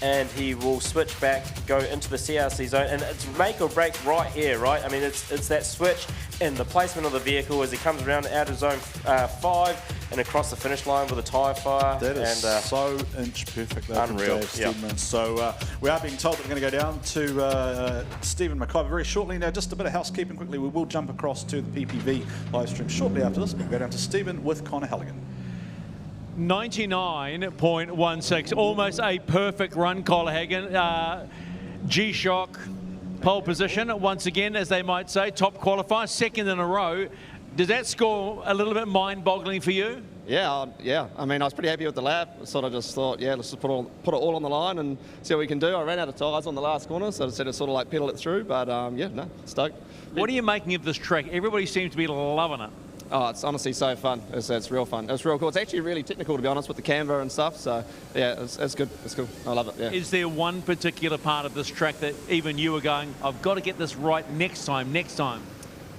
and he will switch back, go into the CRC zone, and it's make or break right here, right? I mean, it's that switch and the placement of the vehicle as he comes around outer zone 5 and across the finish line with a tyre fire. That is so inch perfect there from Dave Steadman. So we are being told that we're going to go down to Stephen McIver very shortly. Now, just a bit of housekeeping quickly. We will jump across to the PPV live stream shortly after this. We'll go down to Stephen with Connor Halligan. 99.16, almost a perfect run, Connor Halligan. G-Shock, pole position, once again, as they might say, top qualifier, second in a row. Does that score a little bit mind-boggling for you? Yeah. I mean, I was pretty happy with the lap. Sort of just thought, yeah, let's just put it all on the line and see what we can do. I ran out of tyres on the last corner, so I decided to sort of like pedal it through. But stoked. What are you making of this track? Everybody seems to be loving it. Oh, it's honestly so fun. It's real fun. It's real cool. It's actually really technical, to be honest, with the camber and stuff. So, yeah, it's good. It's cool. I love it, yeah. Is there one particular part of this track that even you were going, I've got to get this right next time?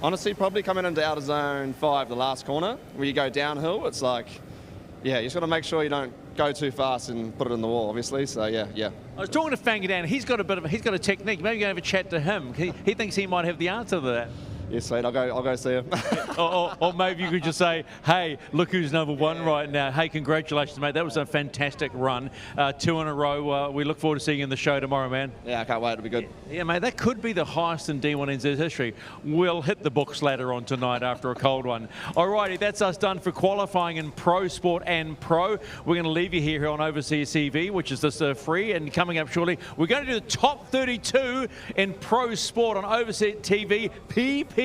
Honestly, probably coming into outer zone 5, the last corner, where you go downhill, it's like, yeah, you just got to make sure you don't go too fast and put it in the wall, obviously. So, yeah. I was talking to Fangadan. He's got a technique. Maybe you can have a chat to him. He thinks he might have the answer to that. Yes, mate, I'll go see him. or maybe you could just say, hey, look who's number 1 right now. Hey, congratulations, mate. That was a fantastic run. 2 in a row. We look forward to seeing you in the show tomorrow, man. Yeah, I can't wait. It'll be good. Yeah, mate, that could be the highest in D1NZ history. We'll hit the books later on tonight after a cold one. Alrighty, that's us done for qualifying in Pro Sport and Pro. We're going to leave you here on Overseas TV, which is this free, and coming up shortly, we're going to do the top 32 in Pro Sport on Overseas TV, PPV,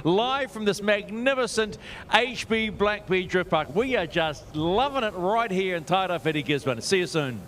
live from this magnificent HB BlackBee Drift Park. We are just loving it right here in Tairāwhiti, Gisborne. See you soon.